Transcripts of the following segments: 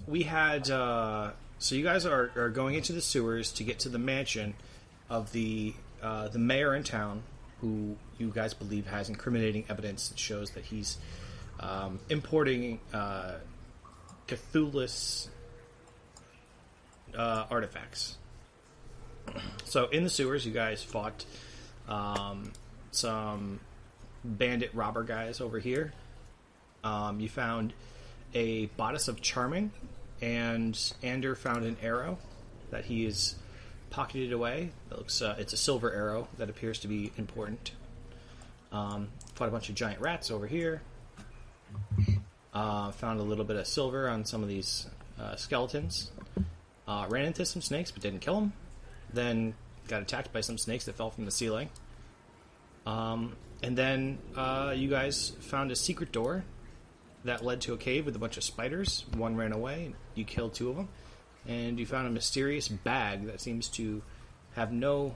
we had so you guys are going into the sewers to get to the mansion of the mayor in town, who you guys believe has incriminating evidence that shows that he's importing Cthulhu's artifacts. So in the sewers, you guys fought some bandit robber guys over here. You found a bodice of charming, and Ander found an arrow that he is pocketed away. It looks it's a silver arrow that appears to be important. Fought a bunch of giant rats over here. Found a little bit of silver on some of these skeletons. Ran into some snakes but didn't kill them. Then got attacked by some snakes that fell from the ceiling. And then you guys found a secret door that led to a cave with a bunch of spiders. One ran away. You killed 2 of them. And you found a mysterious bag that seems to have no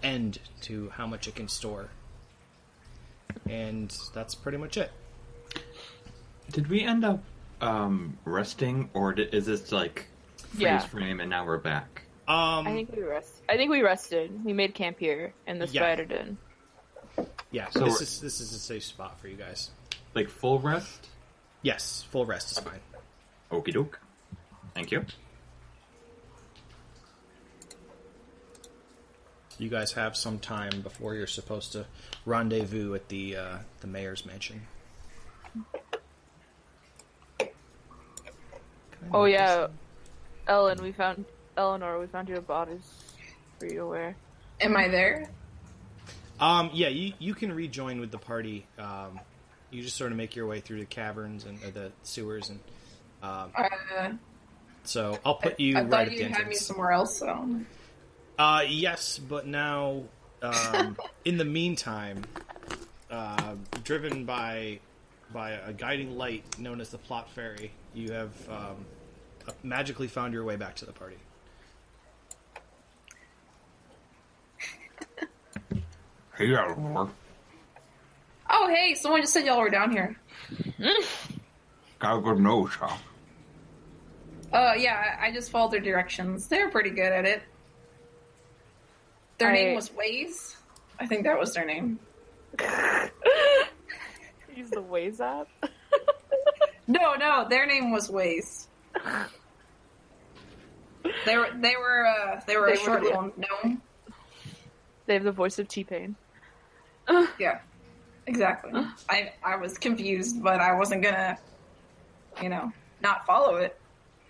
end to how much it can store. And that's pretty much it. Did we end up resting, or is this like freeze frame and now we're back? I think we rested. We made camp here, and the spider did. Yeah, so this is a safe spot for you guys. Like full rest? Yes, full rest is fine. Okie doke. Thank you. You guys have some time before you're supposed to rendezvous at the mayor's mansion. Oh yeah, Eleanor, we found your bodies for you to wear. Am I there? Yeah, you can rejoin with the party. You just sort of make your way through the caverns and the sewers, and so I'll put you right at the entrance. I thought you had me somewhere else, so... Yes, but now, in the meantime, driven by a guiding light known as the Plot Fairy, you have magically found your way back to the party. Hey, Eleanor. Oh, hey, someone just said y'all were down here. Got a good nose, huh? Yeah, I just followed their directions. They were pretty good at it. Their name was Waze. I think that was their name. Use the Waze app? No, their name was Waze. They were a short little gnome. They have the voice of T-Pain. Yeah, exactly. I was confused, but I wasn't gonna, not follow it.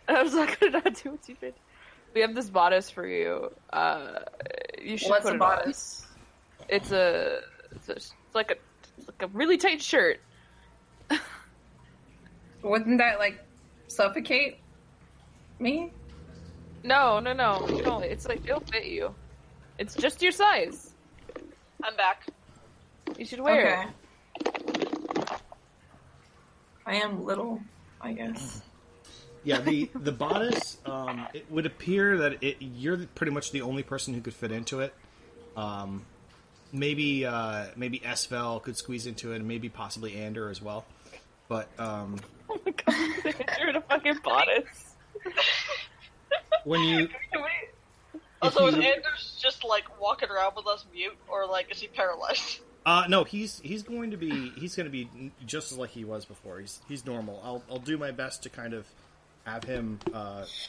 I was not gonna not do what T-Pain. We have this bodice for you. You should put it bodice? On. It's like a really tight shirt. Wouldn't that suffocate me? No. It's like it'll fit you. It's just your size. I'm back. You should wear it. I am little, I guess. Yeah, the bodice, it would appear that you're pretty much the only person who could fit into it. Maybe Esvel could squeeze into it, and maybe possibly Ander as well. But oh my god, you're in a fucking bodice. When you also, is Anders just walking around with us mute, or is he paralyzed? No, he's going to be just like he was before. He's normal. I'll do my best to kind of have him.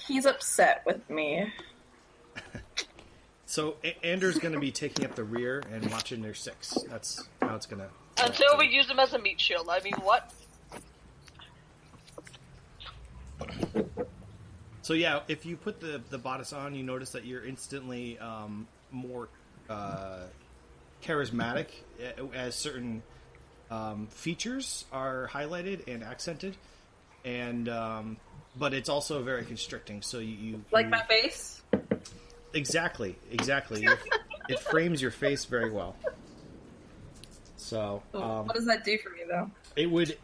He's upset with me. So Anders going to be taking up the rear and watching their 6. That's how it's going to. Until we use him as a meat shield. I mean, what? So yeah, if you put the bodice on, you notice that you're instantly more charismatic, as certain features are highlighted and accented, and but it's also very constricting. So you my face. Exactly. It frames your face very well. So what does that do for me, though? It would.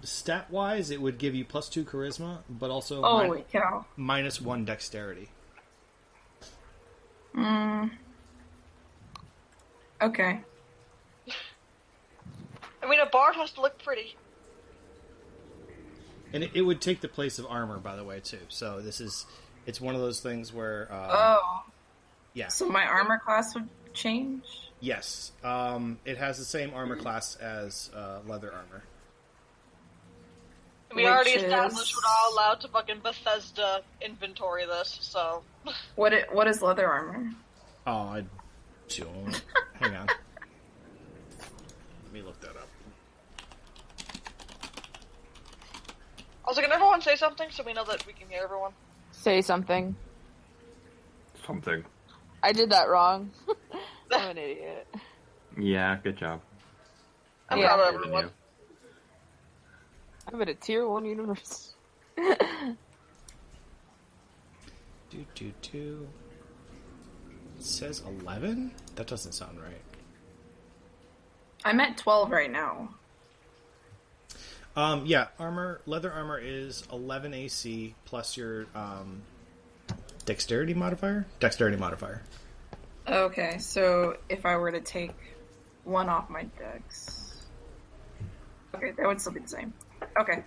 Stat-wise, it would give you +2 charisma, but also holy cow. -1 dexterity. Okay. I mean, a bard has to look pretty. And it would take the place of armor, by the way, too. So it's one of those things where... yeah. So my armor class would change? Yes. It has the same armor class as leather armor. We already established we're not allowed to fucking Bethesda inventory this, so... What is leather armor? Oh, I don't... Hang on. Let me look that up. Also, can everyone say something so we know that we can hear everyone? Say something. Something. I did that wrong. I'm an idiot. Yeah, good job. I'm Yeah. proud of Better than everyone. you. I'm in a tier 1 universe. Do. It says 11? That doesn't sound right. I'm at 12 right now. Yeah, leather armor is 11 AC plus your dexterity modifier. Okay, so if I were to take 1 off my dex... Okay, that would still be the same. Okay.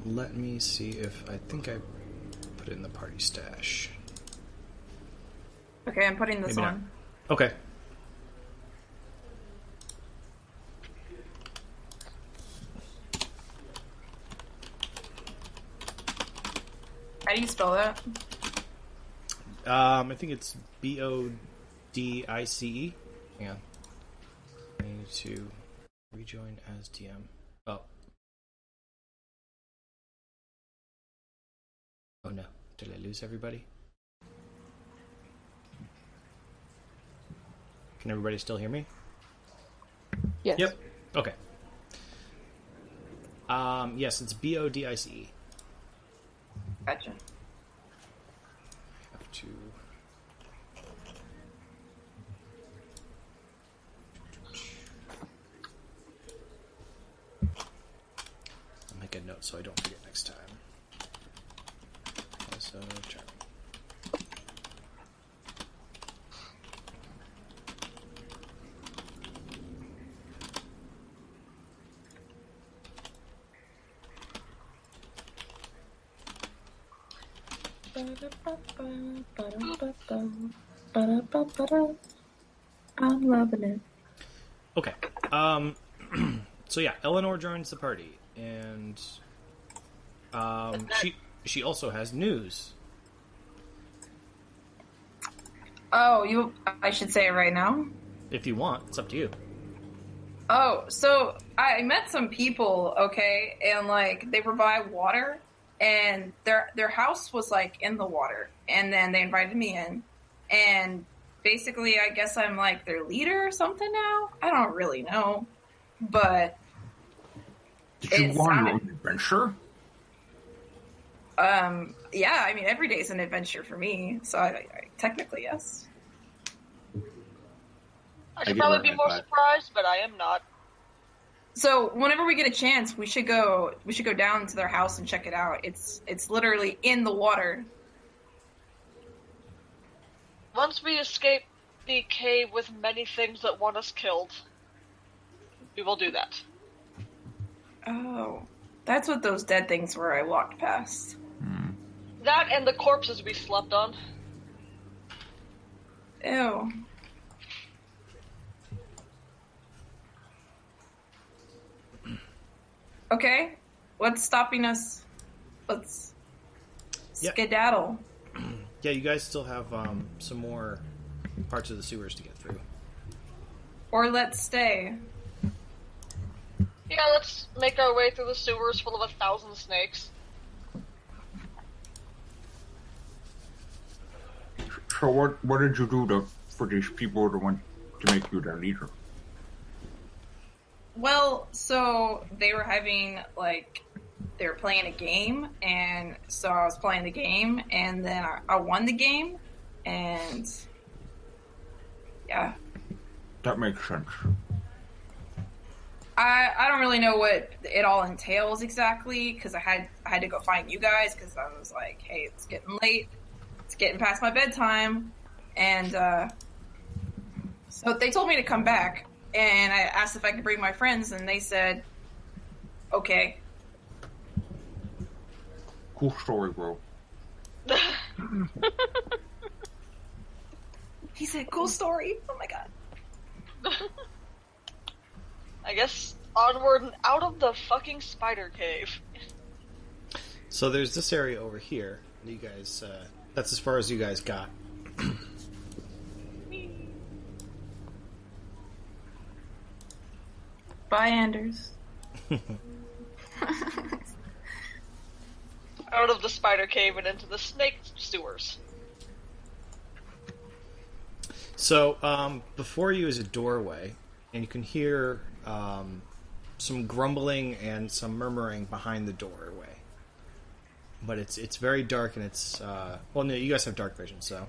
Let me see if I think I put it in the party stash. Okay, I'm putting this Maybe on. not. Okay. How do you spell that? I think it's Bodice. Hang on. I need to rejoin as DM. Oh. Oh no. Did I lose everybody? Can everybody still hear me? Yes. Yep. Okay. Yes, it's Bodice. Gotcha. Have to. I'll make a note so I don't forget next time. Also, charming. I'm loving it. Okay. So yeah, Eleanor joins the party, and she also has news. Oh, I should say it right now? If you want, it's up to you. Oh, so I met some people, okay, and like they provide water, and their house was like in the water, and then they invited me in, and basically I guess I'm like their leader or something now. I don't really know, but Did you go on your own adventure? Yeah, I mean every day's an adventure for me, so I technically yes. I should probably be more surprised, but I am not. So whenever we get a chance, we should go down to their house and check it out. It's literally in the water. Once we escape the cave with many things that want us killed, we will do that. Oh, that's what those dead things were I walked past. That and the corpses we slept on. Ew. Okay, what's stopping us? Let's skedaddle. Yeah, you guys still have some more parts of the sewers to get through. Or let's stay. Yeah, let's make our way through the sewers full of 1,000 snakes. So what did you do for these people to want to make you their leader? Well, so they were having they were playing a game, and so I was playing the game, and then I won the game, and yeah. That makes sense. I don't really know what it all entails exactly, because I had to go find you guys, because I was like, hey, it's getting late, it's getting past my bedtime, and so they told me to come back, and I asked if I could bring my friends, and they said, okay. Cool story, bro. He said, cool story. Oh my god. I guess onward and out of the fucking spider cave. So there's this area over here. You guys, that's as far as you guys got. Bye, Anders. Out of the spider cave and into the snake sewers. So, before you is a doorway, and you can hear some grumbling and some murmuring behind the doorway. But it's very dark, and it's well, no, you guys have dark vision, so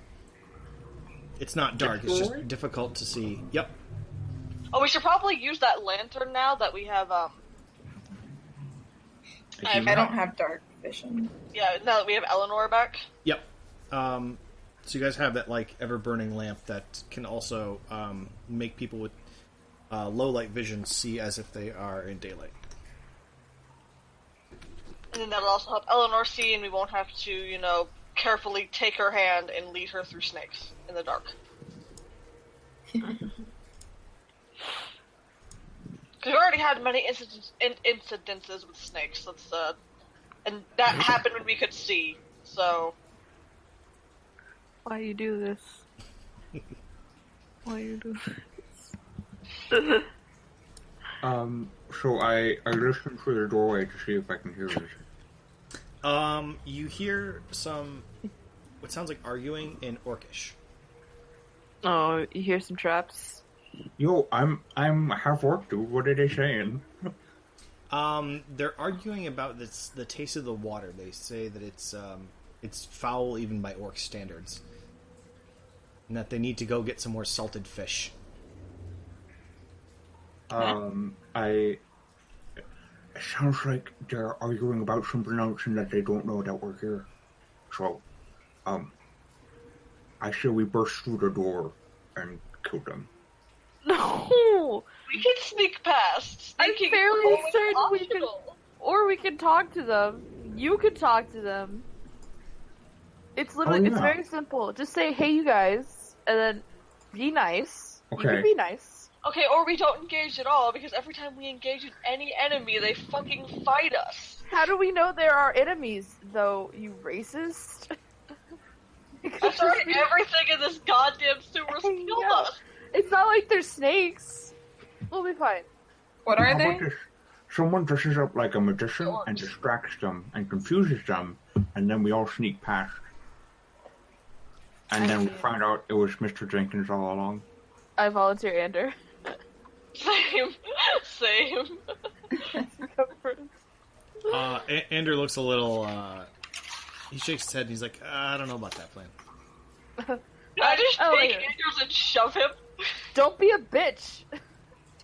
it's not dark. It's just difficult to see. Yep. Oh, we should probably use that lantern now that we have. I don't have dark vision. Yeah, now that we have Eleanor back. Yep. So you guys have that like ever burning lamp that can also make people with low light vision see as if they are in daylight. And then that'll also help Eleanor see, and we won't have to, carefully take her hand and lead her through snakes in the dark. Because we already had many incidences with snakes. And that happened when we could see. So, Why you do this? Why you do this? So I listen through the doorway to see if I can hear this. You hear some what sounds like arguing in Orcish. Oh, you hear some traps? Yo, I'm half orc, dude. What are they saying? They're arguing about the taste of the water. They say that it's foul even by orc standards, and that they need to go get some more salted fish. It sounds like they're arguing about something else and that they don't know that we're here. So, I say we burst through the door and kill them. No! we can sneak past. I'm Sneaking fairly is certain we can... optional. Or we can talk to them. You could talk to them. It's literally, it's very simple. Just say, hey, you guys, and then be nice. Okay. You can be nice. Okay, or we don't engage at all, because every time we engage with any enemy, they fucking fight us. How do we know there are enemies, though, you racist? I'm sorry, everything in this goddamn sewers killed us. It's not like they're snakes. We'll be fine. What are How they? about this? Someone dresses up like a magician and distracts them and confuses them, and then we all sneak past. And then we find out it was Mr. Jenkins all along. I volunteer, Ander. Same. Ander looks a little. He shakes his head and he's like, I don't know about that plan. I just take yeah. Andrews and shove him. Don't be a bitch.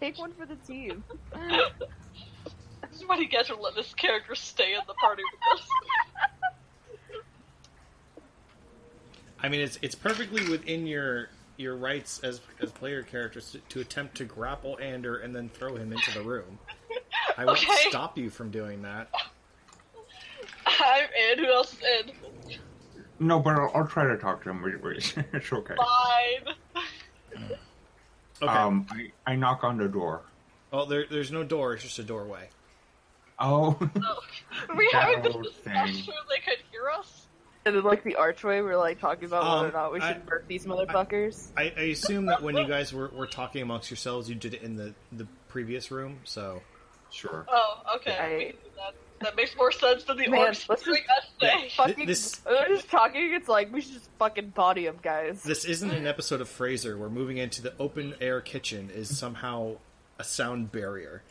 Take one for the team. This is what he gets for letting this character stay in the party with us. I mean, it's perfectly within your rights as player characters to attempt to grapple Ander and then throw him into the room. I won't stop you from doing that. I'm in. Who else is in? No, but I'll try to talk to him. It's okay. Fine. Okay. I knock on the door. Oh, there's no door. It's just a doorway. Oh. Are we having this That discussion thing. where they could hear us? And then, like, the archway, we're, like, talking about whether or not we I- should murk these motherfuckers. I assume that when you guys were talking amongst yourselves, you did it in the previous room, so... Sure. Oh, okay. We can do that. That makes more sense than the Man, orcs let's doing just- us say. Fucking, This- they're just talking, it's like, we should just fucking body them, guys. This isn't an episode of Frasier where moving into the open-air kitchen is somehow a sound barrier.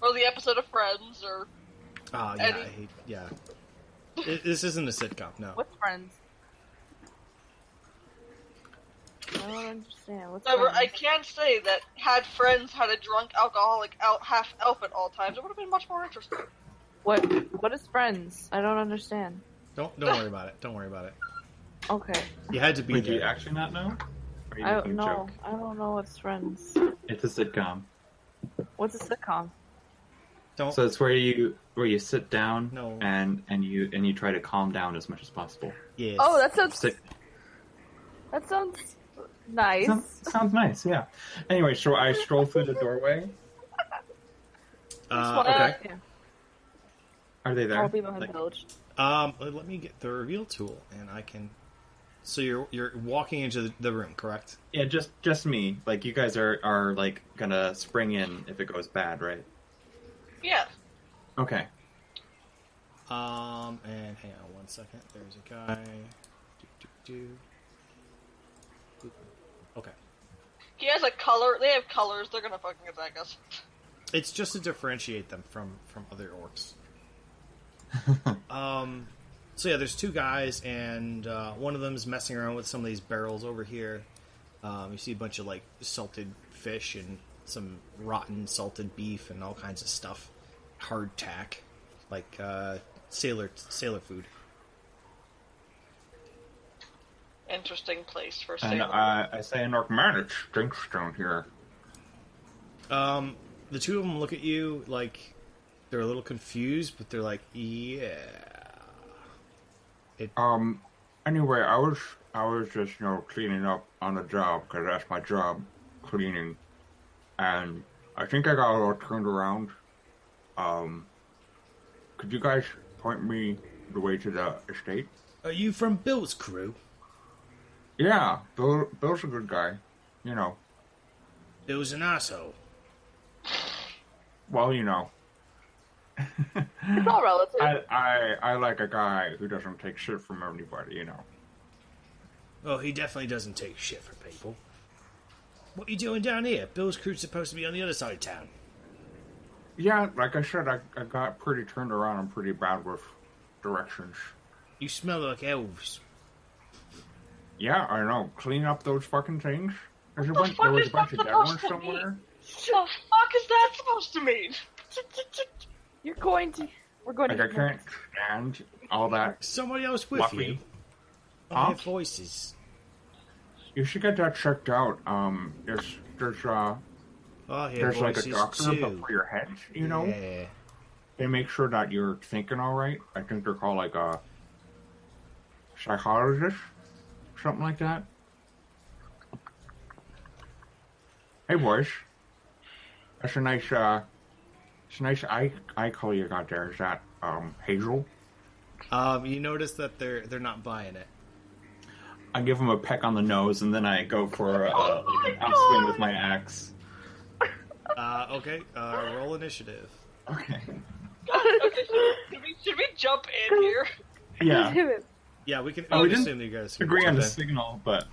Or the episode of Friends, or... Ah, yeah, Eddie. I hate... Yeah. This isn't a sitcom, no. What's friends? I don't understand. What's However, I friends? can say that had Friends had a drunk alcoholic half-elf at all times, it would have been much more interesting. What is friends? I don't understand. Don't worry about it. Don't worry about it. Okay. You had to be Wait, do there. you actually not know? Are you making a joke? I don't know what's Friends. It's a sitcom. What's a sitcom? Don't. So it's where you sit down No. and you try to calm down as much as possible. Yes. Oh, that sounds nice. Sounds nice, yeah. Anyway, so I stroll through the doorway. Okay. Yeah. Are they there? I'll be behind the village. Let me get the reveal tool, and I can. So you're walking into the room, correct? Yeah, just me. Like you guys are like gonna spring in if it goes bad, right? Yeah. Okay. And hang on 1 second. There's a guy. Okay. He has a color. They have colors. They're gonna fucking attack us. It's just to differentiate them from other orcs. So yeah, there's two guys, and one of them is messing around with some of these barrels over here. You see a bunch of like salted fish and some rotten salted beef and all kinds of stuff, hardtack, like sailor food. Interesting place for And sailor. I say in Orc, man, it stinks down here. The two of them look at you like they're a little confused, but they're like, yeah. Anyway, I was just cleaning up on the job because that's my job, cleaning, and I think I got a little turned around. Could you guys point me the way to the estate? Are you from Bill's crew? Yeah, Bill's a good guy, you know. Bill's an asshole. Well, you know. It's all relative. I like a guy who doesn't take shit from anybody, you know. Well, he definitely doesn't take shit from people. What are you doing down here? Bill's crew's supposed to be on the other side of town. Yeah, like I said, I got pretty turned around and pretty bad with directions. You smell like elves. Yeah, I know. Clean up those fucking things. There was fuck a is bunch that of dead supposed ones to somewhere. What the fuck is that supposed to mean? We're going Like, to. I can't stand all that. Somebody else with Fluffy. you. I Huh? hear voices. You should get that checked out. There's I hear like a voices doctor too. but for your head, you know? Yeah. They make sure that you're thinking all right. I think they're called like a psychologist, something like that. Hey, boys. That's a nice eye color you got there. Is that hazel? You notice that they're not buying it. I give him a peck on the nose, and then I go for an upswing with my axe. Okay. Roll initiative. Okay. Okay, should we jump in here? Yeah. Yeah, we can. Oh, we didn't assume that you guys can agree on the jump in. signal, but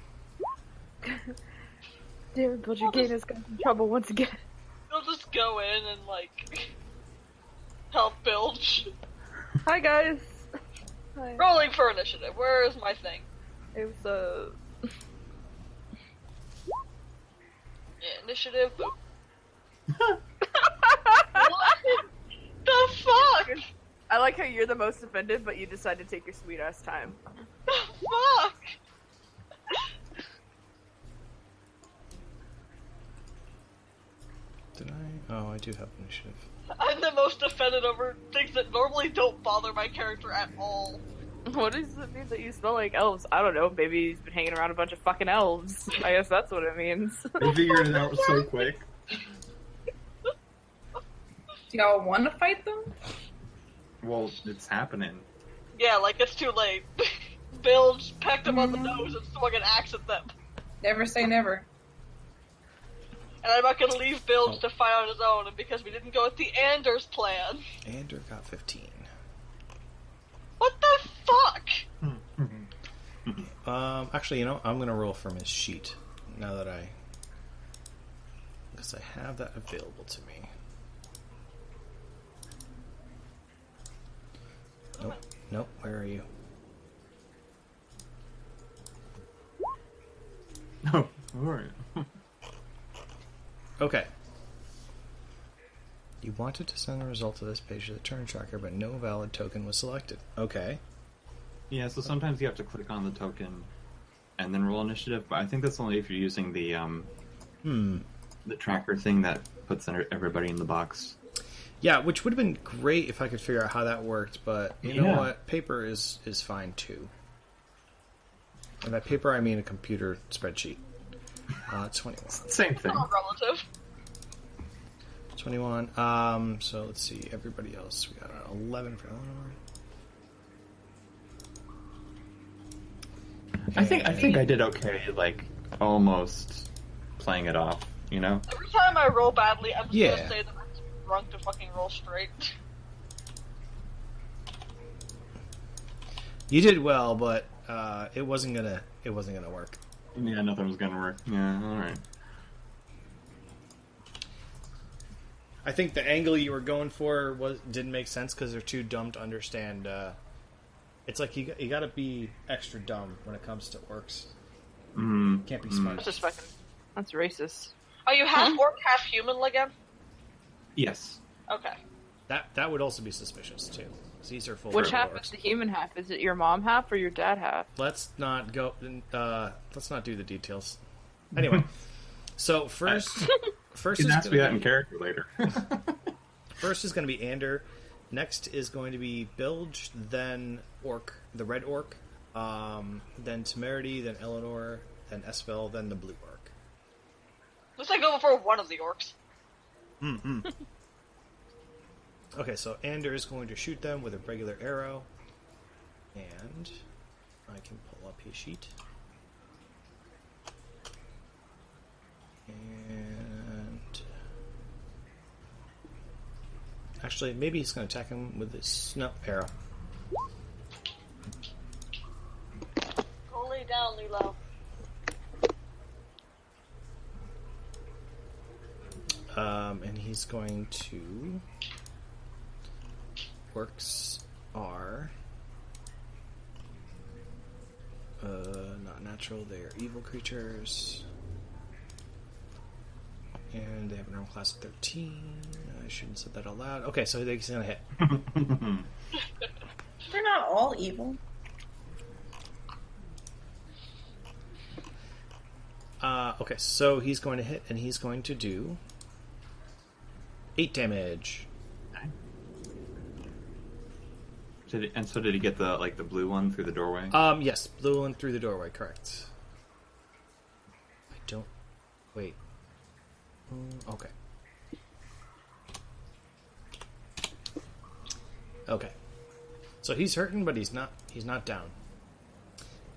Damn it, Bilge has got in trouble once again. We'll just go in and like help Bilge. Hi guys. Hi. Rolling for initiative. Where is my thing? It was Yeah, initiative. What the fuck? I like how you're the most offended, but you decide to take your sweet ass time. Fuck! Did I? Oh, I do have initiative. I'm the most offended over things that normally don't bother my character at all. What does it mean that you smell like elves? I don't know. Maybe he's been hanging around a bunch of fucking elves. I guess that's what it means. I figured it out so quick. Do y'all want to fight them? Well, it's happening. Yeah, like it's too late. Bilge pecked him on the nose and swung an axe at them. Never say never. And I'm not gonna leave Bilge to fight on his own, and because we didn't go with the Anders plan. Ander got 15. What the fuck? Actually, I'm gonna roll from his sheet now that because I have that available to me. Nope. Where are you? Oh, alright. Okay. You wanted to send the result of this page to the turn tracker, but no valid token was selected. Okay. Yeah, so sometimes you have to click on the token and then roll initiative. But I think that's only if you're using the tracker thing that puts everybody in the box. Yeah, which would have been great if I could figure out how that worked, but you know what? Paper is fine too. And by paper, I mean a computer spreadsheet. 21. Same thing. Not relative. 21. So let's see. Everybody else. We got 11 for Eleanor. I think I did okay, like, almost playing it off, you know? Every time I roll badly, I'm just Yeah. gonna say that I'm too drunk to fucking roll straight. You did well, but it wasn't gonna work. Yeah, nothing was gonna work. Yeah, alright. I think the angle you were going for didn't make sense because they're too dumb to understand. It's like you got to be extra dumb when it comes to orcs. Can't be smart. Just fucking. That's racist. Are you half orc, half human again? Yes. Okay. That would also be suspicious too. These are full. Which of half orcs. is the human half? Is it your mom half or your dad half? Let's not go. Let's not do the details. Anyway, so first You is can ask me that in gonna character later. first is going to be Ander. Next is going to be Bilge, then Orc, the red orc, then Temerity, then Eleanor, then Esfel, then the blue orc. Looks like go before one of the orcs. Okay, so Ander is going to shoot them with a regular arrow, and I can pull up his sheet. And actually, maybe he's going to attack him with his arrow. Go lay down, Lilo. And he's going to. Orcs are not natural, they are evil creatures. And they have an armor class of 13. I shouldn't have said that out loud. Okay, so he's gonna hit. They're not all evil. Okay, so he's going to hit, and he's going to do 8 damage. So did he get the blue one through the doorway? Yes, blue one through the doorway, correct. I don't... Wait. Okay. Okay. So he's hurting, but he's not down.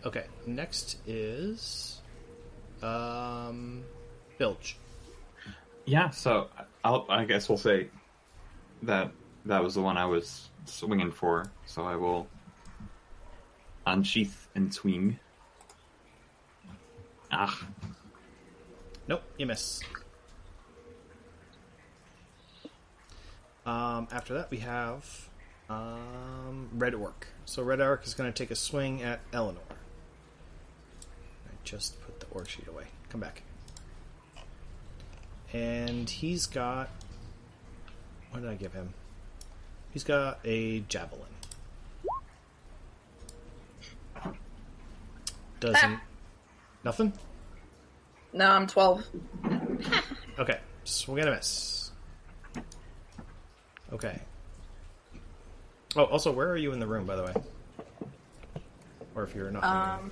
Okay, next is... Bilge. Yeah, so I guess we'll say that was the one I was swinging for, so I will unsheath and swing. Ah. Nope, you miss. After that, we have Red Orc. So Red Orc is going to take a swing at Eleanor. I just put the orc sheet away. Come back. And he's got... What did I give him? He's got a javelin. Doesn't... Nothing? No, I'm 12. Okay, swing and a miss. Okay. Oh, also, where are you in the room, by the way? Or if you're not in the room.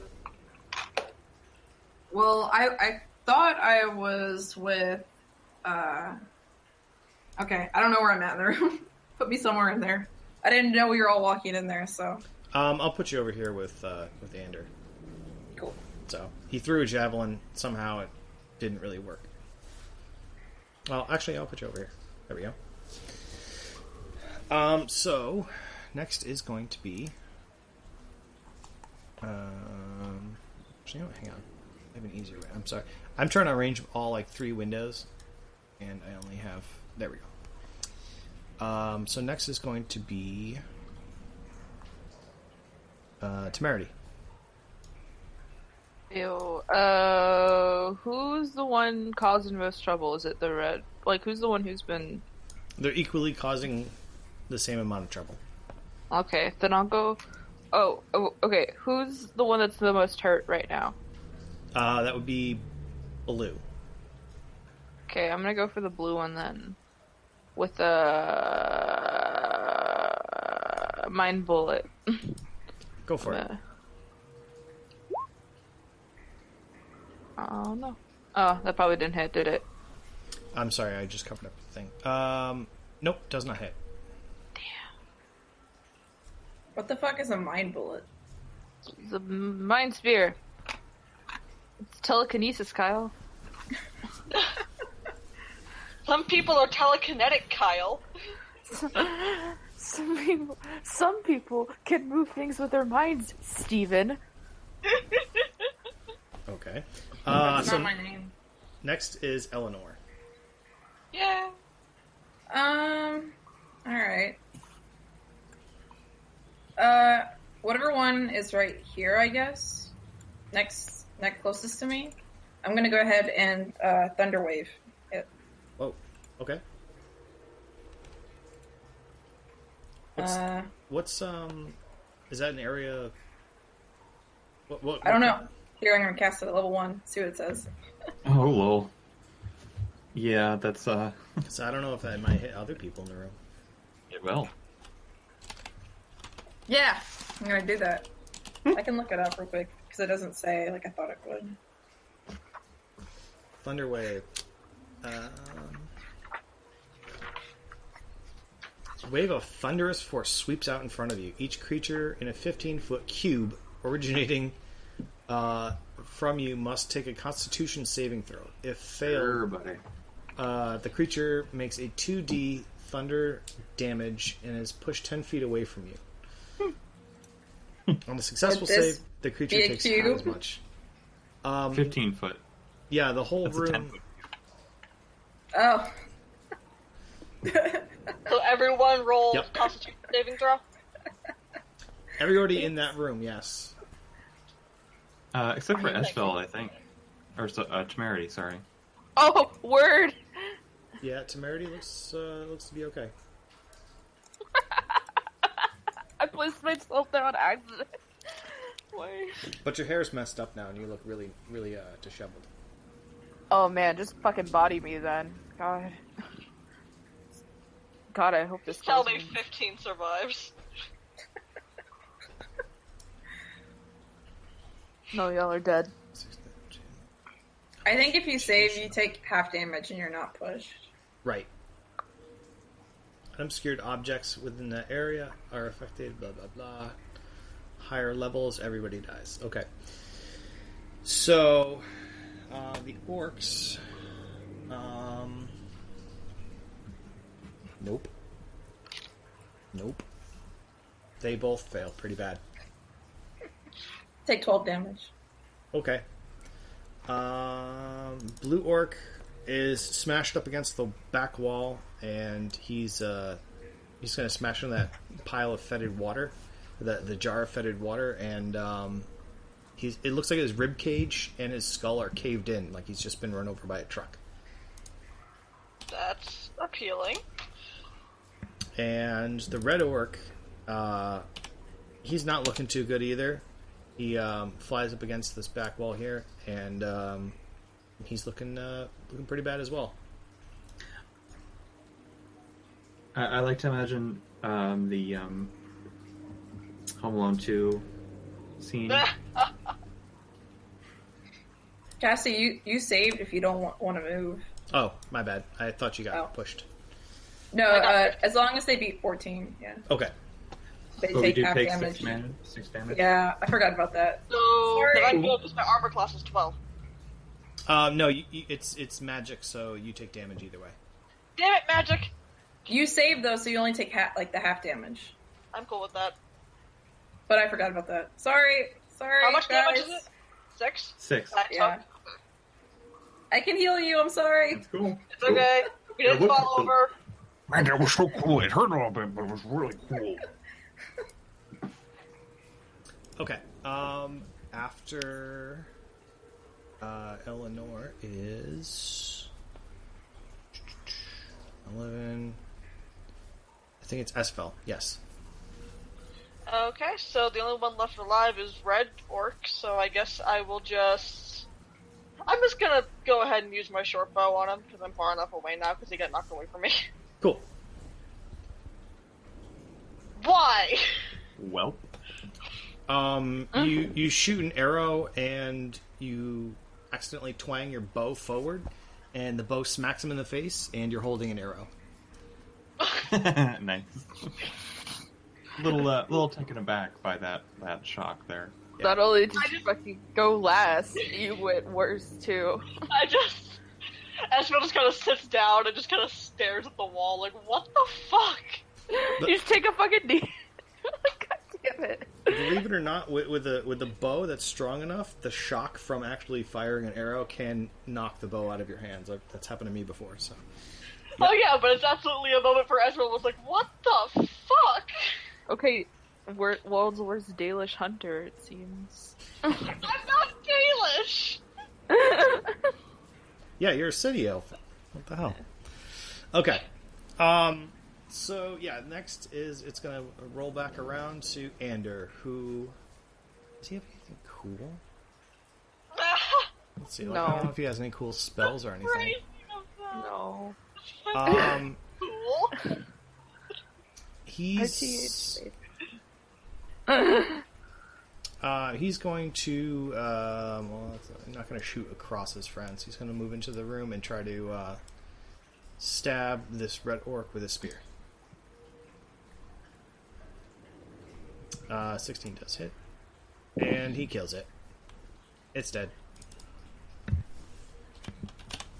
Well, I thought I was with, okay, I don't know where I'm at in the room. Put me somewhere in there. I didn't know we were all walking in there, so. I'll put you over here with Ander. Cool. So, he threw a javelin. Somehow it didn't really work. Well, actually, I'll put you over here. There we go. So, next is going to be... actually, no, hang on. I have an easier way. I'm sorry. I'm trying to arrange all, 3 windows. And I only have... There we go. So next is going to be... Temerity. Ew. Who's the one causing the most trouble? Is it the red? Who's the one who's been... They're equally causing the same amount of trouble. Okay, then I'll go... Oh, okay. Who's the one that's the most hurt right now? That would be blue. Okay, I'm gonna go for the blue one then. With a mind bullet. Go for it. Oh no. Oh, that probably didn't hit, did it? I'm sorry, I just covered up the thing. Nope, does not hit. What the fuck is a mind bullet? It's a mind spear. It's telekinesis, Kyle. Some people are telekinetic, Kyle. Some people can move things with their minds, Steven. Okay. That's So not my name. next is Eleanor. Yeah. Alright. Whatever one is right here, I guess. Next closest to me. I'm gonna go ahead and Thunder Wave it. Whoa. Okay. What's is that an area? What I don't know. Here, I'm gonna cast it at level 1. See what it says. Oh, lol. Yeah, that's, So I don't know if that might hit other people in the room. It will. Yeah, I'm gonna do that. I can look it up real quick, because it doesn't say like I thought it would. Thunder Wave. Wave of thunderous force sweeps out in front of you. Each creature in a 15-foot cube originating from you must take a Constitution saving throw. If failed, the creature makes a 2d thunder damage and is pushed 10 feet away from you. On a successful Would this save, the creature be a takes cube? half as much. 15 foot. Yeah, the whole That's a 10 room. foot. Oh. So everyone roll Yep. Constitution saving throw. Everybody in that room, yes. Except for Esfel, I think. Or Temerity, sorry. Oh, word! Yeah, Temerity looks to be okay. I placed myself there on accident. Why? But your hair's messed up now, and you look really, really disheveled. Oh man, just fucking body me then. God. God, I hope this Tell kills me 15 survives. No, y'all are dead. I think if you save, you take half damage and you're not pushed. Right. Unobscured objects within that area are affected, blah, blah, blah. Higher levels, everybody dies. Okay. So, the orcs... Nope. Nope. They both fail pretty bad. Take 12 damage. Okay. Blue orc is smashed up against the back wall, and he's going to smash on that pile of fetid water, the jar of fetid water, and it looks like his rib cage and his skull are caved in, like he's just been run over by a truck. That's appealing. And the red orc, he's not looking too good either. He flies up against this back wall here, and he's looking pretty bad as well. I like to imagine the Home Alone 2 scene. Cassie, you saved if you don't want to move. Oh, my bad. I thought you got Oh. pushed. No, as long as they beat 14, yeah. Okay. They But we take do half take damage. 6 damage. Yeah, I forgot about that. So Sorry. then I'm good because my armor class is 12. No, it's magic, so you take damage either way. Damn it, magic! You saved though, so you only take the half damage. I'm cool with that. But I forgot about that. Sorry, How much guys. damage is it? 6? 6. That Yeah. took. I can heal you. I'm sorry. That's cool. It's okay. We didn't Yeah, fall over. Man, that was so cool. It hurt a little bit, but it was really cool. Okay. After Eleanor is 11. I think it's Esfel. Yes. Okay, so the only one left alive is Red Orc, so I guess I will just I'm just gonna go ahead and use my short bow on him, because I'm far enough away now, because he got knocked away from me. Cool. Why? Well, You shoot an arrow and you accidentally twang your bow forward, and the bow smacks him in the face, and you're holding an arrow. nice. Little taken aback by that shock there. Not only did you fucking go last, you went worse too. Esmeralda just kind of sits down and just kind of stares at the wall, like, what the fuck? You just take a fucking knee. God damn it. Believe it or not, with a bow that's strong enough, the shock from actually firing an arrow can knock the bow out of your hands. That's happened to me before. So. Oh yeah, but it's absolutely a moment for Esmeralda was like, what the fuck? Okay, world's worst Dalish hunter, it seems. I'm not Dalish! Yeah, you're a city elf. What the hell? Okay. So yeah, next is it's gonna roll back around to Ander, who does he have anything cool? Let's see. Like, I don't know if he has any cool spells or anything. No. Cool. He's going to well, I'm not going to shoot across his friends. He's going to move into the room and try to stab this red orc with a spear. 16 does hit, and he kills it. It's dead.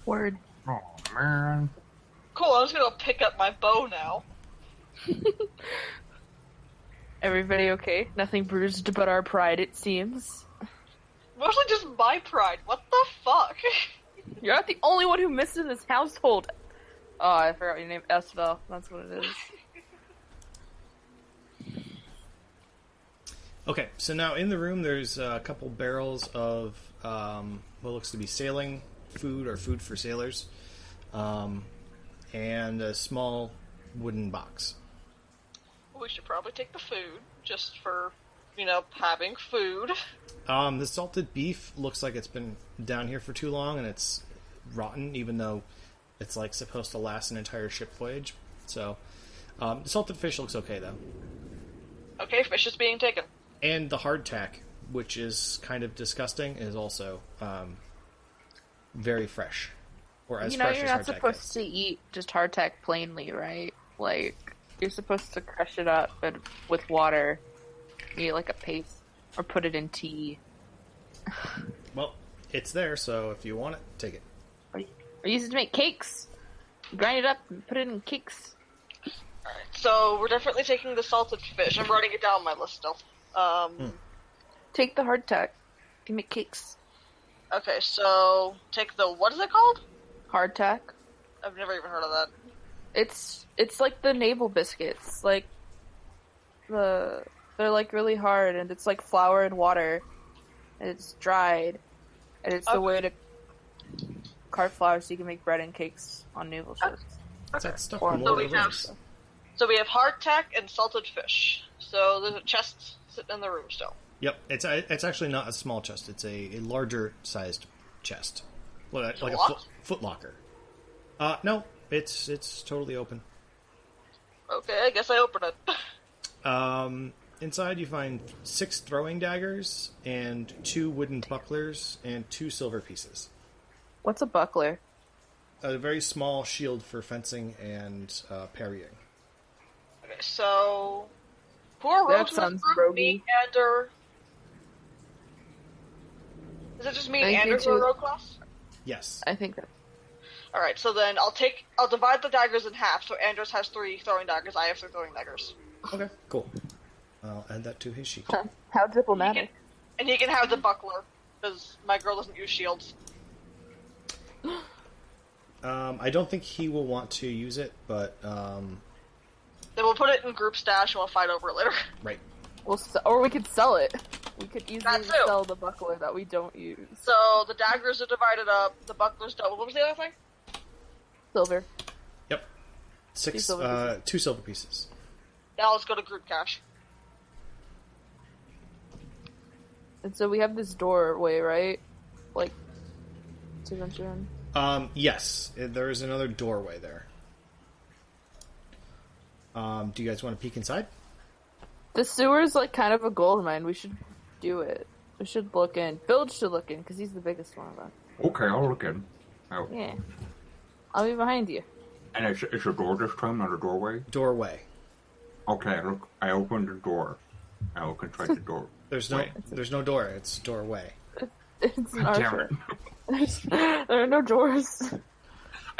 Word. Oh, man. Cool, I'm just gonna pick up my bow now. Everybody okay? Nothing bruised but our pride, it seems. Mostly just my pride. What the fuck? You're not the only one who missed in this household. Oh, I forgot your name. Esvel. That's what it is. Okay, so now in the room there's a couple barrels of what looks to be sailing food or food for sailors, and a small wooden box. We should probably take the food, just for, having food. The salted beef looks like it's been down here for too long and it's rotten, even though it's like supposed to last an entire ship voyage. So, the salted fish looks okay though. Okay, fish is being taken. And the hardtack, which is kind of disgusting, is also very fresh, or as fresh You're as not hardtack supposed is. to eat just hardtack plainly, right? Like, you're supposed to crush it up with water, eat like a paste, or put it in tea. Well, it's there, so if you want it, take it. Or use it to make cakes. Grind it up and put it in cakes. Alright, so we're definitely taking the salted fish. I'm writing it down on my list still. Take the hardtack. You can make cakes. Okay, so take the, what is it called? Hardtack. I've never even heard of that. It's like the naval biscuits. Like they're like really hard, and it's like flour and water, and it's dried, and it's the way to carve flour so you can make bread and cakes on naval ships. It's that stuff Or from So Lord we of the have, Rings. so we have hardtack and salted fish. So there's a chest sitting in the room still. Yep, it's actually not a small chest. It's a larger sized chest, like a Locked? foot locker. No, it's totally open. Okay, I guess I open it. Inside you find 6 throwing daggers and 2 wooden bucklers and 2 silver pieces. What's a buckler? A very small shield for fencing and parrying. Okay, so who are That rogues in this sounds group? roguey. Me, Ander. Is it just me and Thank you Ander who are too. rogue class? Yes. I think that. Alright, so then I'll divide the daggers in half, so Anders has 3 throwing daggers, I have 3 throwing daggers. Okay, cool. I'll add that to his sheet. How diplomatic. And he can have the buckler, because my girl doesn't use shields. I don't think he will want to use it, but Then we'll put it in group stash and we'll fight over it later. right. Or we could sell it. We could easily That too. sell the buckler that we don't use. So the daggers are divided up, the buckler's double. What was the other thing? Silver. Yep. 6, silver 2 silver pieces. Now let's go to group cash. And so we have this doorway, right? Like, to venture in? Yes, there is another doorway there. Do you guys want to peek inside? The sewer's like kind of a gold mine. We should do it. We should look in. Bilge should look in because he's the biggest one of us. Okay, I'll look in. Oh. Yeah. I'll be behind you. And it's a door this time, not a doorway? Doorway. Okay, look, I opened the door. I look inside the door. There's no door. It's doorway. It's an Damn it. There are no doors.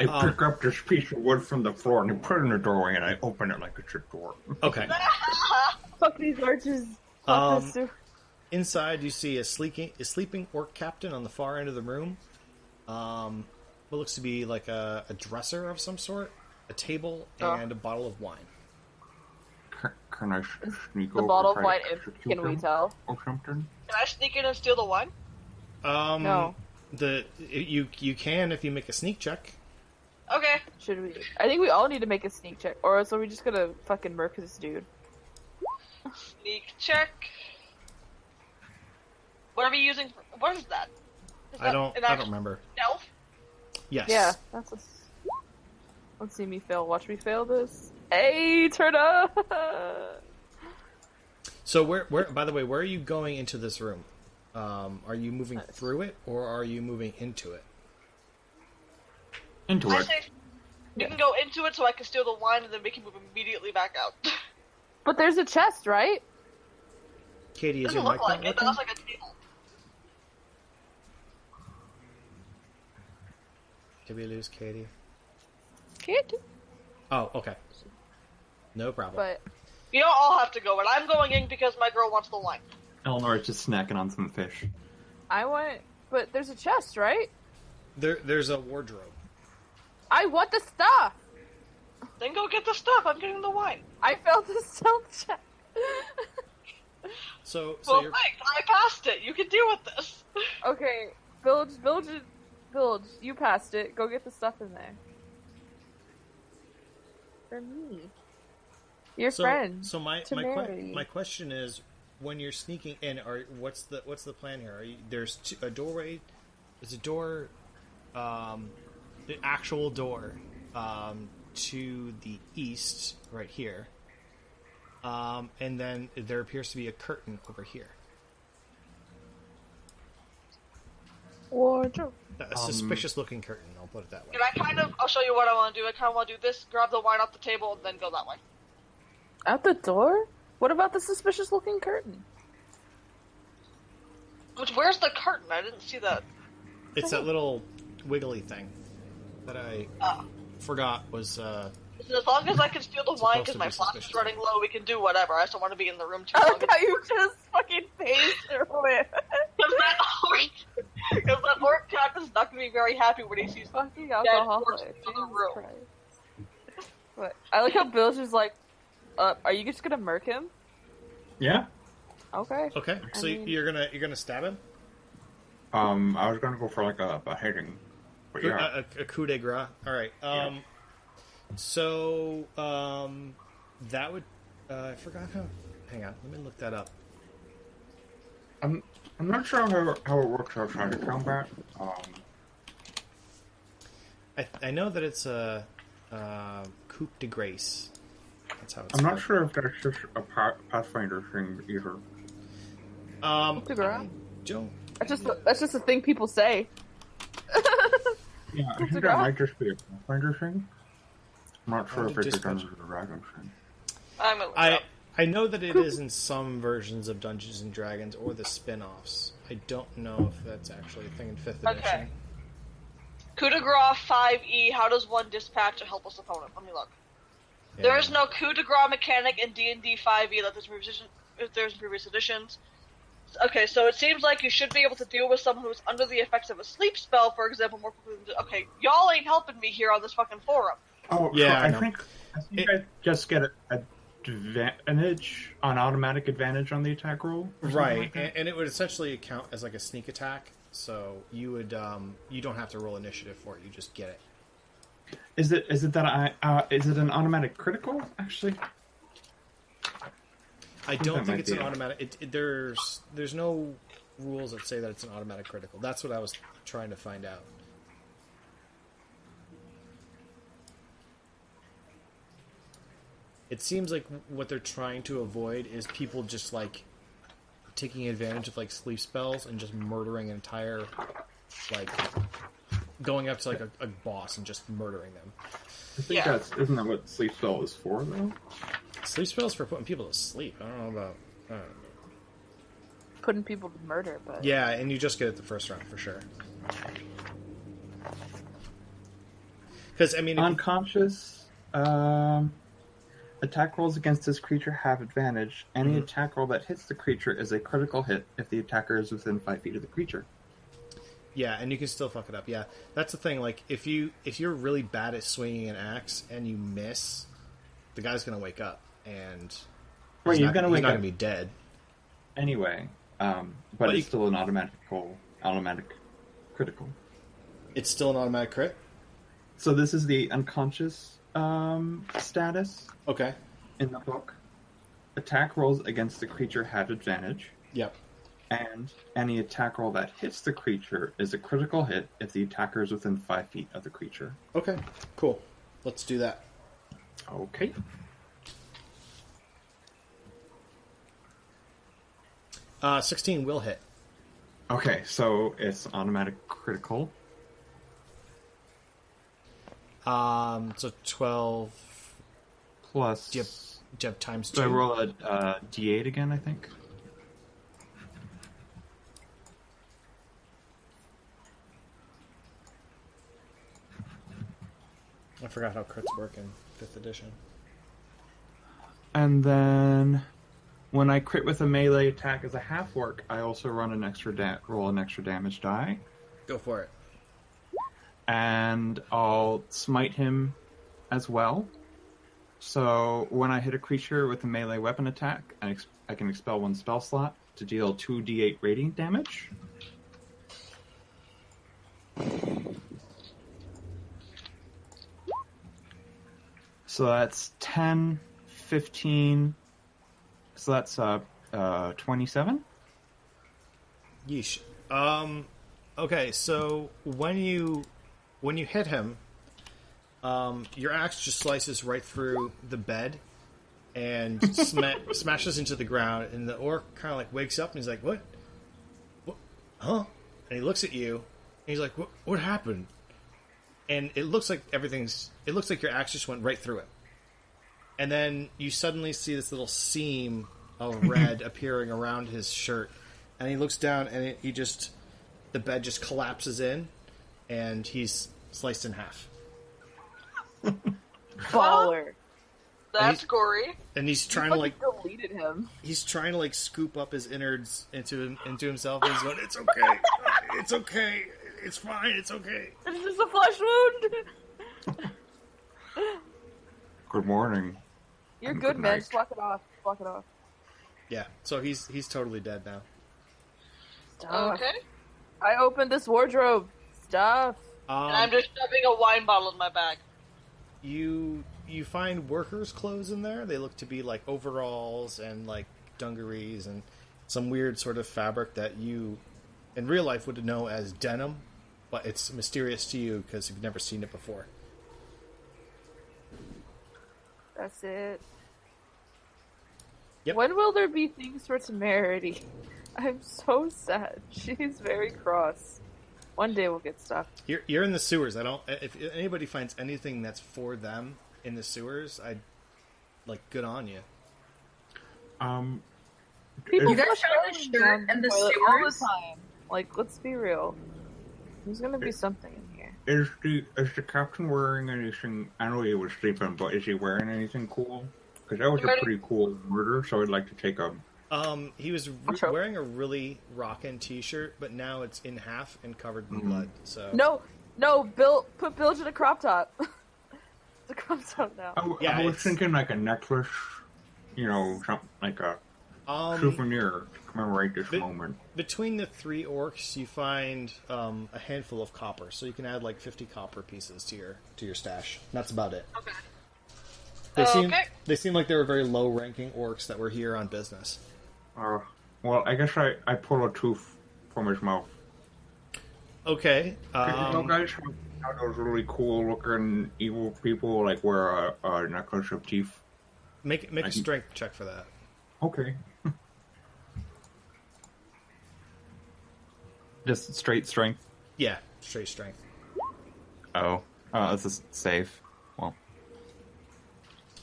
I pick up this piece of wood from the floor and I put it in the doorway and I open it like it's a door. Okay. Fuck these arches. Fuck this sewer. Inside, you see a sleeping orc captain on the far end of the room. What looks to be like a dresser of some sort, a table, and a bottle of wine. Can I sneak The over? bottle of and wine, execute can we him tell? Or something? Can I sneak in and steal the wine? No. You can if you make a sneak check. Okay. Should we? I think we all need to make a sneak check, or else are we just gonna fucking murk this dude? Sneak check. What are we using? What is that? Is I that don't an I actual don't remember. Stealth? Yes. Yeah, that's a... Let's see me fail. Watch me fail this. Hey, turn up! So where? By the way, where are you going into this room? Are you moving through it or are you moving into it? Into I it. say we can go into it so I can steal the wine and then we can move immediately back out. But there's a chest, right? Katie, is Doesn't your mic look not like it. That working? looks like a table. Did we lose Katie? Can't. Oh, okay. No problem. But You don't all have to go, and I'm going in because my girl wants the wine. Eleanor is just snacking on some fish. I want. But there's a chest, right? There's a wardrobe. I want the stuff. Then go get the stuff. I'm getting the wine. I failed the stealth check. So Well, you're, thanks. I passed it. You can deal with this. Okay, Bilge, you passed it. Go get the stuff in there. For me. Your friend. So my to marry. my question is, when you're sneaking in, what's the plan here? There's a doorway. There's a door, the actual door, to the east, right here. And then there appears to be a curtain over here. Wardrobe. A suspicious-looking curtain. I'll put it that way. I'll show you what I want to do. I kind of want to do this, grab the wine off the table, and then go that way. At the door? What about the suspicious-looking curtain? Where's the curtain? I didn't see that. It's that little wiggly thing that I forgot was. As long as I can steal the wine supposed because to my be flask is suspicious. running low, we can do whatever. I just don't want to be in the room too I long. like how you just fucking paced earlier. Because that orc cat is not going to be very happy when he sees Fucking dead orcs alcoholic. in the Jesus room. Christ. What? I like how Bill's just like, are you just gonna murk him? Yeah? Okay. Okay, so I mean- you're gonna stab him? I was gonna go for like a heading. But yeah. A coup de grace. All right. So that would. I forgot how. Hang on. Let me look that up. I'm not sure how it works outside of combat. I know that it's a coup de grace. That's how it's. I'm not spelled. sure if that's just a Pathfinder thing either. de grace? I don't. That's just a thing people say. Yeah, I think de that grace? might just be a Pathfinder thing. I'm not sure How if to it's a dispatch- Dungeons and Dragons thing. I'm gonna look it up. I know that it is in some versions of Dungeons and Dragons or the spin-offs. I don't know if that's actually a thing in 5th edition. Okay. Coup de grace 5e. How does one dispatch a helpless opponent? Let me look. Yeah. There is no coup de grace mechanic in D&D 5e that there's in previous editions. Okay, so it seems like you should be able to deal with someone who's under the effects of a sleep spell, for example, more quickly than... Okay, y'all ain't helping me here on this fucking forum. Oh, Yeah, so I I know. think I just get an automatic advantage on the attack roll. or something Right, like that? and it would essentially count as like a sneak attack. So you would you don't have to roll initiative for it; you just get it. Is it an automatic critical, actually? I don't that think might it's be an it. automatic. There's no rules that say that it's an automatic critical. That's what I was trying to find out. It seems like what they're trying to avoid is people just like taking advantage of like sleep spells and just murdering an entire, like, going up to like a boss and just murdering them. I think isn't that what sleep spell is for, though? Sleep spells for putting people to sleep. I don't know about Putting people to murder, but yeah, and you just get it the first round for sure. Because I mean, Unconscious. Attack rolls against this creature have advantage. Any attack roll that hits the creature is a critical hit if the attacker is within 5 feet of the creature. yeah, and you can still fuck it up. Yeah, that's the thing. Like, if you're really bad at swinging an axe and you miss, the guy's gonna wake up and he's not gonna be dead Anyway, but it's still an automatic critical. It's still an automatic crit. So this is the unconscious status Okay. in the book. Attack rolls against the creature have advantage. Yep. And any attack roll that hits the creature is a critical hit if the attacker is within 5 feet of the creature. Okay. Cool. Let's do that. Okay. 16 will hit. Okay, so it's automatic critical. So 12 Plus... Do you have times 2? So I roll a d8 again, I think. I forgot how crits work in 5th edition. And then when I crit with a melee attack as a half-orc, I also run an extra roll an extra damage die. Go for it. And I'll smite him as well. So when I hit a creature with a melee weapon attack, I can expel 1 spell slot to deal 2d8 radiant damage. So that's 10, 15, so that's 27. Yeesh. Okay, so when you hit him, your axe just slices right through the bed and smashes into the ground, and the orc kind of like wakes up and he's like, "What? Huh?" And he looks at you, and he's like, "What happened?" And it looks like your axe just went right through it. And then you suddenly see this little seam of red appearing around his shirt, and he looks down, and the bed just collapses in, and he's sliced in half. baller. That's gory. And he's trying to like deleted him. He's trying to like scoop up his innards into himself, and he's going, "It's okay, it's okay, it's fine, it's okay." It's just a flesh wound. Good morning. You're And good, good man. night. Just walk it off. Walk it off. Yeah, so he's totally dead now. Stuff. Okay. I opened this wardrobe. Stuff. And I'm just shoving a wine bottle in my bag. You find workers' clothes in there. They look to be like overalls and like dungarees and some weird sort of fabric that you, in real life, would know as denim, but it's mysterious to you because you've never seen it before. That's it. Yep. When will there be things for temerity? I'm so sad. She's very cross. One day we'll get stuff. You're in the sewers. If anybody finds anything that's for them in the sewers, I'd like good on you. People You guys flush found a clothes shirt down in the toilet all the sewers? time. Like, let's be real. There's gonna be something in here. Is the captain wearing anything? I know he was sleeping, but is he wearing anything cool? Because that was a pretty cool murder, so I'd like to take a... He was wearing a really rockin' t-shirt, but now it's in half and covered in blood. So No, Bill, put Bilge in a crop top. It's a crop top now. I was thinking like a necklace, something like a souvenir to commemorate this moment. Between the 3 orcs, you find a handful of copper, so you can add like 50 copper pieces to your stash. That's about it. Okay. They seem like they were very low-ranking orcs that were here on business. Well, I guess I pull a tooth from his mouth. Okay. Guys have those really cool-looking evil people like wear a necklace of teeth. Make a strength check for that. Okay. Just straight strength. Yeah, straight strength. Oh, that's a save. Well,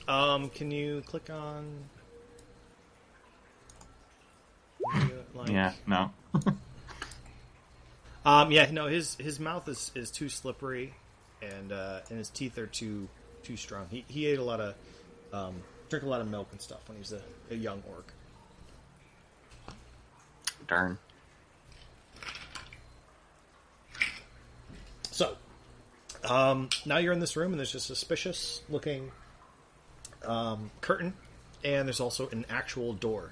Can you click on? yeah, no. Yeah, no. His mouth is too slippery, and his teeth are too strong. He ate a lot of drank a lot of milk and stuff when he was a young orc. Darn. So, now you're in this room, and there's a suspicious looking curtain, and there's also an actual door.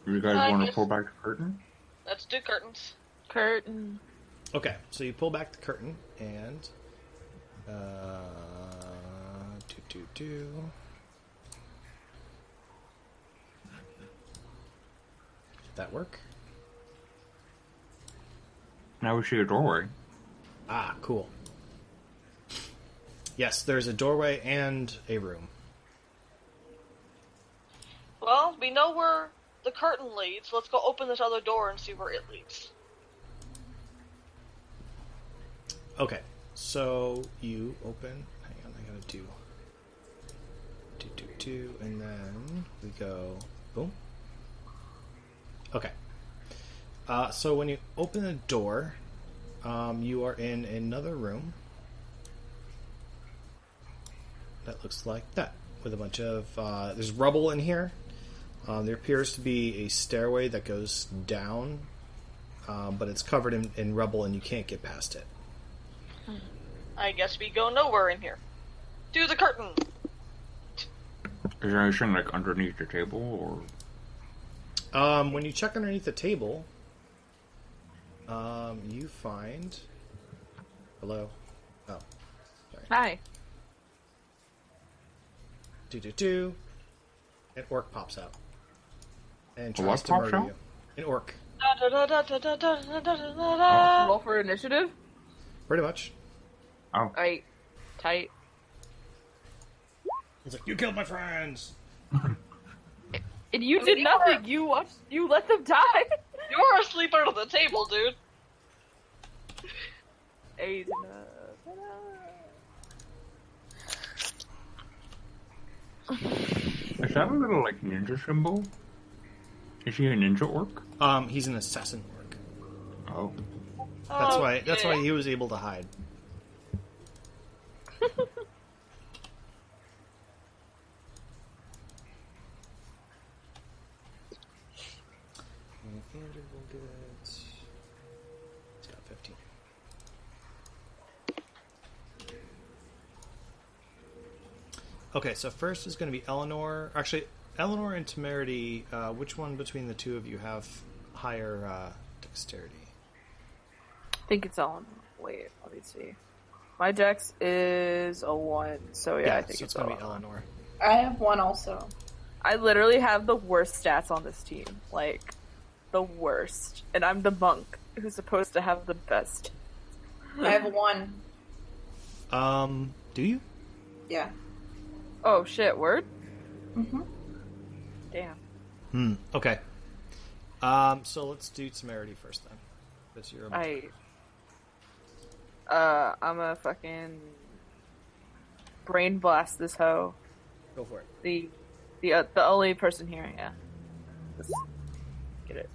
You guys I want to guess- pull back the curtain? Let's do curtains. Curtain. Okay, so you pull back the curtain, and Did that work? Now we see a doorway. Ah, cool. Yes, there's a doorway and a room. Well, we know where the curtain leads. Let's go open this other door and see where it leads. Okay, so you open. Hang on, I gotta do, and then we go boom. Okay. So when you open the door, you are in another room that looks like that, with a bunch of there's rubble in here. There appears to be a stairway that goes down, but it's covered in rubble and you can't get past it. I guess we go nowhere in here. Do the curtain. Is there anything like underneath the table, or? When you check underneath the table, you find. Hello. Oh, sorry. Hi. An orc pops out and A tries what to pops murder out? you. An orc, Roll for initiative. pretty much. Oh, Right. Tight. He's like, "You killed my friends." And you did nothing. You let them die. You're asleep under the table, dude. is that a little like ninja symbol? Is he a ninja orc? He's an assassin orc. Oh. That's why he was able to hide. Intangible goods. He's got 15. Okay, so first is going to be Eleanor. Actually, Eleanor and Temerity, which one between the two of you have higher dexterity? I think it's on. Wait, let me see. My dex is a 1, so yeah, I think so it's going to on. be Eleanor. I have one also. I literally have the worst stats on this team. Like, the worst. And I'm the monk who's supposed to have the best. I have one. Do you? Yeah. Oh shit, word? Mm-hmm. Damn. Okay. So let's do Temerity first then. That's your. I'm a fucking brain blast this hoe. Go for it. The only person here, yeah. Just get it.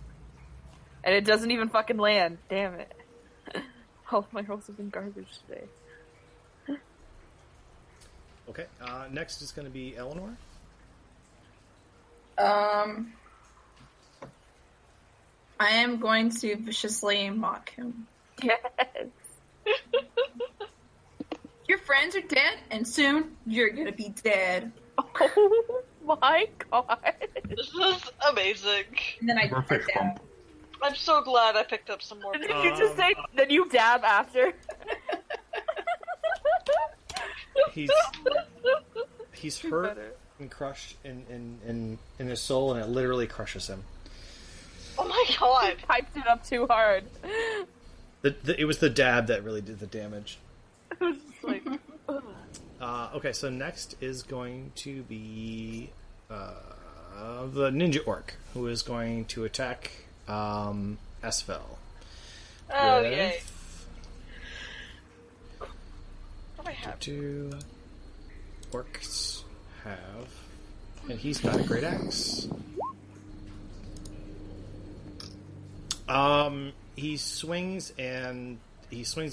And it doesn't even fucking land. Damn it. All of my rolls have been garbage today. Okay. Next is going to be Eleanor. I am going to viciously mock him. Yes. Your friends are dead, and soon you're gonna be dead. Oh my god. This is amazing. And then I Or fish dab. bump. I'm so glad I picked up some more. Did you just say, then you dab after? He's hurt Better. and crushed in his soul, and it literally crushes him. Oh my god. Piped it up too hard. It was the dab that really did the damage. It was just like, ugh. Okay, so next is going to be the ninja orc, who is going to attack Esfel. Oh, with- yay. What do I have? Two orcs have, and he's got a great axe. He swings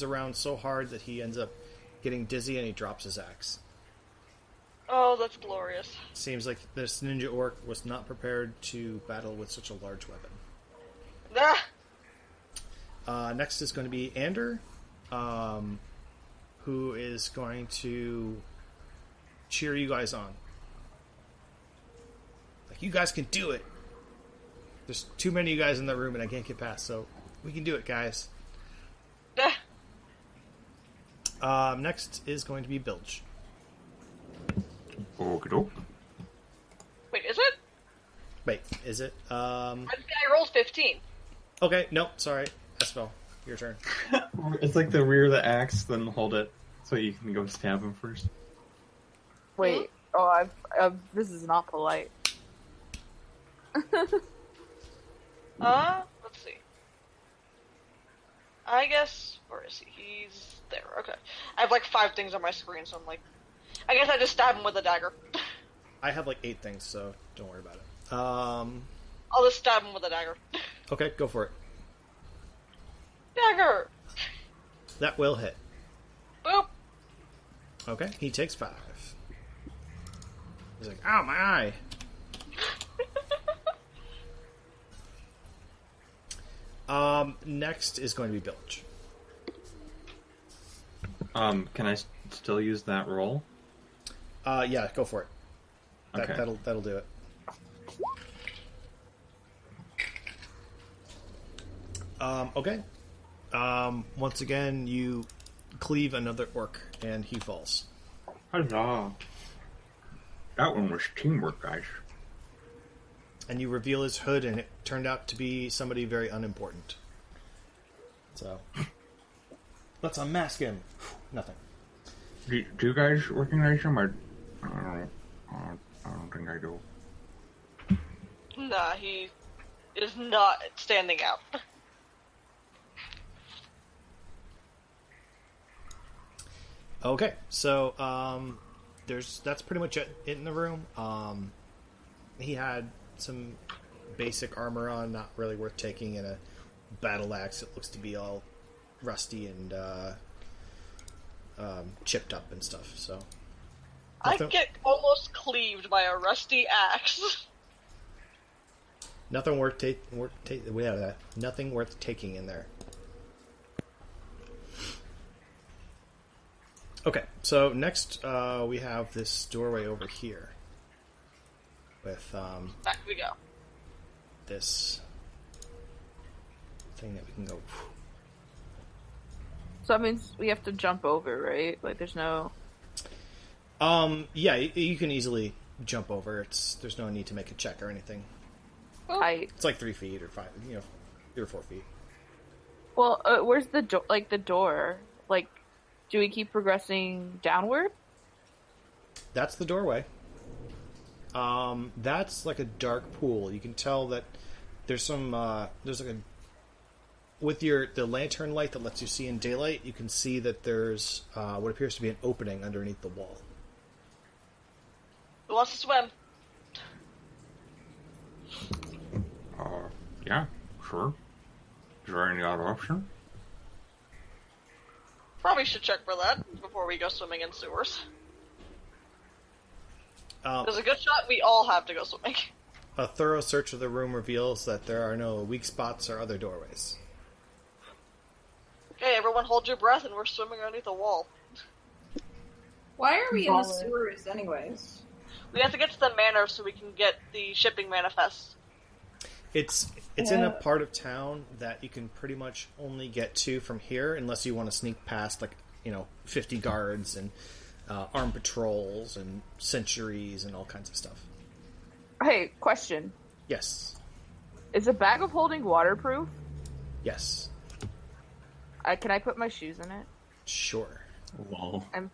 around so hard that he ends up getting dizzy and he drops his axe. Oh, that's glorious. Seems like this ninja orc was not prepared to battle with such a large weapon. Ah! Next is going to be Ander, who is going to cheer you guys on. Like, you guys can do it. There's too many of you guys in the room and I can't get past, so we can do it, guys. Next is going to be Bilge. Okey-doke. Wait, is it? Wait, is it? I rolled 15. Okay, nope, sorry. Esfel, your turn. It's like the rear of the axe, then hold it so you can go stab him first. Wait. Oh, this is not polite. Let's see. I guess, where is he? He's there, okay. I have like 5 things on my screen, so I'm like, I guess I just stab him with a dagger. I have like 8 things, so don't worry about it. I'll just stab him with a dagger. Okay, go for it. Dagger! That will hit. Boop! Okay, he takes 5. He's like, ow, my eye! Next is going to be Bilge. Can I still use that roll? Yeah, go for it. Okay. That'll do it. Okay. Once again, you cleave another orc, and he falls. Huzzah. That one was teamwork, guys. And you reveal his hood, and it turned out to be somebody very unimportant. So, let's unmask him. Nothing. Do you guys recognize him? I don't think I do. Nah, he is not standing out. Okay, so that's pretty much it in the room. He had some basic armor on, not really worth taking, and a battle axe that looks to be all rusty and chipped up and stuff. So I get almost cleaved by a rusty axe. nothing worth nothing worth taking in there. Okay, so next we have this doorway over here with Back we go. this thing that we can go. So that means we have to jump over, right? Like, there's no... Yeah, you can easily jump over. There's no need to make a check or anything. height. It's like 3 feet or 5, 3 or 4 feet. Well, where's the door? Like, the door? Like, do we keep progressing downward? That's the doorway. That's like a dark pool. You can tell that there's some there's like a with the lantern light that lets you see in daylight. You can see that there's what appears to be an opening underneath the wall. Who wants to swim? Yeah, sure. Is there any other option? Probably should check for that before we go swimming in sewers. There's a good shot we all have to go swimming. A thorough search of the room reveals that there are no weak spots or other doorways. Okay, everyone hold your breath and we're swimming underneath the wall. Why are we in the Solid. sewers, anyways? We have to get to the manor so we can get the shipping manifest. It's in a part of town that you can pretty much only get to from here unless you want to sneak past 50 guards and armed patrols and sentries and all kinds of stuff. Hey, question. Yes. Is a bag of holding waterproof? Yes. Can I put my shoes in it? Sure. Lol. And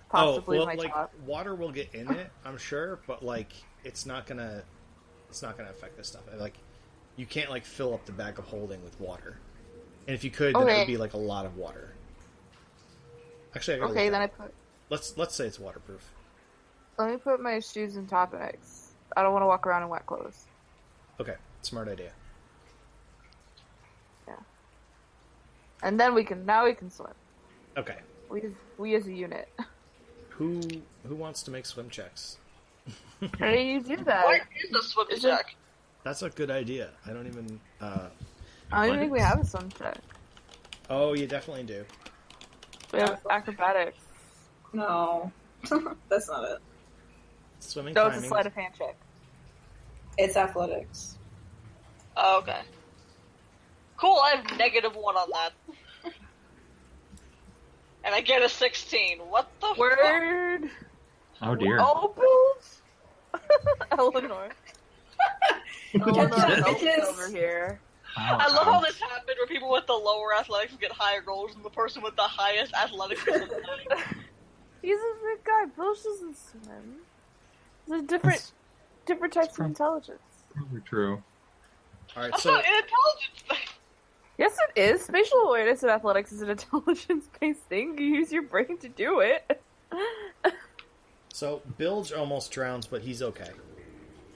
possibly my like top. water will get in it, I'm sure, but like it's not gonna affect this stuff. Like you can't like fill up the bag of holding with water, and if you could, then it would be like a lot of water. Actually, I gotta Okay, look then I that up. put. Let's say it's waterproof. Let me put my shoes in top bags. I don't want to walk around in wet clothes. Okay, smart idea. Yeah. And then we can swim. Okay, We as a unit. who wants to make swim checks? How do you do that? What is a swim Is it- check? That's a good idea. I don't even. I don't even think we have a swim check. Oh, you definitely do. We have acrobatics. No, that's not it. Swimming, No, it's a climbing. sleight of hand check. It's athletics. Oh, okay. Cool, I have -1 on that. And I get a 16. What the fuck? Word. Oh dear. Oh, Bills. Eleanor. Eleanor Bitches. Bills over here. I love how this happened where people with the lower athletics get higher goals and the person with the highest athletics gets a 9. He's a big guy. Bills doesn't swim. There's different types of intelligence. Probably true. All right, That's so not an intelligence thing. Yes, it is. Spatial awareness and athletics is an intelligence-based thing. You use your brain to do it. Bilge almost drowns, but he's okay.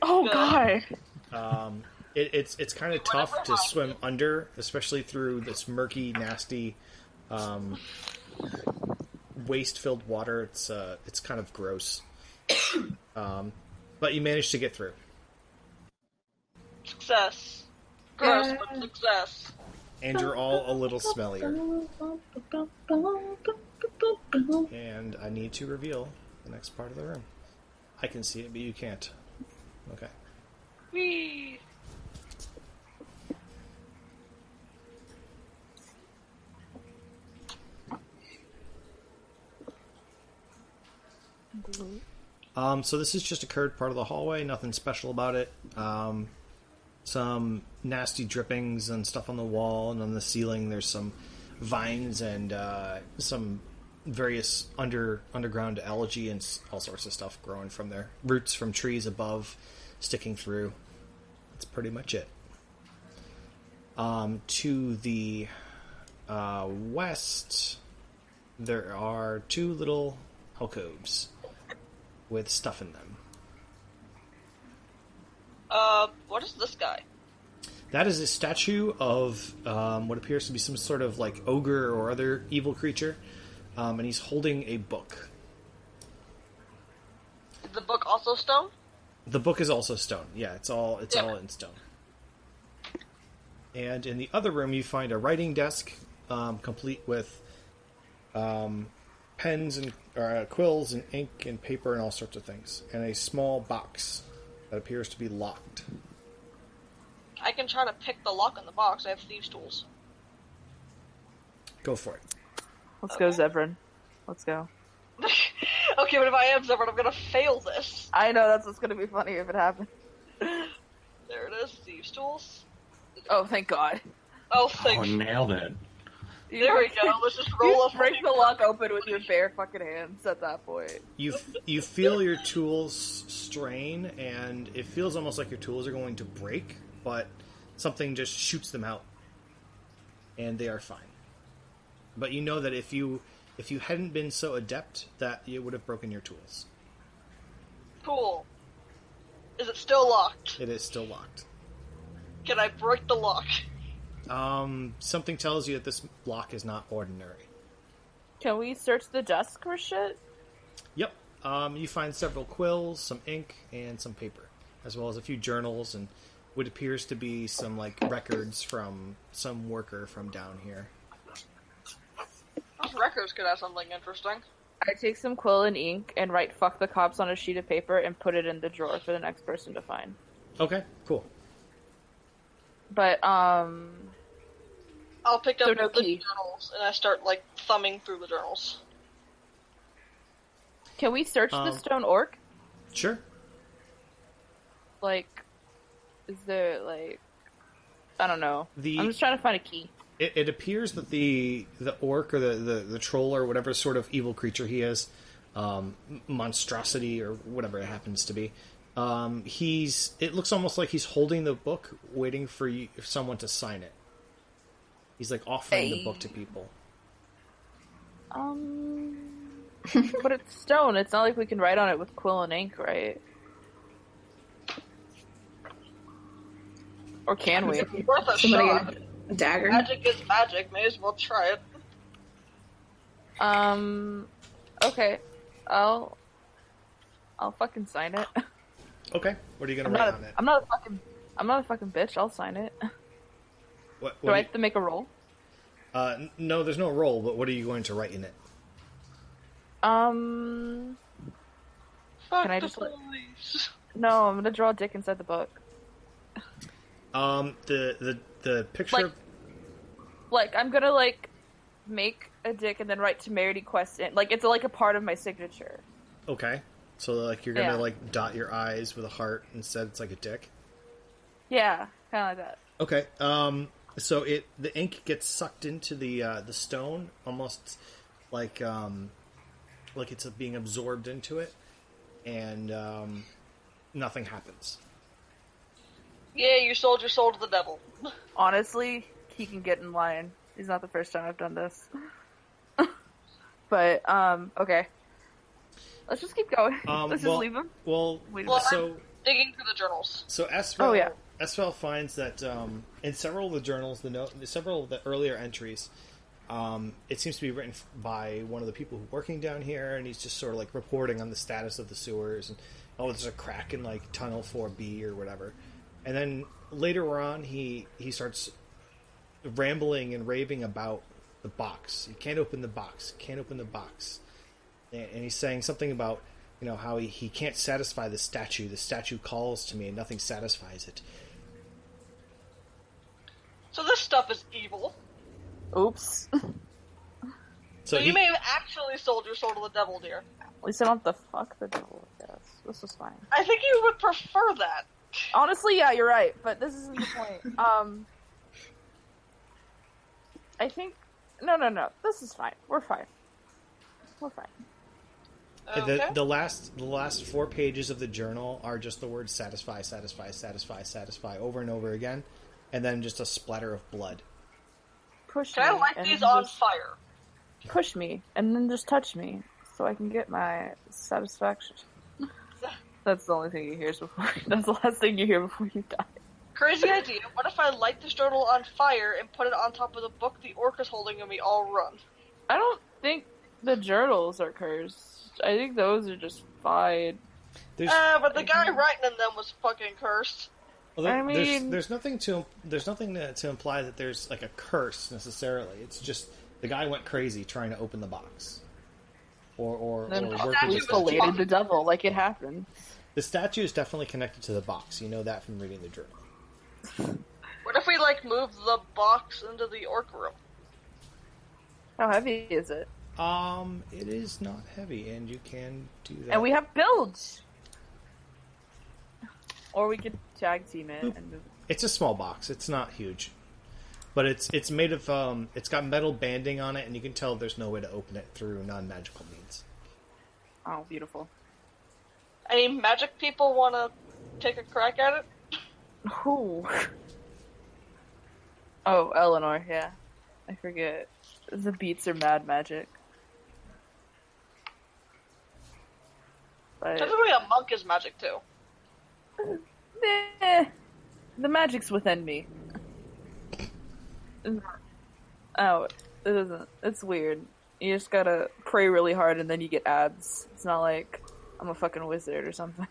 Oh, Good. God. It's kind of tough to swim under, especially through this murky, nasty, waste-filled water. It's kind of gross. But you managed to get through. Success. Gross, but success. And you're all a little smellier. And I need to reveal the next part of the room. I can see it, but you can't. Okay. Whee! So this is just a curved part of the hallway. Nothing special about it. Some nasty drippings and stuff on the wall, and on the ceiling there's some vines and some various underground algae and all sorts of stuff growing from there. Roots from trees above sticking through. That's pretty much it. To the west, there are two little alcoves with stuff in them. What is this guy? That is a statue of what appears to be some sort of like ogre or other evil creature, and he's holding a book. Is the book also stone? The book is also stone. Yeah, it's all in stone. And in the other room, you find a writing desk, complete with pens and quills and ink and paper and all sorts of things, and a small box that appears to be locked. I can try to pick the lock in the box. I have thieves' tools. Go for it. Let's go, Zevran. Let's go. Okay, but if I am Zevran, I'm gonna fail this. I know, that's what's gonna be funny if it happens. There it is, thieves' tools. Oh, thank God. Oh, thank you. Nailed it. There we go. Let's just roll up. Break the lock open with your bare fucking hands at that point. You feel your tools strain, and it feels almost like your tools are going to break, but something just shoots them out, and they are fine. But you know that if you hadn't been so adept, that you would have broken your tools. Cool. Is it still locked? It is still locked. Can I break the lock? Something tells you that this lock is not ordinary. Can we search the desk for shit? Yep. You find several quills, some ink, and some paper, as well as a few journals and what appears to be some like records from some worker from down here. Those records could have something interesting. I take some quill and ink and write "fuck the cops" on a sheet of paper and put it in the drawer for the next person to find. Okay, cool. But I'll pick up no the key. journals and I start like thumbing through the journals. Can we search the stone orc? Sure. Like, is there like, I don't know. The- I'm just trying to find a key. It appears that the orc or the troll or whatever sort of evil creature he is, monstrosity or whatever it happens to be, it looks almost like he's holding the book, waiting for someone to sign it. He's like offering the book to people. But it's stone. It's not like we can write on it with quill and ink, right? Or can we? It's worth a Somebody shot. get a dagger. Magic is magic. May as well try it. Okay. I'll fucking sign it. Okay, what are you gonna write on it? I'm not a fucking bitch. I'll sign it. What Do I have to make a roll? No, there's no roll. But what are you going to write in it? Fuck Can I the just police. No, I'm gonna draw a dick inside the book. The picture. Like I'm gonna make a dick and then write temerity quest in. Like it's like a part of my signature. Okay, so like you're gonna Yeah. dot your eyes with a heart instead. It's like a dick. Yeah, kind of like that. Okay. So the ink gets sucked into the stone, almost like it's being absorbed into it, and nothing happens. Yeah, you sold your soul to the devil. Honestly, he can get in line. He's not the first time I've done this. But okay. Let's just keep going. Let's just leave him. Well, Well, so I'm digging through the journals. So Esfel finds that in several of the journals, several of the earlier entries, it seems to be written by one of the people who's working down here, and he's just sort of like reporting on the status of the sewers, and there's a crack in like tunnel 4B or whatever. And then later on, he starts rambling and raving about the box. You can't open the box. Can't open the box. And he's saying something about how he can't satisfy the statue. The statue calls to me, and nothing satisfies it. So this stuff is evil. Oops. So you may have actually sold your soul to the devil, dear. At least I don't have to fuck the devil, I guess. This is fine. I think you would prefer that. Honestly, yeah, you're right, but this isn't the point. I think... No. This is fine. We're fine. We're fine. Okay. The last 4 pages of the journal are just the words satisfy, satisfy, satisfy, satisfy over and over again, and then just a splatter of blood. Push Can I me. light and these then on just fire? Push me, and then just touch me, so I can get my satisfaction. That's the only thing you hear before. That's the last thing you hear before you die. Crazy idea. What if I light this journal on fire and put it on top of the book the orc is holding and we all run? I don't think the journals are cursed. I think those are just fine. But the guy writing in them was fucking cursed. Well, I mean- there's nothing to imply that there's like a curse necessarily. It's just the guy went crazy trying to open the box, or Then work possibly with the related statue. the devil, like it happened. The statue is definitely connected to the box. You know that from reading the journal. What if we move the box into the orc room? How heavy is it? It is not heavy, and you can do that. And we have builds! Or we could tag team it and move. It's a small box. It's not huge, but it's made of it's got metal banding on it, and you can tell there's no way to open it through non-magical means. Oh, beautiful. Any magic people want to take a crack at it? Who? Oh, Eleanor, yeah. I forget. The beats are mad magic. But Technically, a monk is magic too. the magic's within me. Oh, it isn't. It's weird. You just gotta pray really hard and then you get abs. It's not like I'm a fucking wizard or something.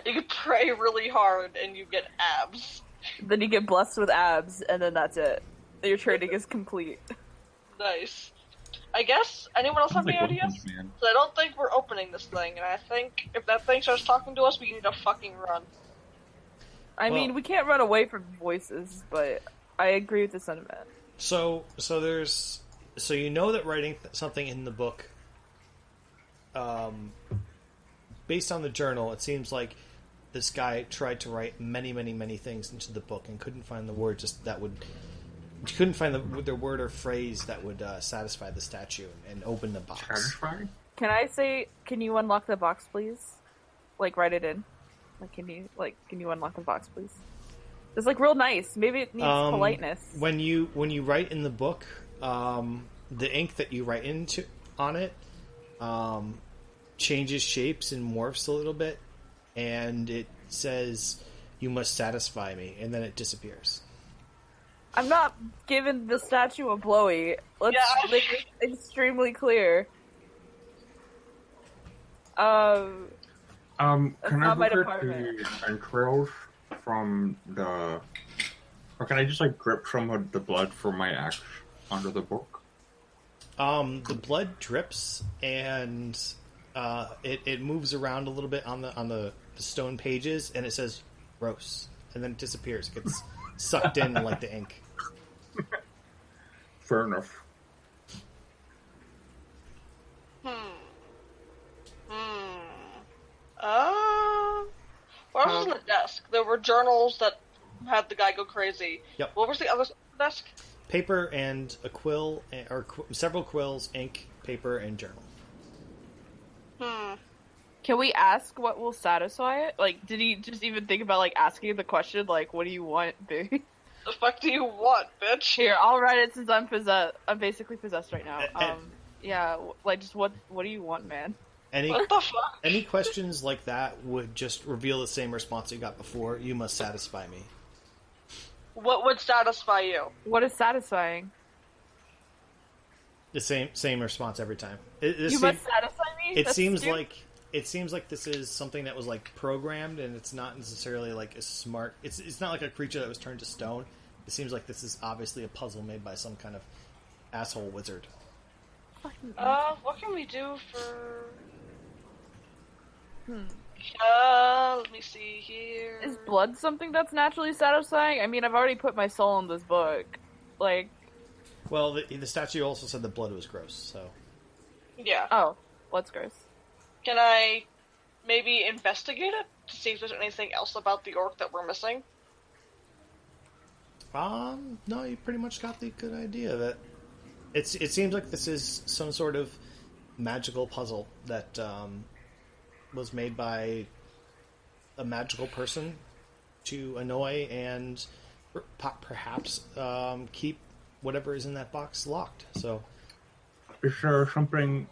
You can pray really hard and you get abs. Then you get blessed with abs and then that's it. Your training is complete. Nice. I guess, anyone else have Sounds any like One ideas? Punch Man. 'Cause I don't think we're opening this thing, and I think if that thing starts talking to us, we need to fucking run. I mean, Well- we can't run away from voices, but I agree with the sentiment. So you know that writing something in the book, based on the journal, it seems like this guy tried to write many, many, many things into the book and couldn't find the word just that would You couldn't find the word or phrase that would satisfy the statue and open the box. Satisfying? Can you unlock the box, please? Like, write it in. Can you unlock the box, please? It's, real nice. Maybe it needs politeness. When you write in the book, the ink that you write into on it changes shapes and morphs a little bit, and it says, "You must satisfy me," and then it disappears. I'm not giving the statue a blowy. Let's make it extremely clear. Can I not my look at department. the entrails from the... Or can I just, grip some of the blood from my axe onto the book? The blood drips, and it moves around a little bit on the stone pages, and it says "gross," and then it disappears. It gets sucked in like the ink. Fair enough. What else was on the desk? There were journals that had the guy go crazy. Yep. What was the other desk? Paper and a quill, or several quills, ink, paper, and journal. Can we ask what will satisfy it? Did he just even think about, asking the question, what do you want, big? The fuck do you want, bitch? Here, I'll write it since I'm possessed. I'm basically possessed right now. Yeah, just what do you want, man? What the fuck? Any questions like that would just reveal the same response you got before. You must satisfy me. What would satisfy you? What is satisfying? The same response every time. Must satisfy me? It That's seems stupid. like this is something that was programmed, and it's not necessarily a smart. It's not like a creature that was turned to stone. It seems like this is obviously a puzzle made by some kind of asshole wizard. What can we do for? Let me see here. Is blood something that's naturally satisfying? I mean, I've already put my soul in this book. Well, the statue also said the blood was gross, so... Yeah. Oh, blood's gross. Can I maybe investigate it to see if there's anything else about the orc that we're missing? No, you pretty much got the good idea of it. It seems like this is some sort of magical puzzle that was made by a magical person to annoy and perhaps keep whatever is in that box locked. So, Is there something,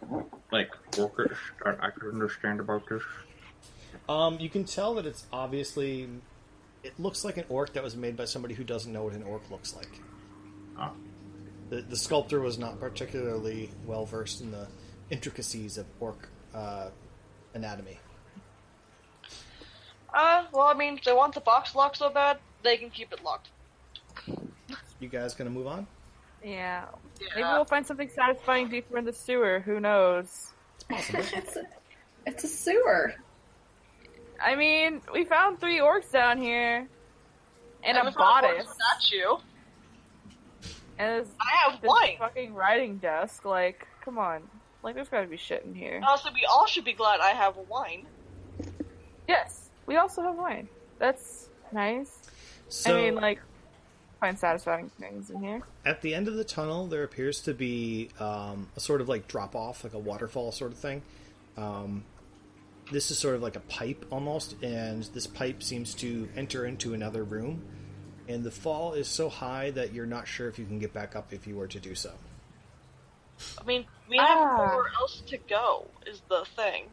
orcish that I could understand about this? you can tell that it's obviously... It looks like an orc that was made by somebody who doesn't know what an orc looks like. Ah. The sculptor was not particularly well versed in the intricacies of orc anatomy. Well, I mean, if they want the box locked so bad, they can keep it locked. You guys gonna move on? Yeah. Maybe we'll find something satisfying deeper in the sewer. Who knows? It's a sewer. I mean, we found 3 orcs down here. And a we found bodice. a statue. And I have this wine. fucking writing desk. Come on. There's gotta be shit in here. Honestly, we all should be glad I have wine. Yes. We also have wine. That's nice. So, I mean, find satisfying things in here. at the end of the tunnel, there appears to be a sort of drop off, like a waterfall sort of thing. This is sort of like a pipe almost, and this pipe seems to enter into another room. And the fall is so high that you're not sure if you can get back up if you were to do so. I mean, we have nowhere else to go, is the thing.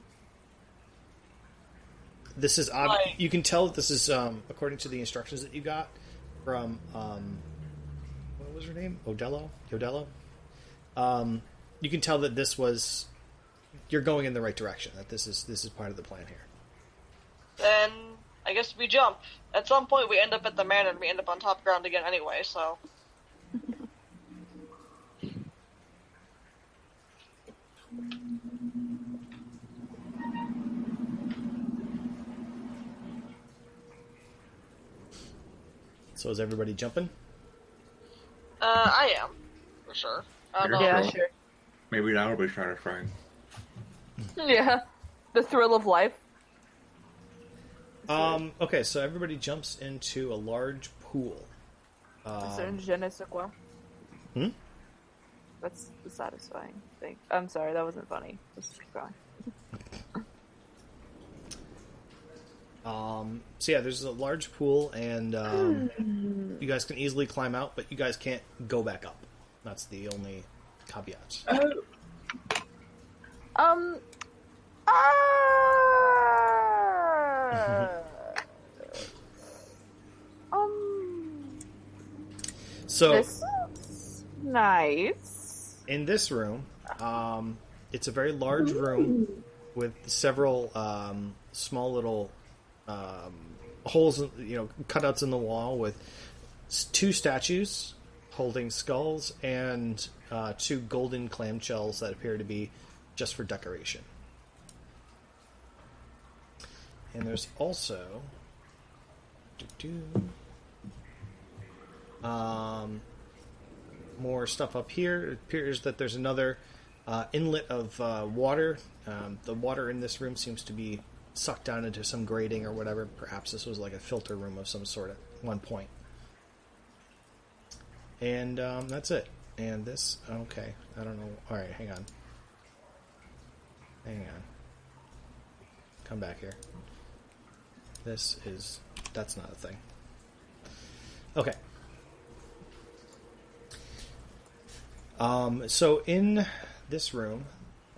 This is you can tell that this is according to the instructions that you got from what was her name? Yodello. You can tell that this was you're going in the right direction. That this is part of the plan here. Then I guess we jump. At some point, we end up at the manor and we end up on top ground again anyway. So. So is everybody jumping? I am, for sure. I don't know. Yeah, so. sure. Maybe that'll be satisfying. Yeah. The thrill of life. Okay, so everybody jumps into a large pool. Je ne sais quoi. Hmm? That's the satisfying thing. I'm sorry, that wasn't funny. Let's keep going. So yeah, there's a large pool, and you guys can easily climb out, but you guys can't go back up. That's the only caveat. Um. So This is nice. in this room, it's a very large room with several small little holes, cutouts in the wall with two statues holding skulls and two golden clamshells that appear to be just for decoration. And there's also more stuff up here. It appears that there's another inlet of water. The water in this room seems to be sucked down into some grating or whatever. Perhaps this was like a filter room of some sort at one point. And that's it. And this, okay, I don't know. All right, hang on. Come back here. That's not a thing. Okay. So in this room,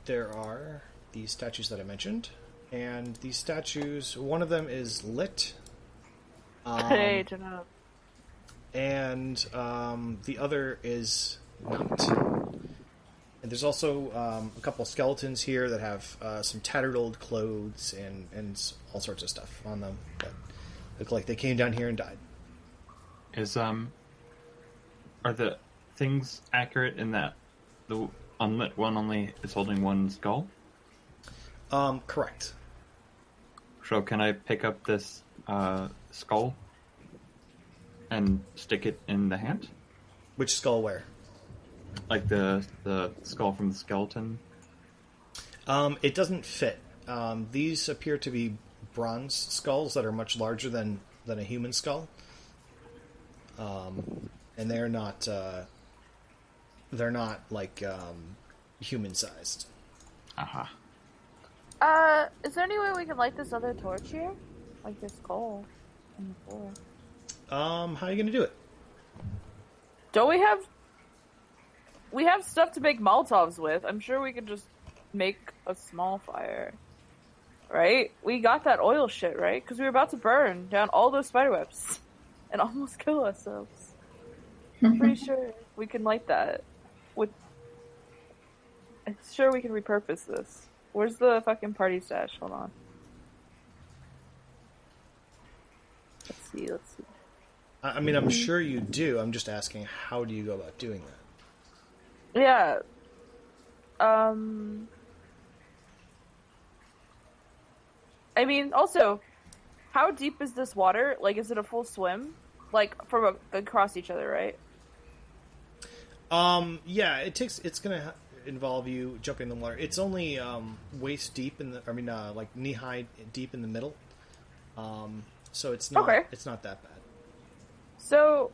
there are these statues that I mentioned, and these statues, one of them is lit. Hey, turn up. And the other is not. And there's also a couple skeletons here that have some tattered old clothes and all sorts of stuff on them that look like they came down here and died. Are the things accurate in that the unlit one only is holding one skull? Correct. So can I pick up this skull and stick it in the hand? Which skull where? Like the skull from the skeleton? It doesn't fit. These appear to be bronze skulls that are much larger than a human skull. And they're not like human sized. Aha. Is there any way we can light this other torch here? Like this coal on the floor. How are you gonna do it? Don't we have... We have stuff to make Molotovs with. I'm sure we could just make a small fire. Right? We got that oil shit, right? Because we were about to burn down all those spiderwebs and almost kill ourselves. I'm pretty sure we can light that. I'm sure we can repurpose this. Where's the fucking party stash? Hold on. Let's see. I mean, I'm sure you do. I'm just asking, how do you go about doing that? Yeah. I mean, also, how deep is this water? Like, is it a full swim? Like, from across each other, right? Yeah, it's gonna involve you jumping in the water. It's only waist deep like knee high deep in the middle. So it's not it's not that bad. So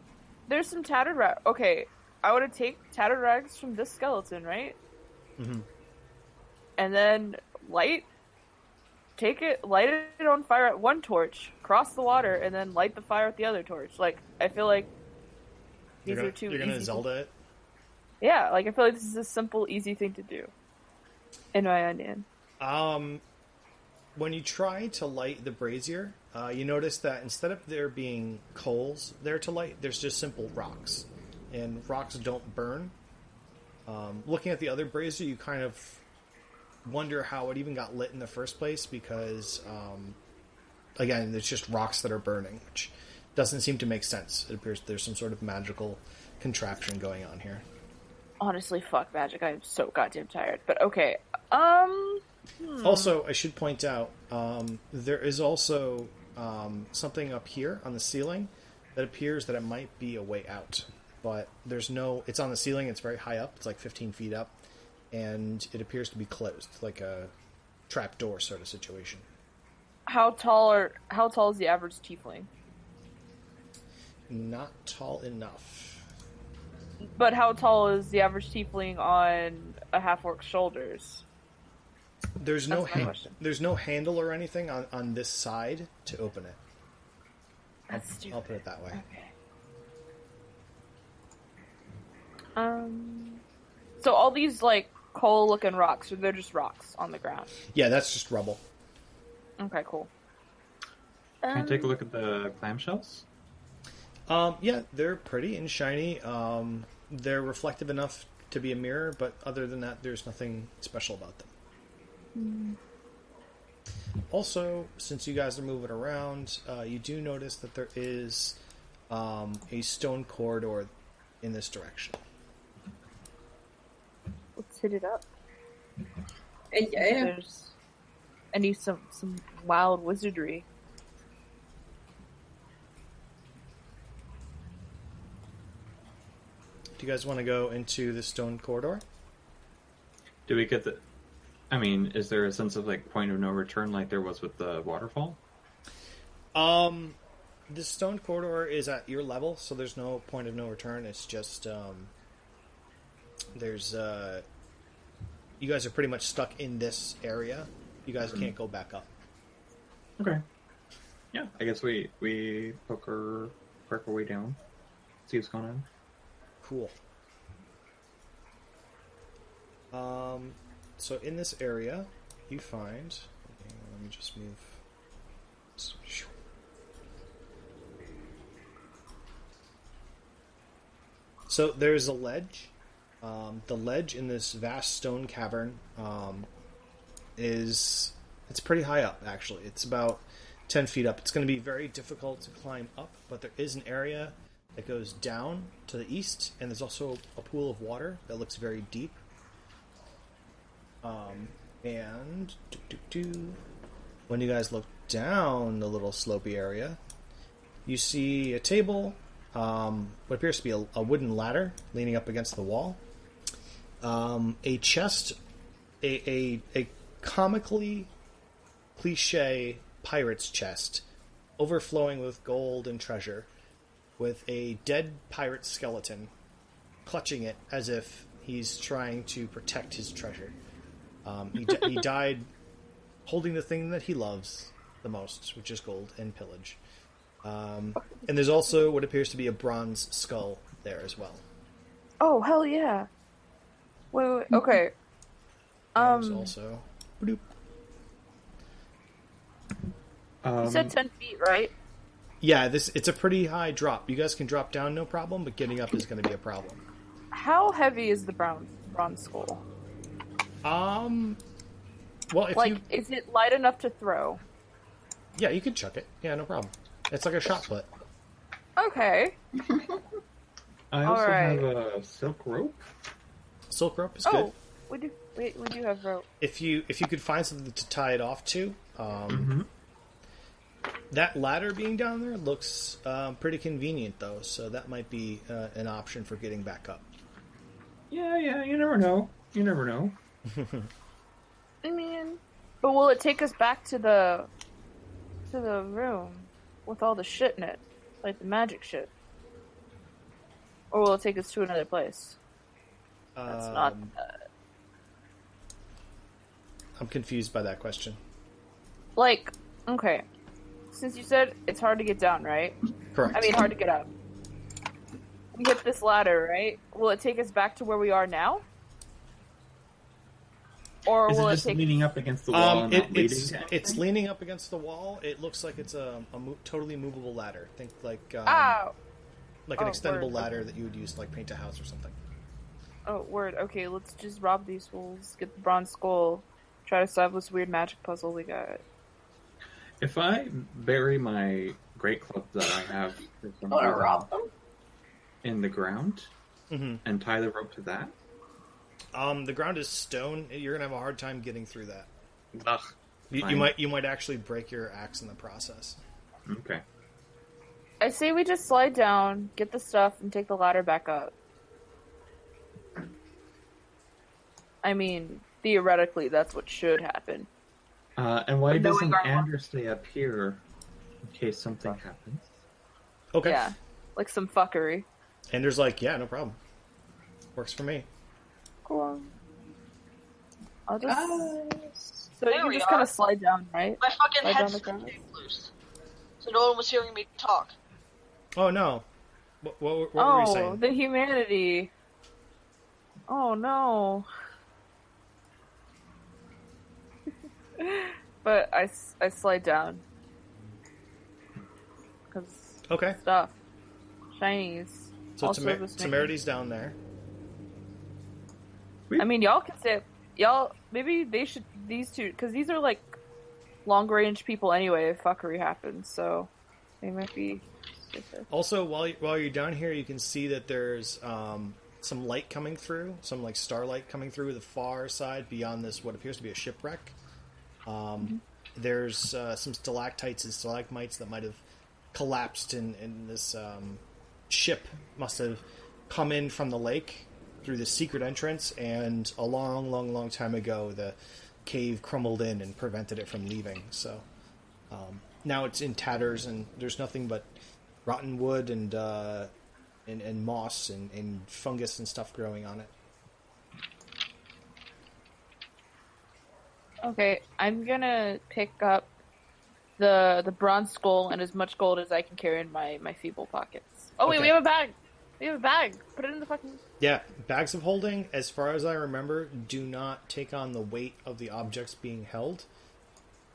there's some tattered rags. Okay, I would take tattered rags from this skeleton, right? Mm-hmm. And then light it on fire at one torch, cross the water, and then light the fire at the other torch. Like, I feel like these are two. You're gonna Zelda it. Yeah, like I feel like this is a simple, easy thing to do. In my opinion. When you try to light the brazier, you notice that instead of there being coals there to light, there's just simple rocks, and rocks don't burn. Looking at the other brazier, you kind of wonder how it even got lit in the first place, because again, it's just rocks that are burning, which doesn't seem to make sense. It appears there's some sort of magical contraption going on here. Honestly, fuck magic. I am so goddamn tired. But okay. Also, I should point out, there is also something up here on the ceiling that appears that it might be a way out. But there's no... It's on the ceiling, it's very high up, it's like 15 feet up, and it appears to be closed, like a trapdoor sort of situation. How tall is the average tiefling? Not tall enough. But how tall is the average tiefling on a half-orc's shoulders? There's no That's my question. there's no handle or anything on this side to open it. That's stupid. I'll put it that way. Okay. So all these like coal-looking rocks, or they're just rocks on the ground? Yeah, that's just rubble. Okay, cool. Can I take a look at the clamshells? Yeah, they're pretty and shiny. They're reflective enough to be a mirror, but other than that, there's nothing special about them. Also, since you guys are moving around, you do notice that there is a stone corridor in this direction. Let's hit it up. Yeah. I need some wild wizardry. Do you guys want to go into the stone corridor? Do we get the... I mean, is there a sense of, like, point of no return like there was with the waterfall? The stone corridor is at your level, so there's no point of no return. It's just, you guys are pretty much stuck in this area. You guys can't go back up. Okay. Yeah, I guess we work our way down, see what's going on. Cool. So in this area, you find... Let me just move... So there's a ledge. The ledge in this vast stone cavern it's pretty high up, actually. It's about 10 feet up. It's going to be very difficult to climb up, but there is an area that goes down to the east, and there's also a pool of water that looks very deep. And when you guys look down the little slopey area, you see a table, what appears to be a wooden ladder leaning up against the wall, a chest, a comically cliche pirate's chest, overflowing with gold and treasure, with a dead pirate skeleton clutching it as if he's trying to protect his treasure. He died holding the thing that he loves the most, which is gold and pillage. And there's also what appears to be a bronze skull there as well. Oh, hell yeah. Wait, okay. There's also... You said 10 feet, right? Yeah, it's a pretty high drop. You guys can drop down no problem, but getting up is going to be a problem. How heavy is the bronze skull? Well, if like, is it light enough to throw? Yeah, you could chuck it. Yeah, no problem. It's like a shot put. Okay. I also Alright. have a silk rope. Silk rope is good. Oh, we do have rope. If you could find something to tie it off to, that ladder being down there looks pretty convenient though, so that might be an option for getting back up. Yeah, you never know. I mean, but will it take us back to the room with all the shit in it, like the magic shit, or will it take us to another place? That's not. I'm confused by that question. Like, okay, since you said it's hard to get down, right? Correct. I mean, hard to get up. We hit this ladder, right? Will it take us back to where we are now? Or Is it will just take... leaning up against the wall and not leading? It's leaning up against the wall. It looks like it's a totally movable ladder. Think like an extendable word. ladder that you would use to like paint a house or something. Oh, word. Okay, let's just rob these fools, get the bronze skull, try to solve this weird magic puzzle we got. If I bury my great club that I have for some I want to reason rob them. in the ground and tie the rope to that, The ground is stone. You're gonna have a hard time getting through that. ugh, You might actually break your axe in the process. Okay. I say we just slide down, get the stuff, and take the ladder back up. I mean, theoretically, that's what should happen. And why But knowing doesn't our luck- Andrew stay up here in case something happens? Okay. Yeah, like some fuckery. And there's like, yeah, no problem. Works for me. Cool. I'll just. So There you can we just are. kind of slide down, right? My fucking Slide down the headset ground. came loose, so no one was hearing me talk. Oh no. What were you saying? The humanity. Oh no. But I slide down. Because Okay. stuff. Shinies. So Also the snake. Temerity's down there. I mean, y'all can say, maybe they should, these two, because these are like long range people anyway if fuckery happens, so they might be safer. Also, while you're down here, you can see that there's some light coming through, some like starlight coming through the far side beyond this what appears to be a shipwreck. There's some stalactites and stalagmites that might have collapsed in this ship. Must have come in from the lake through the secret entrance, and a long time ago the cave crumbled in and prevented it from leaving. So now it's in tatters, and there's nothing but rotten wood and moss and fungus and stuff growing on it. Okay, I'm gonna pick up the bronze skull and as much gold as I can carry in my feeble pockets. Oh wait, Okay. we have a bag! We have a bag! Put it in the fucking... Yeah, bags of holding, as far as I remember, do not take on the weight of the objects being held.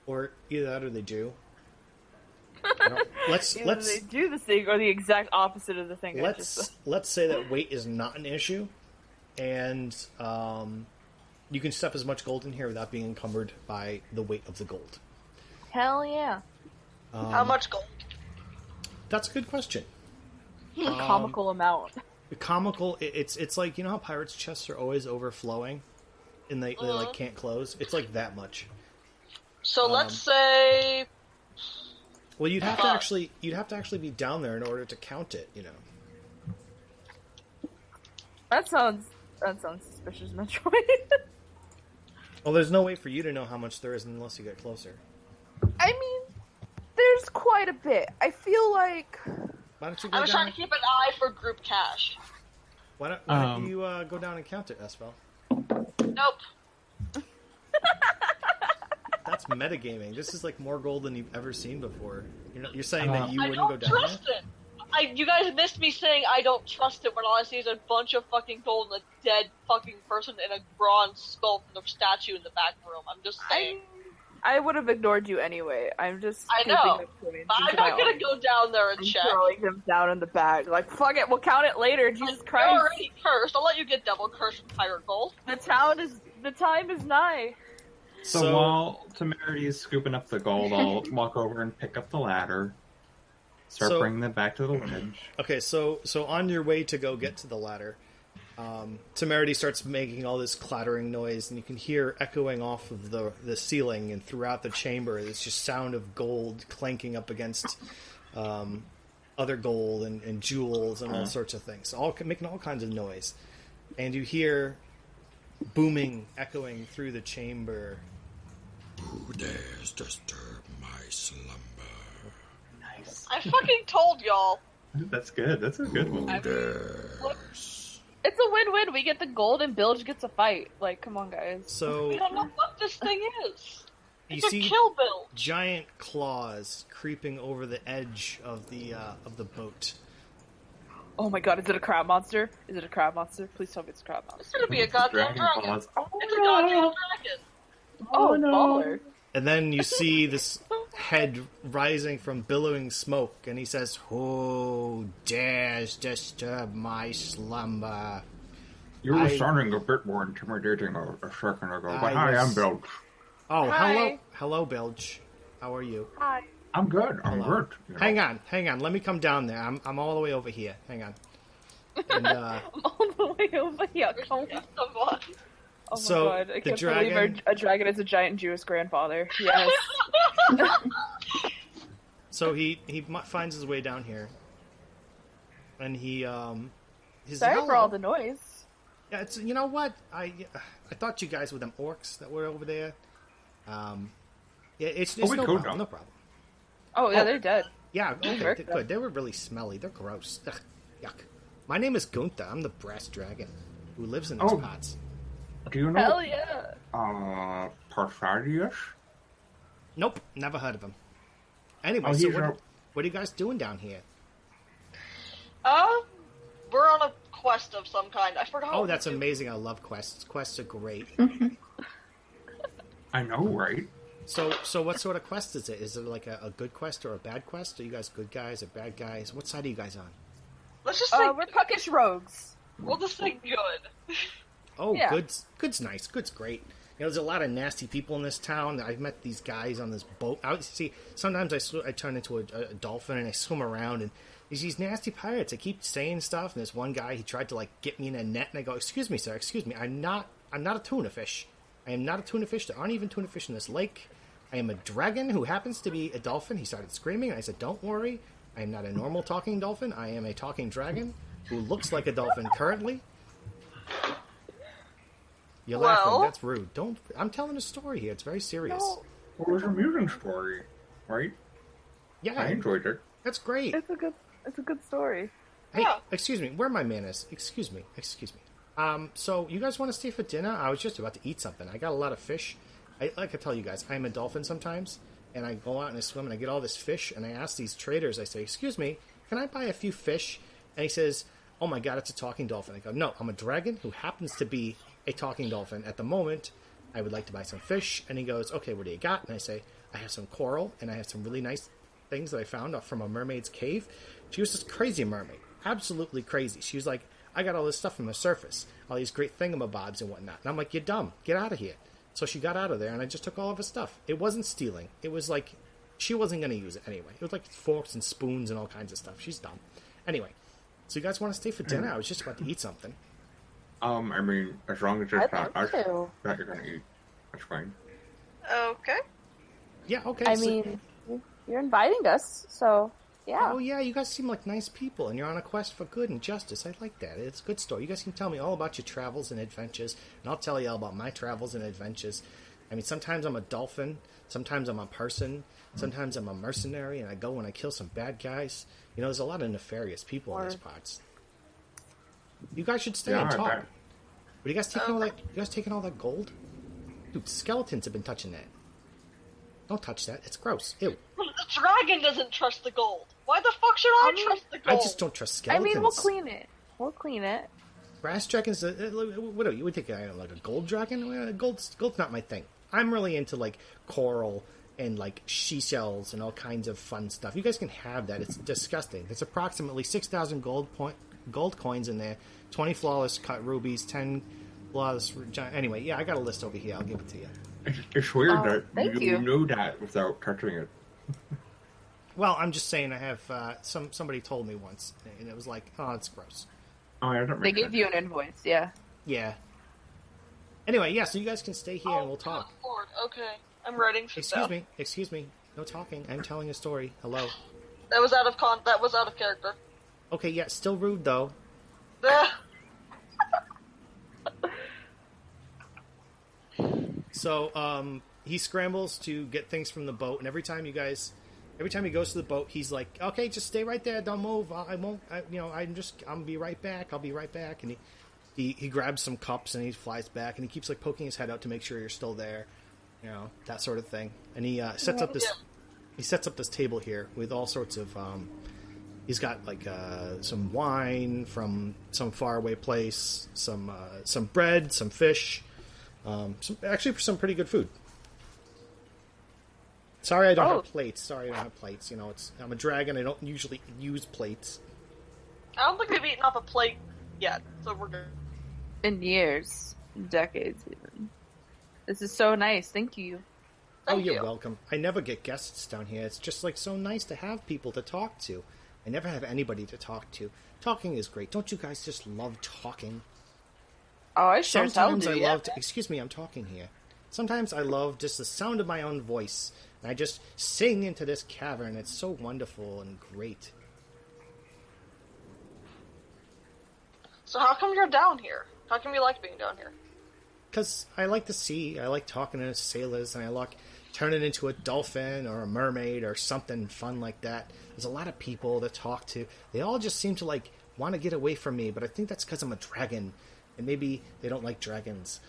Or either that or they do. Let's Either they do the thing or the exact opposite of the thing I just said. let's say that weight is not an issue, and you can stuff as much gold in here without being encumbered by the weight of the gold. Hell yeah. How much gold? That's a good question. Comical amount. Comical. It's like, you know how pirates' chests are always overflowing, and they like can't close. It's like that much. So let's say Well, you'd have to actually be down there in order to count it. You know. That sounds suspicious, Metroid. Well, there's no way for you to know how much there is unless you get closer. I mean, there's quite a bit. I feel like... Why don't you go I was down? trying to keep an eye for group cash. Why don't you go down and count it, Espel? Nope. That's metagaming. This is like more gold than you've ever seen before. You're saying that you I wouldn't go don't down trust there? it. You guys missed me saying I don't trust it when all I see is a bunch of fucking gold and a dead fucking person in a bronze skull from the statue in the back room. I'm just saying. I would have ignored you anyway. I'm just... I scooping know. up coins I'm into my not gonna own. go down there and I'm check. throwing them down in the bag. Like, fuck it, we'll count it later. Jesus You're Christ. already cursed. I'll let you get double cursed with pirate gold. The time is nigh. So while Temerity is scooping up the gold, I'll walk over and pick up the ladder. Start So- bringing them back to the ledge. Okay, so on your way to go get to the ladder, Temerity starts making all this clattering noise, and you can hear echoing off of the ceiling and throughout the chamber. This just sound of gold clanking up against other gold and jewels and all sorts of things, making all kinds of noise. And you hear booming, echoing through the chamber. Who dares disturb my slumber? I fucking told y'all. That's good. That's a good one. It's a win-win. We get the gold and Bilge gets a fight. Like, come on, guys. So We don't know what this thing is. you It's a see kill bill. giant claws creeping over the edge of the boat. Oh my god, is it a crab monster? Is it a crab monster? Please tell me it's a crab It's monster. gonna be a goddamn dragon. claws. It's a goddamn dragon. Oh, baller. And then you see this head rising from billowing smoke, and he says, "Who dares disturb my slumber?" You were I- sounding a bit more intimidating a second ago, but I hi, was- I'm Bilge. Oh, Hi. hello, Bilge. How are you? Hi. I'm good. I'm Hello. good. you know. Hang on. Let me come down there. I'm all the way over here. Hang on. And I'm all the way over here. Come on. Someone. Oh my So, god, I the can't dragon- believe a dragon is a giant Jewish grandfather. Yes. so he finds his way down here, and he his Sorry for all hello. the noise. Yeah, it's, you know what? I thought you guys were them orcs that were over there. Yeah, it's we no could problem. now. No problem. Oh, yeah, they're dead. Yeah, okay, Merc good. They were really smelly. They're gross. Ugh, yuck. My name is Gunther. I'm the brass dragon. who lives in those Oh. pots. Do you know? Hell yeah. Parthadius? Nope, never heard of him. Anyway, Oh, so he's what are you guys doing down here? We're on a quest of some kind. I forgot. Oh, what that's we do. amazing. I love quests. Quests are great. I know, right? So what sort of quest is it? Is it like a good quest or a bad quest? Are you guys good guys or bad guys? What side are you guys on? Let's just say We're puckish rogues. we'll just say good. Oh, Yeah. good's nice. Good's great. You know, there's a lot of nasty people in this town. I've met these guys on this boat. Sometimes I turn into a dolphin and I swim around, and there's these nasty pirates. I keep saying stuff, and there's one guy, he tried to, like, get me in a net, and I go, excuse me, sir, excuse me, I'm not a tuna fish. I am not a tuna fish. There aren't even tuna fish in this lake. I am a dragon who happens to be a dolphin. He started screaming, and I said, don't worry. I am not a normal talking dolphin. I am a talking dragon who looks like a dolphin currently. You're laughing. Well- That's rude. Don't. I'm telling a story here. It's very serious. No, It was a amusing story, right? Yeah, I enjoyed it. that's great. it's a good story. Hey, Yeah. excuse me. Where are my manners? Excuse me. So you guys want to stay for dinner? I was just about to eat something. I got a lot of fish. Like I tell you guys, I'm a dolphin sometimes, and I go out and I swim and I get all this fish, and I ask these traders, I say, excuse me, can I buy a few fish? And he says, oh my god, it's a talking dolphin. I go, no, I'm a dragon who happens to be a talking dolphin at the moment. I would like to buy some fish. And he goes, okay, what do you got? And I say, I have some coral, and I have some really nice things that I found from a mermaid's cave. She was this crazy mermaid. Absolutely crazy. She was like, I got all this stuff from the surface, all these great thingamabobs and whatnot. And I'm like, you're dumb. Get out of here. So she got out of there, and I just took all of her stuff. It wasn't stealing. It was like, she wasn't going to use it anyway. It was like forks and spoons and all kinds of stuff. She's dumb. Anyway, so you guys want to stay for dinner? I was just about to eat something. I mean, as long as it's I'd not love us to. that you're gonna eat, that's fine. Okay. Yeah, okay. I so- mean, you're inviting us, so yeah. Oh, yeah, you guys seem like nice people, and you're on a quest for good and justice. I like that. It's a good story. You guys can tell me all about your travels and adventures, and I'll tell you all about my travels and adventures. I mean, sometimes I'm a dolphin, sometimes I'm a person, sometimes I'm a mercenary, and I go and I kill some bad guys. You know, there's a lot of nefarious people in these parts. You guys should stay Yeah, and I talk. bet. But you guys taking all that? You guys taking all that gold? Dude, skeletons have been touching that. Don't touch that. It's gross. Ew. The dragon doesn't trust the gold. Why the fuck should I trust the I gold? just don't trust I skeletons. mean, we'll clean it. We'll clean it. Brass dragons. What do you would think? I don't know, like a gold dragon? Gold's not my thing. I'm really into like coral and like seashells and all kinds of fun stuff. You guys can have that. It's disgusting. There's approximately 6,000 gold coins in there. 20 flawless cut rubies. 10 flawless. Anyway, yeah, I got a list over here. I'll give it to you. It's weird Oh, that thank you you. knew that without touching it. Well, I'm just saying. I have somebody told me once, and it was like, oh, it's gross. Oh, yeah, that They makes gave sense. you an invoice, yeah. Yeah. Anyway, yeah. So you guys can stay here and we'll talk. Good Lord. Okay. I'm writing some stuff. Excuse me. No talking. I'm telling a story. Hello. That was out of character. Okay, yeah. Still rude though. So, he scrambles to get things from the boat, and every time he goes to the boat, he's like, "Okay, just stay right there. Don't move. I won't. I'll be right back. I'll be right back." And he grabs some cups and he flies back, and he keeps like poking his head out to make sure you're still there, that sort of thing. And he sets up this table here with all sorts of. He's got like some wine from some faraway place, some bread, some fish. Some pretty good food. Sorry, I don't have plates. I'm a dragon. I don't usually use plates. I don't think we've eaten off a plate yet, so we're good. In years. Decades, even. This is so nice. Thank you. Thank You're you. welcome. I never get guests down here. It's just like so nice to have people to talk to. I never have anybody to talk to. Talking is great. Don't you guys just love talking? Oh, I sure as hell Sometimes do, I yeah. love to, excuse me, I'm talking here. Sometimes I love just the sound of my own voice, and I just sing into this cavern. It's so wonderful and great. So how come you're down here? How come you like being down here? Because I like the sea, I like talking to sailors, and I like turning into a dolphin or a mermaid or something fun like that. There's a lot of people to talk to. They all just seem to like want to get away from me, but I think that's because I'm a dragon. and maybe they don't like dragons.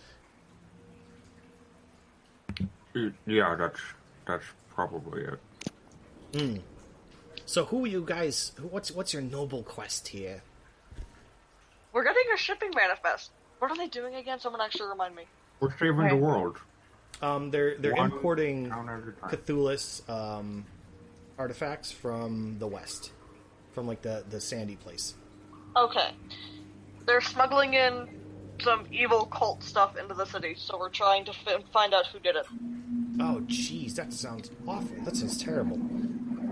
Yeah, that's probably it. So who are you guys? What's your noble quest here? We're getting a shipping manifest. What are they doing again? Someone actually remind me. We're saving the world. They're One importing town at a time. Cthulhu's artifacts from the west, from like the sandy place. Okay. They're smuggling in some evil cult stuff into the city, so we're trying to find out who did it. Oh, jeez, that sounds awful. That sounds terrible.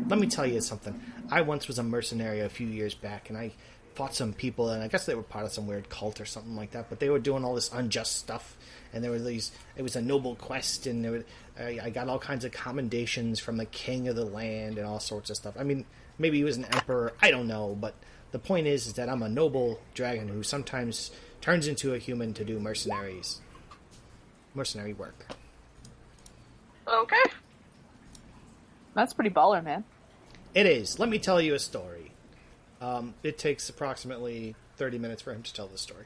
Let me tell you something. I once was a mercenary a few years back, and I fought some people, and I guess they were part of some weird cult or something like that, but they were doing all this unjust stuff, and there were these, it was a noble quest, and I got all kinds of commendations from the king of the land and all sorts of stuff. I mean, maybe he was an emperor, I don't know, but the point is that I'm a noble dragon who sometimes turns into a human to do mercenary work. Okay. That's pretty baller, man. It is. Let me tell you a story. It takes approximately 30 minutes for him to tell the story.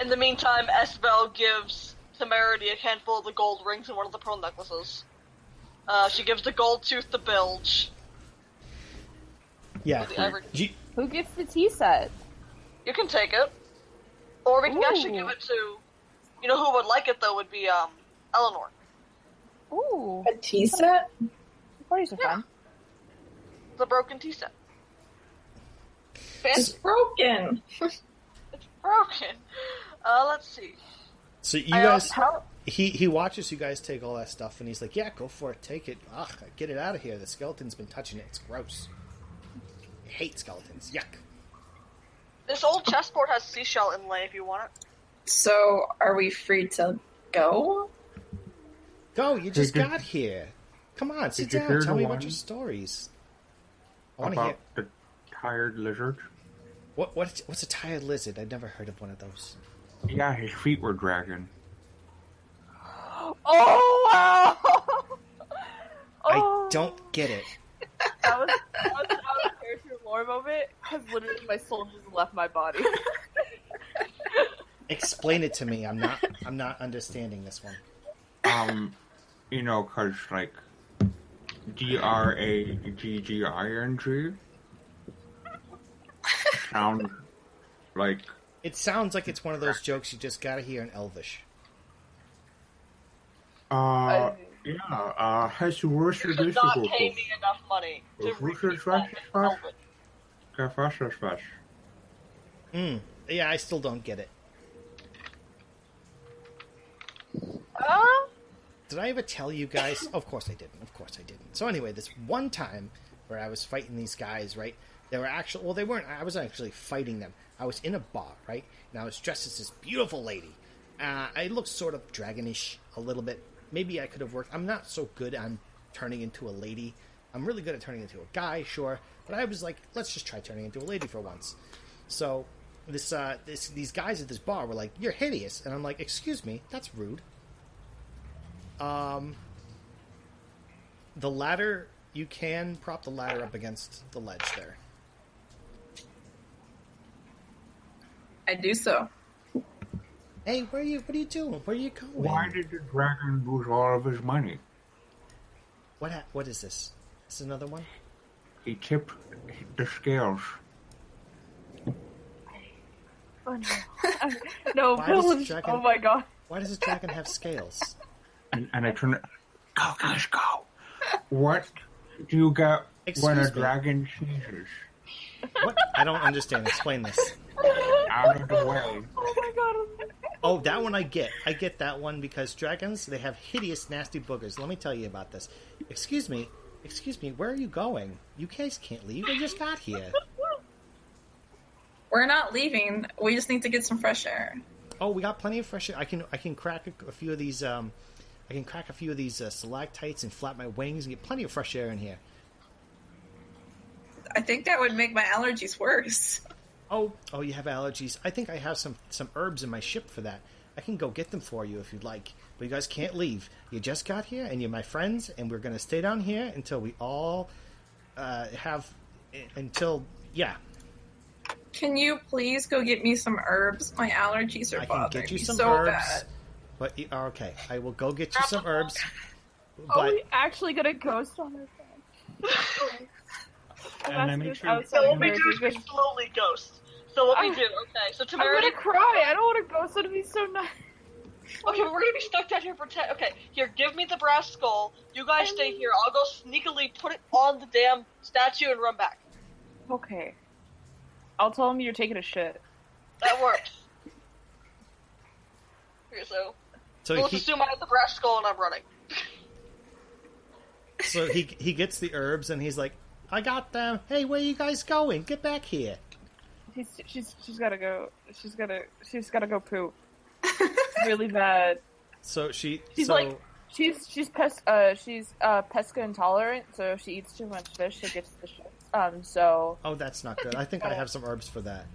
In the meantime, Esbel gives Temerity a handful of the gold rings and one of the pearl necklaces. She gives the gold tooth to Bilge. Yeah. The ivory. Who gets the tea set? You can take it. Or we can Ooh. actually give it to... You know who would like it, though, would be, Eleanor. Ooh. A tea set? Parties are fun. The broken tea set. It's broken. It's broken. Let's see. So you I guys... also- He watches you guys take all that stuff, and he's like, yeah, go for it, take it. Ugh, get it out of here. The skeleton's been touching it. It's gross. I hate skeletons. Yuck. This old chessboard has seashell inlay if you want it. So, are we free to go? Go, you just Did you- got here. Come on, sit Did you down. hear Tell the me about one your stories. I want to hear... About the tired lizard. What's a tired lizard? I've never heard of one of those. Yeah, his feet were dragging. Oh, wow! I don't get it. That was a character lore moment, because literally my soul just left my body. Explain it to me. I'm not understanding this one. You know, 'cause, like, DRAGGING sounds like... It sounds like it's one of those jokes you just gotta hear in Elvish. Has worship You should not pay me enough money to repeat that in Elven. Yeah, I still don't get it. Did I ever tell you guys? Of course I didn't. So anyway, this one time where I was fighting these guys, right? They were actually... Well, they weren't... I wasn't actually fighting them. I was in a bar, right? And I was dressed as this beautiful lady. I looked sort of dragonish a little bit. Maybe I could have worked... I'm not so good on turning into a lady. I'm really good at turning into a guy, sure. But I was like, let's just try turning into a lady for once. So these guys at this bar were like, you're hideous. And I'm like, excuse me, that's rude. The ladder, you can prop the ladder up against the ledge there. I do so. Hey, what are you doing? Where are you going? Why did the dragon lose all of his money? What is this? Is this another one? He tipped the scales. Oh, no. Why does Bill, the dragon- oh my god. Why does this dragon have scales? And I turned it... Go, guys, go! What do you get when a Excuse me. dragon sneezes? What? I don't understand. Explain this. Out of the way. Oh my god. Oh, that one I get. I get that one because dragons, they have hideous, nasty boogers. Let me tell you about this. Excuse me, where are you going? You guys can't leave. We just got here. We're not leaving. We just need to get some fresh air. Oh, we got plenty of fresh air. I can crack a few of these. Stalactites and flap my wings and get plenty of fresh air in here. I think that would make my allergies worse. Oh, you have allergies. I think I have some herbs in my ship for that. I can go get them for you if you'd like. But you guys can't leave. You just got here, and you're my friends, and we're going to stay down here until we all yeah. Can you please go get me some herbs? My allergies are I can bothering get you me some so herbs. bad. But okay, I will go get you some herbs. Are But we actually gonna ghost on our friend? And I make sure. outside So of what we do is we because slowly ghost. So what we do, okay, so I'm Temerity... gonna cry. I don't want to ghost. It'll be so nice. Okay, but we're gonna be stuck down here for 10... Okay, here, give me the brass skull. You guys stay here. I'll go sneakily put it on the damn statue and run back. Okay. I'll tell him you're taking a shit. That works. Okay, so let's assume I have the brass skull and I'm running. So he gets the herbs and he's like, I got them. Hey, where you guys going? Get back here. She's gotta go. She's gotta go poop. Really bad. So she's pesca intolerant, so if she eats too much fish, she gets the shits. So Oh, that's not good. I think I have some herbs for that.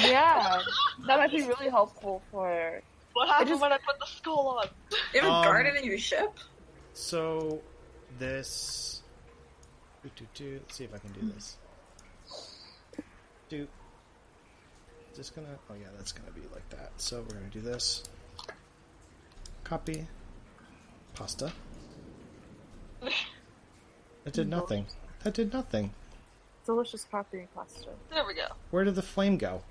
yeah, that might be really helpful for her. What happened when I put the skull on? You have a garden in your ship? So this let's see if I can do this. Just gonna that's gonna be like that. So we're gonna do this. Copy. Pasta. That did nothing. That did nothing. Delicious coffee and pasta. There we go. Where did the flame go?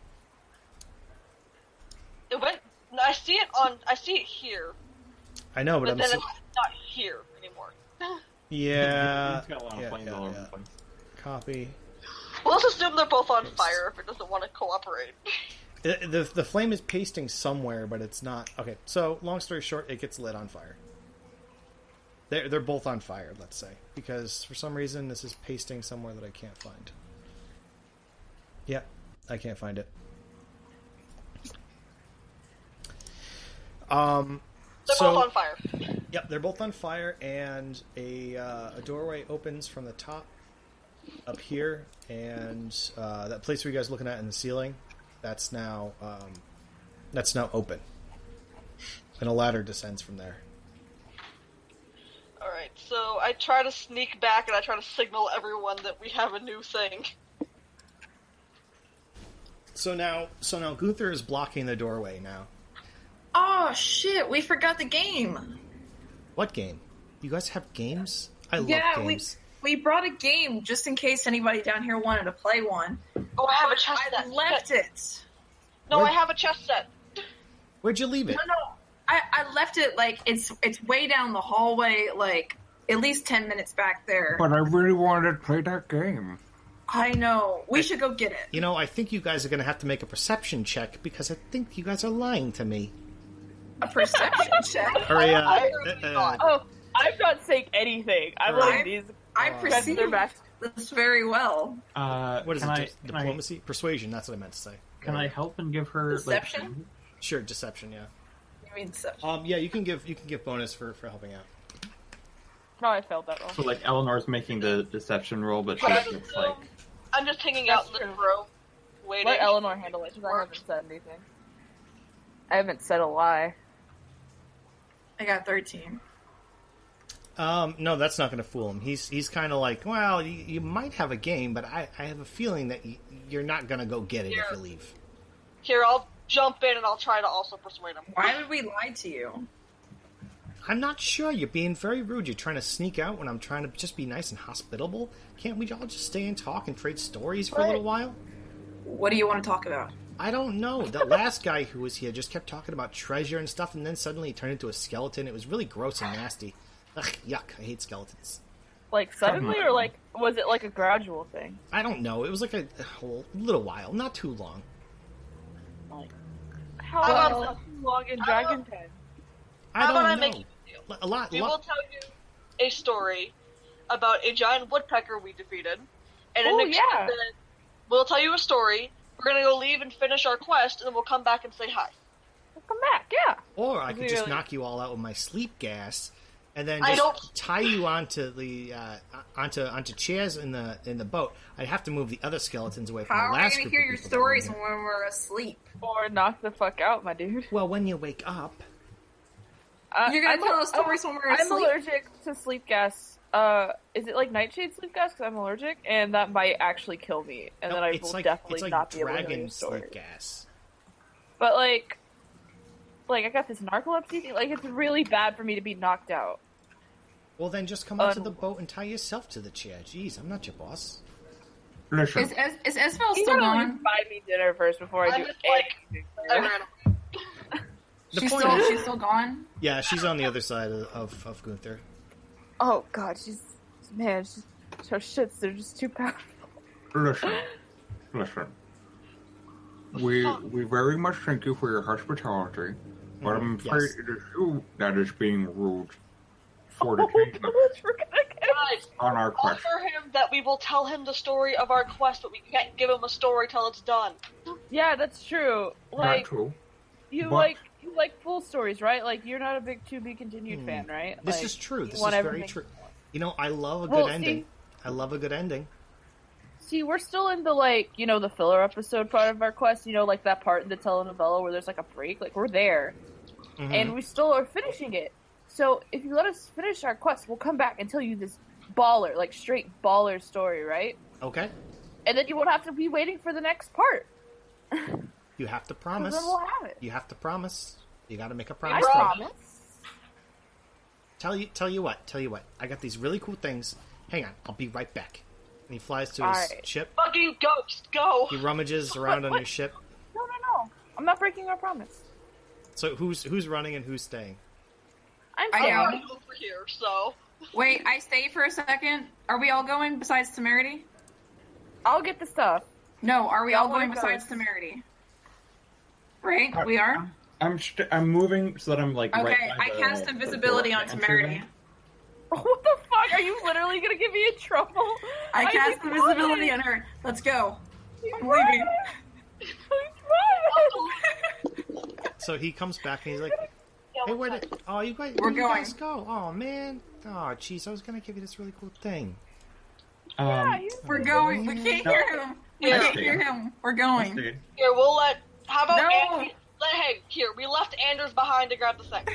It went... I see it here, I know, but but I'm then so... it's not here anymore. Yeah. It's got a lot of flames all over the place. Copy. Well, let's assume they're both on fire if it doesn't want to cooperate. The flame is pasting somewhere, but it's not. Okay, so long story short, it gets lit on fire. They're both on fire, let's say, because for some reason this is pasting somewhere that I can't find. Yep, I can't find it. They're both on fire. Yep, they're both on fire, and a doorway opens from the top up here, and that place where you guys are looking at in the ceiling, that's now open, and a ladder descends from there. Alright, so I try to sneak back and I try to signal everyone that we have a new thing. So now Gunther is blocking the doorway now. Oh shit, we forgot the game. What game? You guys have games? I love Yeah, games. we brought a game just in case anybody down here wanted to play one. Oh, I have a chess I set. left it. No, Where- I have a chess set. Where'd you leave it? No, I left it like it's way down the hallway, like at least 10 minutes back there. But I really wanted to play that game. I know. We should go get it. You know, I think you guys are going to have to make a perception check because I think you guys are lying to me. A perception check. Or a, Oh, I'm not saying anything. I'm Right. letting these I guys perceive their best. this very well. what is can it? I- Just can I- diplomacy? Persuasion, that's what I meant to say. Can I help and give her Deception? Sure, deception, yeah. You mean deception? Yeah, you can give bonus for helping out. No, I failed that roll. So like Eleanor's making the deception roll, but But she's I'm just like I'm just hanging out in the That's true. room, waiting. Let Eleanor handle it, because I haven't said anything. I haven't said a lie. I got 13. No, that's not going to fool him. He's kind of like, well, you might have a game, but I have a feeling that you're not going to go get it if you leave. Here, I'll jump in and I'll try to also persuade him. Why would we lie to you? I'm not sure. You're being very rude. You're trying to sneak out when I'm trying to just be nice and hospitable. Can't we all just stay and talk and trade stories for a little while? What do you want to talk about? I don't know. The last guy who was here just kept talking about treasure and stuff, and then suddenly he turned into a skeleton. It was really gross and nasty. Ugh, yuck. I hate skeletons. Like, suddenly, or like, was it like a gradual thing? I don't know. It was like a whole little while. Not too long. Like, how Well, long too long in Dragon Pen? How about I don't make know. you a deal? A lot. We will tell you a story about a giant woodpecker we defeated, and Oh, in exchange, yeah. then we'll tell you a story. We're gonna go leave and finish our quest, and then we'll come back and say hi. Come back, yeah. Or I could just Really? knock you all out with my sleep gas, and then I just don't- tie you onto the onto chairs in the boat. I'd have to move the other skeletons away from How the are we last going to group hear of your people that were in stories here. when we're asleep? Or knock the fuck out, my dude. Well, when you wake up, You're gonna I'm tell us stories when we're I'm asleep? allergic to sleep gas is it like nightshade sleep gas? Because I'm allergic, and that might actually kill me, and then I will definitely not be able to hear your story. Sleep gas. But like I got this narcolepsy thing. Like, it's really bad for me to be knocked out. Well, then just come onto the boat and tie yourself to the chair. Jeez, I'm not your boss. Listen. Is Esfel You still gotta gone? buy me dinner first before I do just like, anything. I ran away. She's still gone? Yeah, she's on the other side of Gunther. Oh god, her shits, they're just too powerful. Listen. We very much thank you for your hospitality, but I'm afraid Yes. it is you that is being rude for the change Guys, on our quest. offer him that we will tell him the story of our quest, but we can't give him a story till it's done. Yeah, that's true. Not Like, true. you but- like full stories, right? Like, you're not a big to be continued fan, right? This Like, is true. you This is want very everything- true. You know, I love a good Well, ending. see- I love a good ending. See, we're still in the, like, you know, the filler episode part of our quest, you know, like that part in the telenovela where there's, like, a break. Like, we're there. Mhm. And we still are finishing it. So, if you let us finish our quest, we'll come back and tell you this baller, like, straight baller story, right? Okay. And then you won't have to be waiting for the next part. You have to 'Cause promise. then we'll have it. You have to promise. You got to make a I promise. promise. Tell you what. I got these really cool things. Hang on, I'll be right back. And he flies to his Alright. ship. Fucking ghost, go! He rummages around on What? his ship. No. I'm not breaking our promise. So who's running and who's staying? I'm I sorry. am. I'm over here, so... Wait, I stay for a second. Are we all going besides Temerity? I'll get the stuff. No, are we Yeah, all I wanna going go. besides Temerity? Right, we are? I'm moving so that I'm like Okay, right by I the- cast the invisibility door, on the entryway. Temerity. What the fuck? Are you literally gonna get me in trouble? I cast did invisibility fine. on her. Let's go. I'm Right. leaving. So he comes back and he's like, "Hey, where did? Oh, you guys, We're where you going. guys go? Oh man, oh jeez, I was gonna give you this really cool thing." We're going. We can't No. hear him. We Yeah. can't hear him. We're going. Stayed. Here, we'll let... How about... No. Hey, here, we left Anders behind to grab the thing.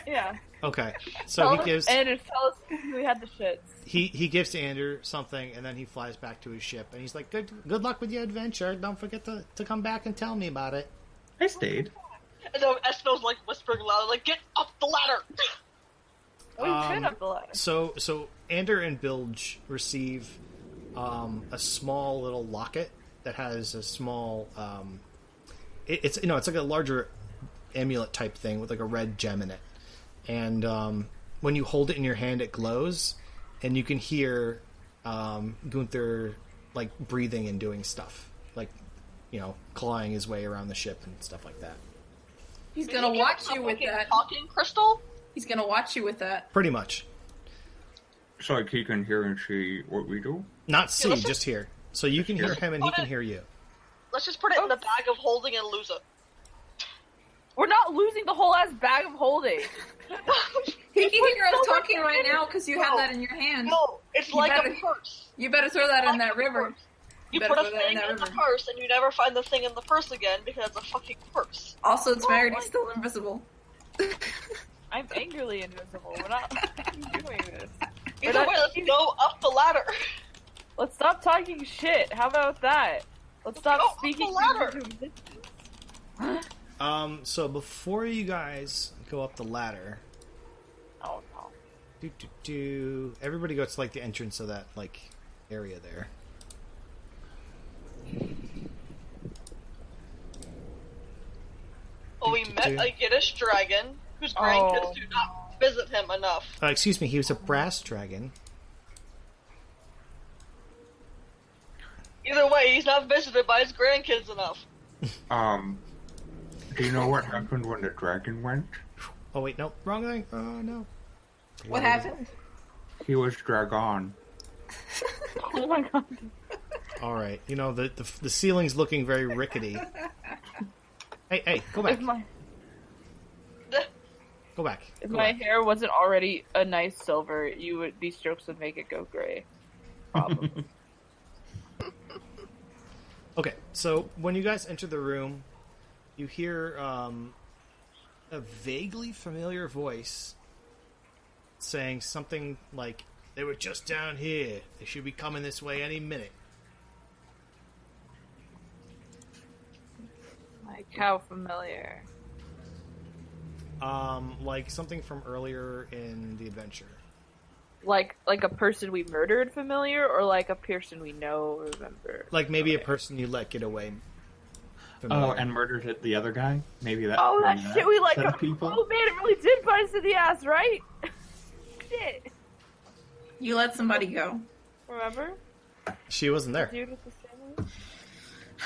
Yeah. Okay, so he gives And tell us we had the shits. he gives to Ander something, and then he flies back to his ship, and he's like, "Good luck with your adventure. Don't forget to come back and tell me about it." I stayed. And then Espo's like whispering loud, like, get up the ladder! Oh, you could up the ladder. So Ander and Bilge receive a small little locket that has a small it's like a larger amulet type thing with like a red gem in it, and when you hold it in your hand it glows, and you can hear Gunther like breathing and doing stuff, like, you know, clawing his way around the ship and stuff like that. He's gonna watch you with Fucking that. Talking crystal? He's gonna watch you with that. Pretty much. So like he can hear and see what we do. Not see, let's just hear. So you can hear him and he can hear you. Let's just put it in the bag of holding and lose it. We're not losing the whole ass bag of holding. He can hear us talking right now because you have that in your hand. No, it's You like better- a purse. You better throw that in that river. You better put a throw that in thing that in the river. purse, and you never find the thing in the purse again because it's a fucking purse. Also, Temerity's still invisible. I'm angrily invisible. We're not doing this. Either way, let's go up the ladder. Let's stop talking shit. How about that? Let's stop go up speaking the ladder. things into existence. So before you guys go up the ladder, Oh no. everybody go to like the entrance of that like area there. Well, we met a Yiddish dragon whose grandkids do not visit him enough. Excuse me, he was a brass dragon. Either way, he's not visited by his grandkids enough. Do you know what happened when the dragon went? Oh wait, no, wrong thing. Oh no. What happened? He was dragon. Oh my god. All right, you know the ceiling's looking very rickety. Hey, go back. Go back. If Go my back. hair wasn't already a nice silver, these strokes would make it go gray. Probably. Okay, so when you guys enter the room, you hear a vaguely familiar voice saying something like, They were just down here. They should be coming this way any minute. Like, how familiar? Like something from earlier in the adventure. Like a person we murdered familiar, or like a person we know or remember? Like maybe a person you let get away. Familiar. Oh, and murdered the other guy? Maybe that. Oh, that shit we like. set of people? Oh man, it really did bite us in the ass, right? Shit. You let somebody go. Remember? She wasn't there. Dude with the family?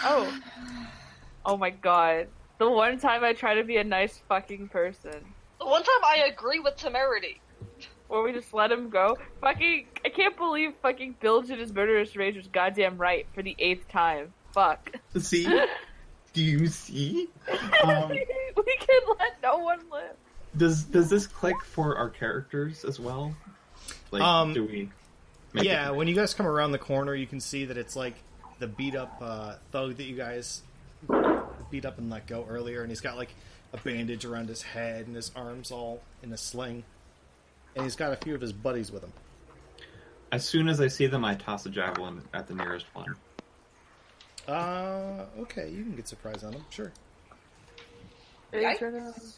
Oh. Oh my god. The one time I try to be a nice fucking person. The one time I agree with Temerity. Where we just let him go. Fucking, I can't believe fucking Bilge in his murderous rage was goddamn right for the 8th time. Fuck. See? Do you see? We can let no one live. Does this click for our characters as well? Like, do we? Yeah, when you guys come around the corner, you can see that it's like the beat up thug that you guys beat up and let go earlier, and he's got like a bandage around his head and his arms all in a sling, and he's got a few of his buddies with him. As soon as I see them, I toss a javelin at the nearest one. Okay, you can get surprise on him, sure. Yikes.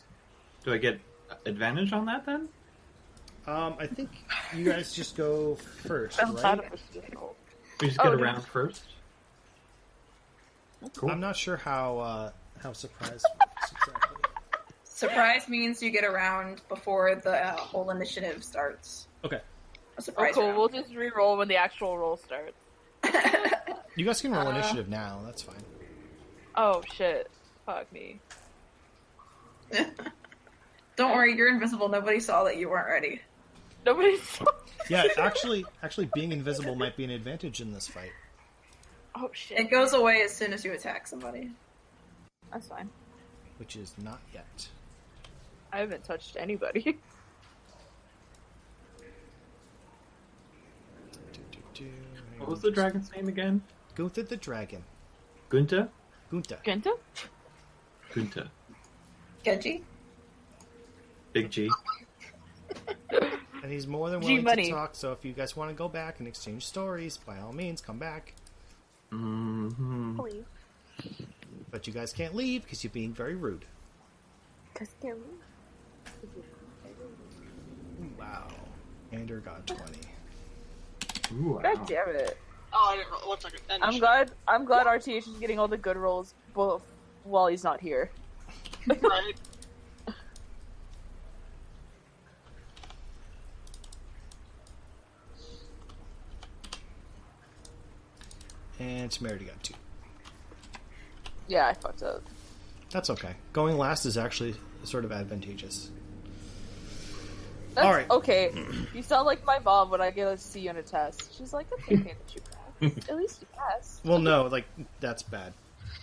Do I get advantage on that then? I think you guys just go first, right? We just get around first? Cool. I'm not sure how surprise works exactly. Surprise means you get around before the whole initiative starts. Okay. A surprise cool. round. We'll just re-roll when the actual roll starts. You guys can roll initiative now, that's fine. Oh shit. Fuck me. Don't worry, you're invisible. Nobody saw that you weren't ready. Nobody saw. Yeah, actually being invisible might be an advantage in this fight. Oh shit. It goes away as soon as you attack somebody. That's fine. Which is not yet. I haven't touched anybody. What was the dragon's name again? Gunther the Dragon. Gunta? Gunta. Genta? Gunta. Genji? Big G. And he's more than willing G-Money. to talk, so if you guys want to go back and exchange stories, by all means, come back. Mm-hmm. Please. But you guys can't leave because you're being very rude. Wow. Ander got 20. Ooh, wow. God damn it. Oh, I didn't roll. 1 second. I'm glad RTH is getting all the good rolls both while he's not here. Right. And Temerity got 2. Yeah, I fucked up. That's okay. Going last is actually sort of advantageous. That's All right. okay. You sound like my mom when I get a C on a test. She's like, "That's okay that you pass. At least you pass." Well, no, like, that's bad.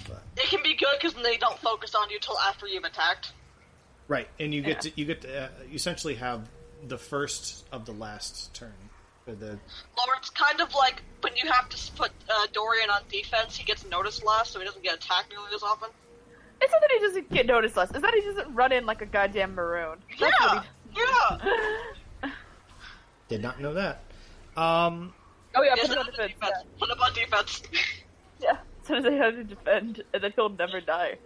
But... It can be good because they don't focus on you till after you've attacked. Right, and you get to you essentially have the first of the last turn. For the Or it's kind of like when you have to put Dorian on defense, he gets noticed less, so he doesn't get attacked nearly as often. It's not that he doesn't get noticed less. It's that he doesn't run in like a goddamn maroon. That's what Yeah! did not know that. Oh yeah, Yes, put him on defense. Yeah. Put him on defense. Yeah, as soon as I have to defend, and then he'll never die.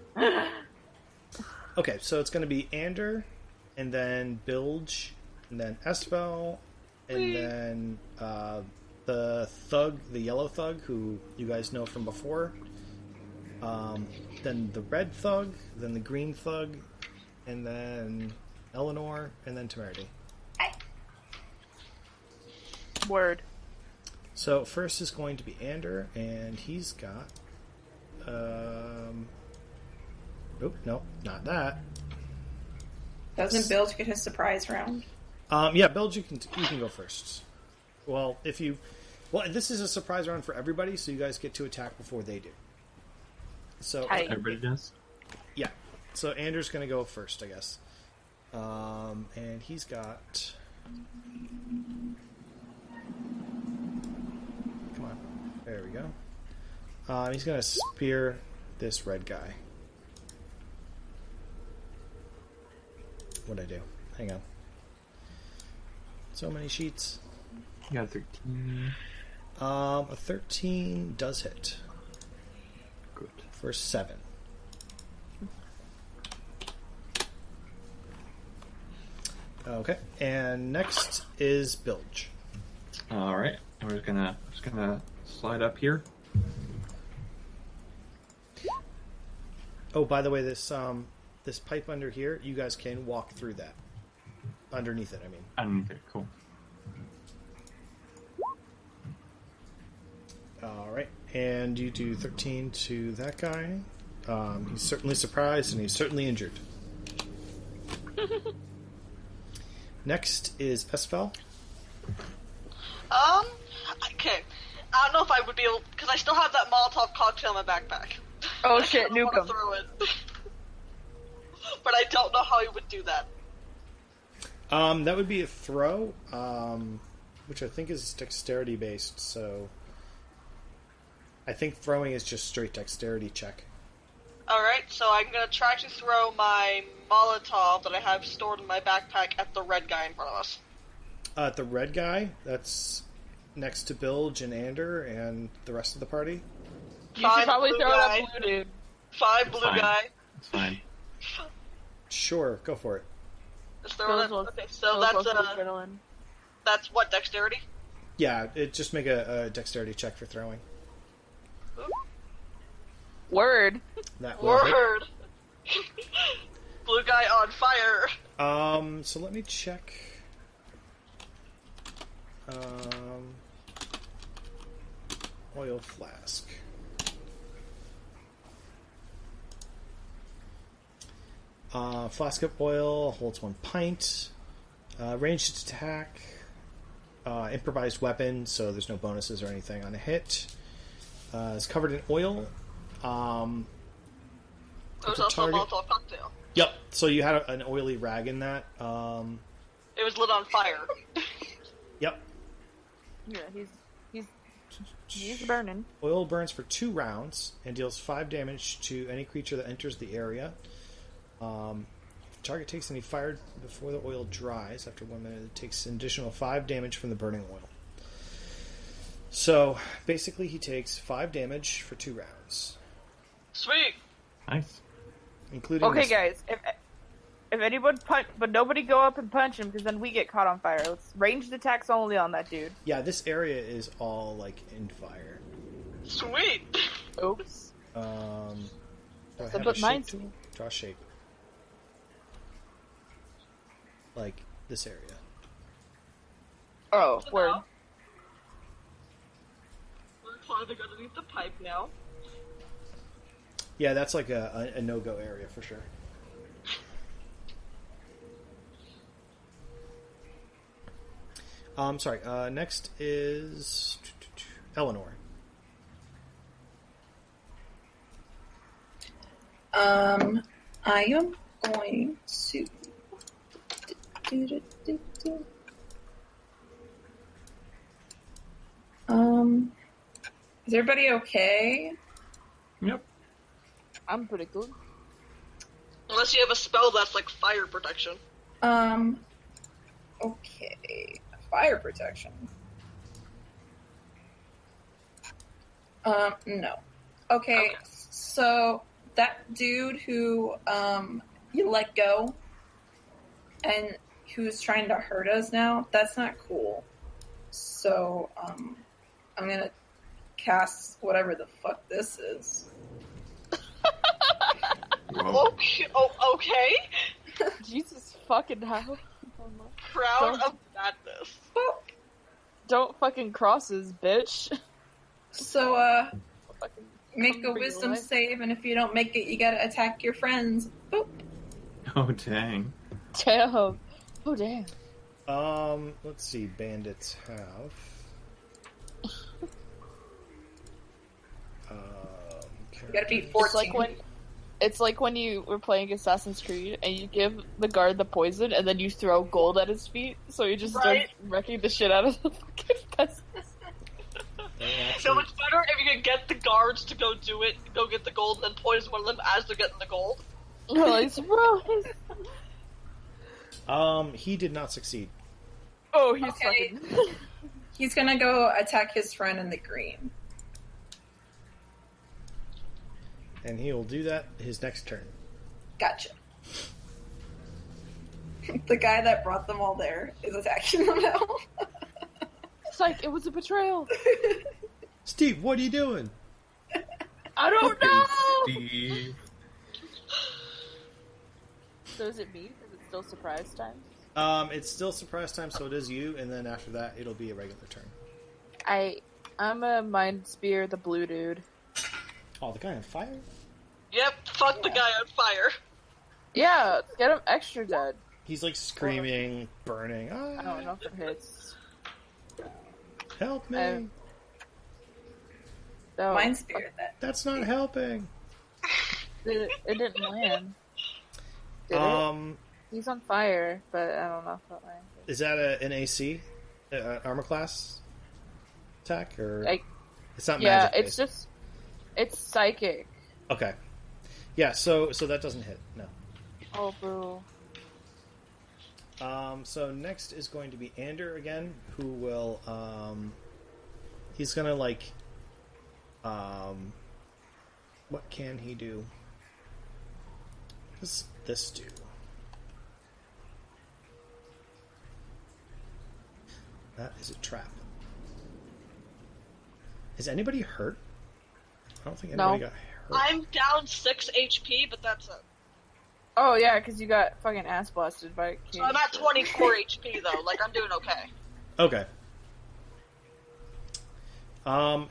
Okay, so it's going to be Ander, and then Bilge, and then Esfel, and then the thug, the yellow thug, who you guys know from before. Then the red thug, then the green thug, and then Eleanor, and then Temerity. Word. So first is going to be Ander, and he's got... Nope, nope, not that. Doesn't Bilge get his surprise round? Yeah, Bilge, you can go first. Well, this is a surprise round for everybody, so you guys get to attack before they do. So Hi. Everybody does? yeah, so Ander's going to go first, I guess. And he's got... Come on, there we go. He's going to spear this red guy. What'd I do? Hang on. So many sheets. You got 13. A 13 does hit Good. for 7. Okay, and next is Bilge. All right. We're just gonna slide up here. Oh, by the way, this pipe under here, you guys can walk through that. Underneath it, I mean. Okay, cool. Alright, and you do 13 to that guy. He's certainly surprised, and he's certainly injured. Next is Esfel. Okay. I don't know if I would be able, because I still have that Molotov cocktail in my backpack. Oh shit, I nuke want to him. throw it. But I don't know how he would do that. That would be a throw, which I think is dexterity based, so I think throwing is just straight dexterity check. Alright, so I'm going to try to throw my Molotov that I have stored in my backpack at the red guy in front of us. The red guy, that's next to Bilge and Ander and the rest of the party. You should probably throw it at blue dude. 5 blue fine. guy. It's fine. Sure, go for it. Just throw it. Okay, so that's what, dexterity? Yeah, just make a dexterity check for throwing. Word. That will hit. Word. Blue guy on fire. So let me check. Oil flask. Flask of oil holds 1 pint. Ranged attack. Improvised weapon, so there's no bonuses or anything on a hit. It's covered in oil. There's also a Molotov cocktail. Yep. So you had an oily rag in that. It was lit on fire. Yep. Yeah, he's burning. Oil burns for 2 rounds and deals 5 damage to any creature that enters the area. If the target takes any fire before the oil dries, after 1 minute, it takes an additional 5 damage from the burning oil. So basically, he takes 5 damage for 2 rounds, Sweet. Nice. including. Okay, this- guys, if anyone punch, but nobody go up and punch him because then we get caught on fire. Let's ranged attacks only on that dude. Yeah, this area is all like in fire. Sweet. Oops. Do I So, have but a shape mine's- tool? Draw shape. Like this area. Oh, word. We're climbing underneath the pipe now. Yeah, that's like a no-go area for sure. Sorry. Next is Eleanor. I am going to. Is everybody okay? Yep. I'm pretty good. Unless you have a spell that's like fire protection. Okay. Fire protection. No. Okay, so that dude who, you let go and who's trying to hurt us now, that's not cool. So, I'm gonna cast whatever the fuck this is. Whoa. Okay. Jesus fucking hell. Proud of madness. Don't fucking crosses, bitch. So, Fucking make a come for wisdom your life. save, and if you don't make it, you gotta attack your friends. Boop. Oh, dang. Damn. Oh, damn. Let's see. Bandits have. You gotta beat 14. It's like when you were playing Assassin's Creed and you give the guard the poison and then you throw gold at his feet, so he just Right. starts wrecking the shit out of the fucking peasants. So it's better if you can get the guards to go do it, go get the gold, and then poison one of them as they're getting the gold. No, it's Rose. He did not succeed. Oh, he's Okay. fucking. He's gonna go attack his friend in the green. And he will do that his next turn. Gotcha. The guy that brought them all there is attacking them now. It's like, it was a betrayal. Steve, what are you doing? I don't know! Steve. So is it me? Is it still surprise time? It's still surprise time, so it is you, and then after that, it'll be a regular turn. I'm a mind spear the blue dude. Oh, the guy on fire? Yep, fuck the guy on fire. Yeah, get him extra dead. He's like screaming, burning. Ah, I don't know if it hits. help me! So, Mind spirit that. That's not helping. it didn't land. Did it? He's on fire, but I don't know if that landed. Is that an AC, armor class attack, or it's not Yeah, magic? it's just it's psychic. Okay. Yeah, so that doesn't hit. No. Oh, boo. So next is going to be Ander again, who will he's gonna like what can he do? What does this do? That is a trap. Is anybody hurt? I don't think anybody got hurt. I'm down 6 HP, but that's it. Oh yeah, because you got fucking ass blasted by a kid. So I'm at 24 HP though. Like I'm doing okay. Okay.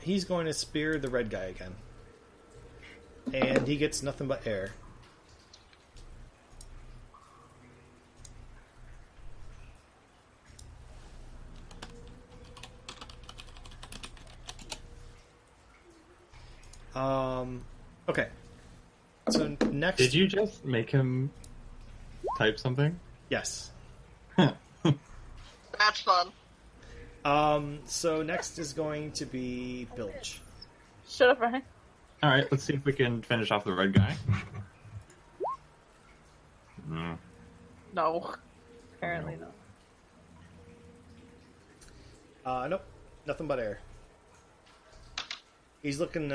He's going to spear the red guy again. And he gets nothing but air. Okay. So next... Did you just make him type something? Yes. That's fun. So next is going to be Bilge. Shut up, Ryan. Alright, let's see if we can finish off the red guy. No. No. Apparently not. Nope. Nothing but air. He's looking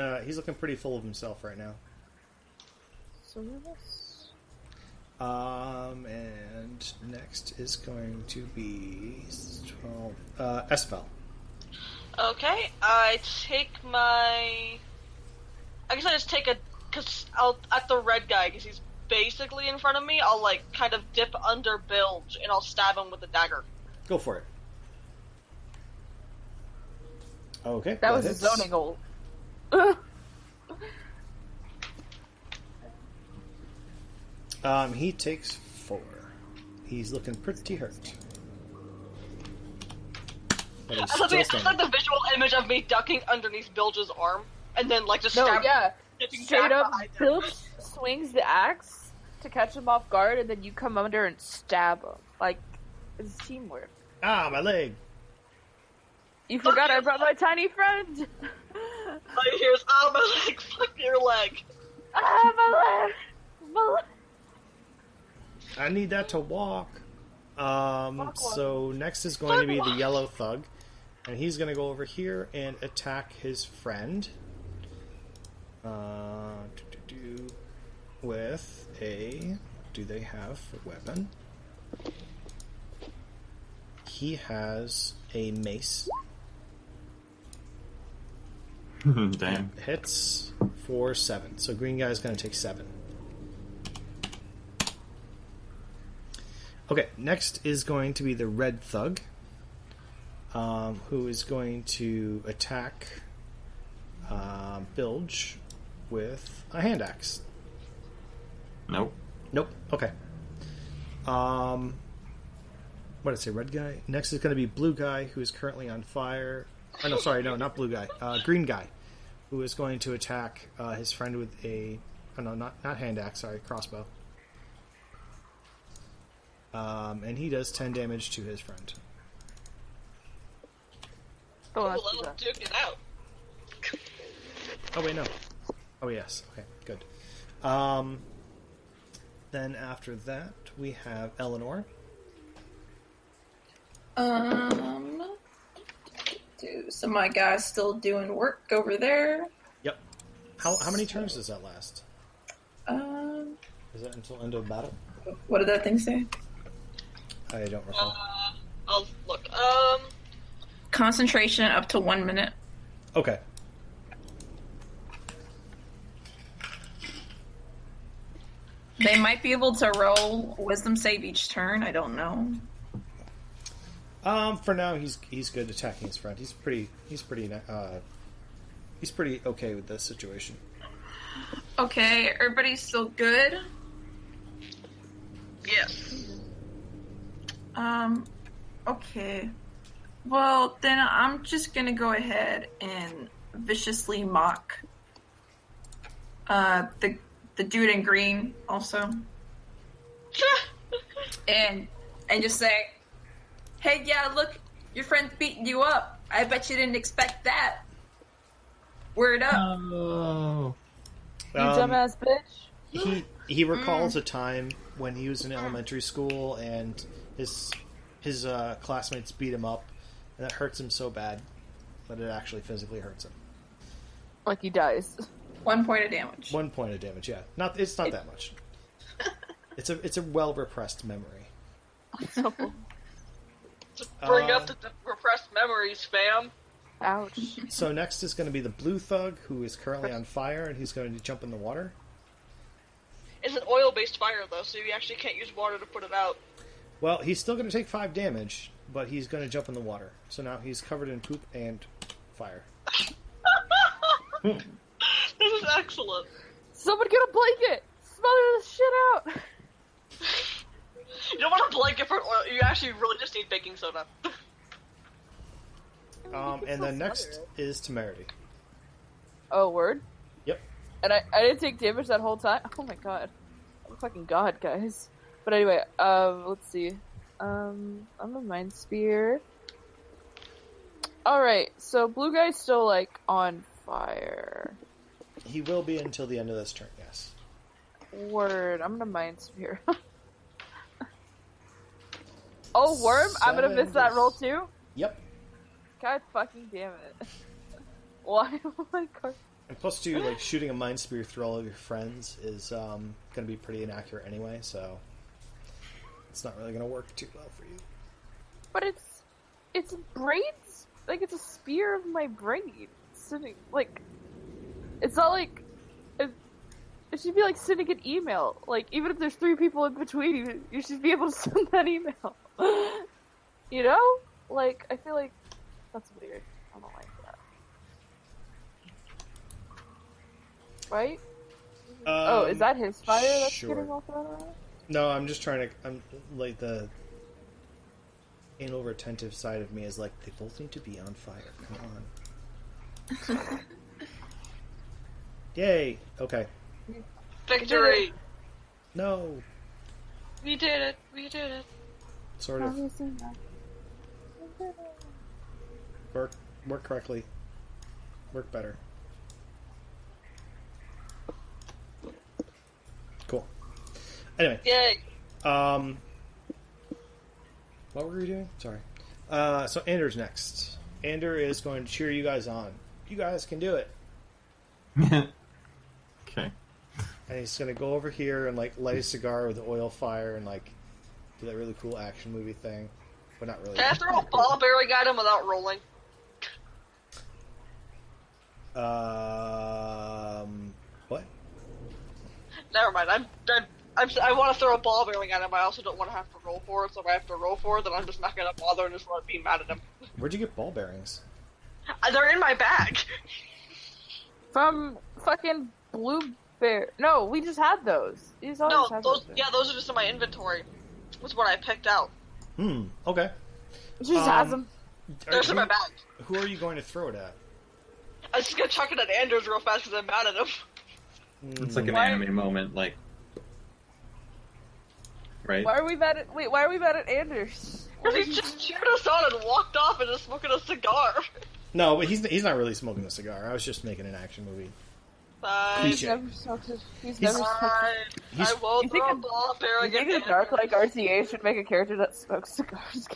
pretty full of himself right now. So this. And next is going to be 12. Espel. Okay, I take my. I guess I just take a. Because I'll. At the red guy, because he's basically in front of me, I'll, like, kind of dip under Bilge and I'll stab him with a dagger. Go for it. Okay. That was hits. a zoning goal. He takes 4. He's looking pretty hurt. But he's I still like standing. the visual image of me ducking underneath Bilge's arm and then, like, just No, stab yeah. dipping Straight back up, behind him. Bilge swings the axe to catch him off guard, and then you come under and stab him. Like, it's teamwork. Ah, my leg. You forgot I brought my tiny friend! Here's, oh, my leg, fuck your leg. Ah, my leg! My leg! I need that to walk. So next is going to be the yellow thug. And he's going to go over here and attack his friend. With a... Do they have a weapon? He has a mace. Damn. Hits for 7. So green guy's going to take 7. Okay, next is going to be the red thug, who is going to attack Bilge with a hand axe. Nope. Nope. Okay. What did I say? Red guy. Next is going to be blue guy, who is currently on fire. Oh, no, sorry, no, not blue guy. Green guy, who is going to attack his friend with a. Oh no, not hand axe. Sorry, crossbow. And he does 10 damage to his friend. Oh, Cool, let's do little that. duke it out. Oh wait, no. Oh yes. Okay, good. Then after that we have Eleanor. So my guy's still doing work over there. Yep. How many turns does that last? Um, Is that until end of battle? what did that thing say? I don't recall. I'll look. Concentration up to 1 minute. Okay. They might be able to roll wisdom save each turn. I don't know. For now, he's good attacking his friend. He's pretty okay with this situation. Okay, everybody's still good. Yes. Okay. Well, then I'm just gonna go ahead and viciously mock the dude in green also. and just say, hey, yeah, look, your friend's beating you up. I bet you didn't expect that. Word up. Oh. You dumbass bitch. He recalls a time when he was in elementary school and his classmates beat him up, and that hurts him so bad that it actually physically hurts him. Like he dies. 1 point of damage. 1 point of damage, yeah. It's not that much. It's a well repressed memory. Bring up the repressed memories, fam. Ouch. So next is going to be the blue thug, who is currently on fire, and he's going to jump in the water. It's an oil-based fire, though, so you actually can't use water to put it out. Well, he's still going to take 5 damage, but he's going to jump in the water. So now he's covered in poop and fire. This is excellent. Someone get a blanket! Smother this shit out! You don't want a blanket for oil. You actually really just need baking soda. And then next is Temerity. Oh, word? Yep. And I didn't take damage that whole time? Oh my god. I'm a fucking god, guys. But anyway, let's see. I'm a Mind Spear. Alright, so blue guy's still, like, on fire. He will be until the end of this turn, yes. Word, I'm gonna Mind Spear. Oh, worm? I'm gonna miss that roll too? Yep. God fucking damn it. Why? Oh my god. And plus 2, like, shooting a Mind Spear through all of your friends is going to be pretty inaccurate anyway, so it's not really going to work too well for you. But it's brains? Like, it's a spear of my brain. Sitting, like, it's not like, it should be like sending an email. Like, even if there's 3 people in between you, you should be able to send that email. You know? Like, I feel like that's weird. I don't like that. Right? Oh, is that his fire that's sure. getting off on that? No, I'm just trying to... I'm like, the anal retentive side of me is like, they both need to be on fire. Come on. Yay! Okay. Victory! No! We did it! We did it! Sort of. Work correctly. Work better. Cool. Anyway. Yay! What were we doing? Sorry. So Anders next. Ander is going to cheer you guys on. You guys can do it. Okay. And he's going to go over here and, like, light a cigar with oil fire and, like, do that really cool action movie thing. But not really. Can I throw a ball bearing at him without rolling? What? Never mind. I want to throw a ball bearing at him. I also don't want to have to roll for it. So if I have to roll for it, then I'm just not gonna bother and just let me mad at him. Where'd you get ball bearings? They're in my bag. From fucking Blue Bear. No, we just had those. These always No, have those are just in my inventory. That's what I picked out. Okay. She just has them. They're in my bag. Who are you going to throw it at? I'm just gonna chuck it at Anders real fast because I'm mad at him. It's like an anime moment, like... Right? Why are we mad at Anders? Because he just cheered us on and walked off and is smoking a cigar. No, but he's not really smoking a cigar. I was just making an action movie. He's Cliche. never smoked his... He's never smoked his... I won't throw a think ball bearing You at think a dark like RCA should make a character that smokes cigars?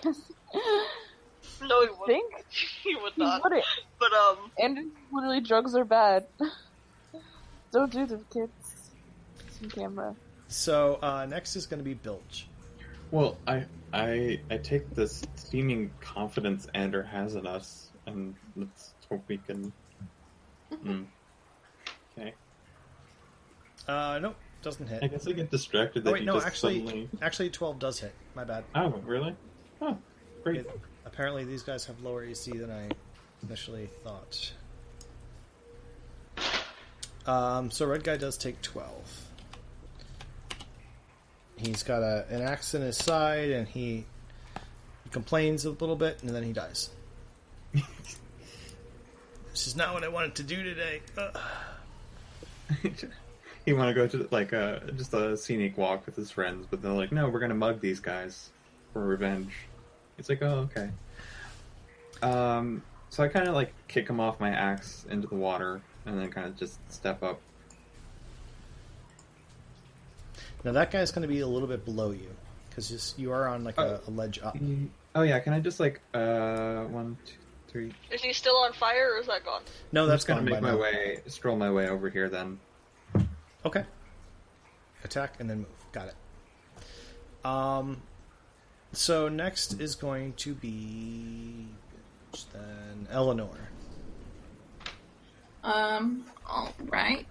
No, he wouldn't. Think? He would He not. wouldn't. But, And literally, drugs are bad. Don't do them, kids. It's on camera. So next is going to be Bilge. Well, I take this seeming confidence Ander has in us, and let's hope we can. Okay. Nope, doesn't I hit. guess I get distracted that Oh wait, he no, just actually, suddenly. actually 12 does hit. My bad. Oh, really? Oh, great. Apparently these guys have lower AC than I initially thought. So red guy does take 12. He's got an axe in his side, and he complains a little bit, and then he dies. This is not what I wanted to do today. He want to go to like just a scenic walk with his friends, but they're like, "No, we're gonna mug these guys for revenge." It's like, "Oh, okay." So I kind of like kick him off my axe into the water, and then kind of just step up. Now that guy's going to be a little bit below you because you are on like a ledge up. Oh yeah, can I just like 1, 2, 3? is he still on fire, or is that gone? No, I'm that's just gonna gone make by my now. stroll my way over here then. Okay. Attack and then move. Got it. So next is going to be then Eleanor. All right.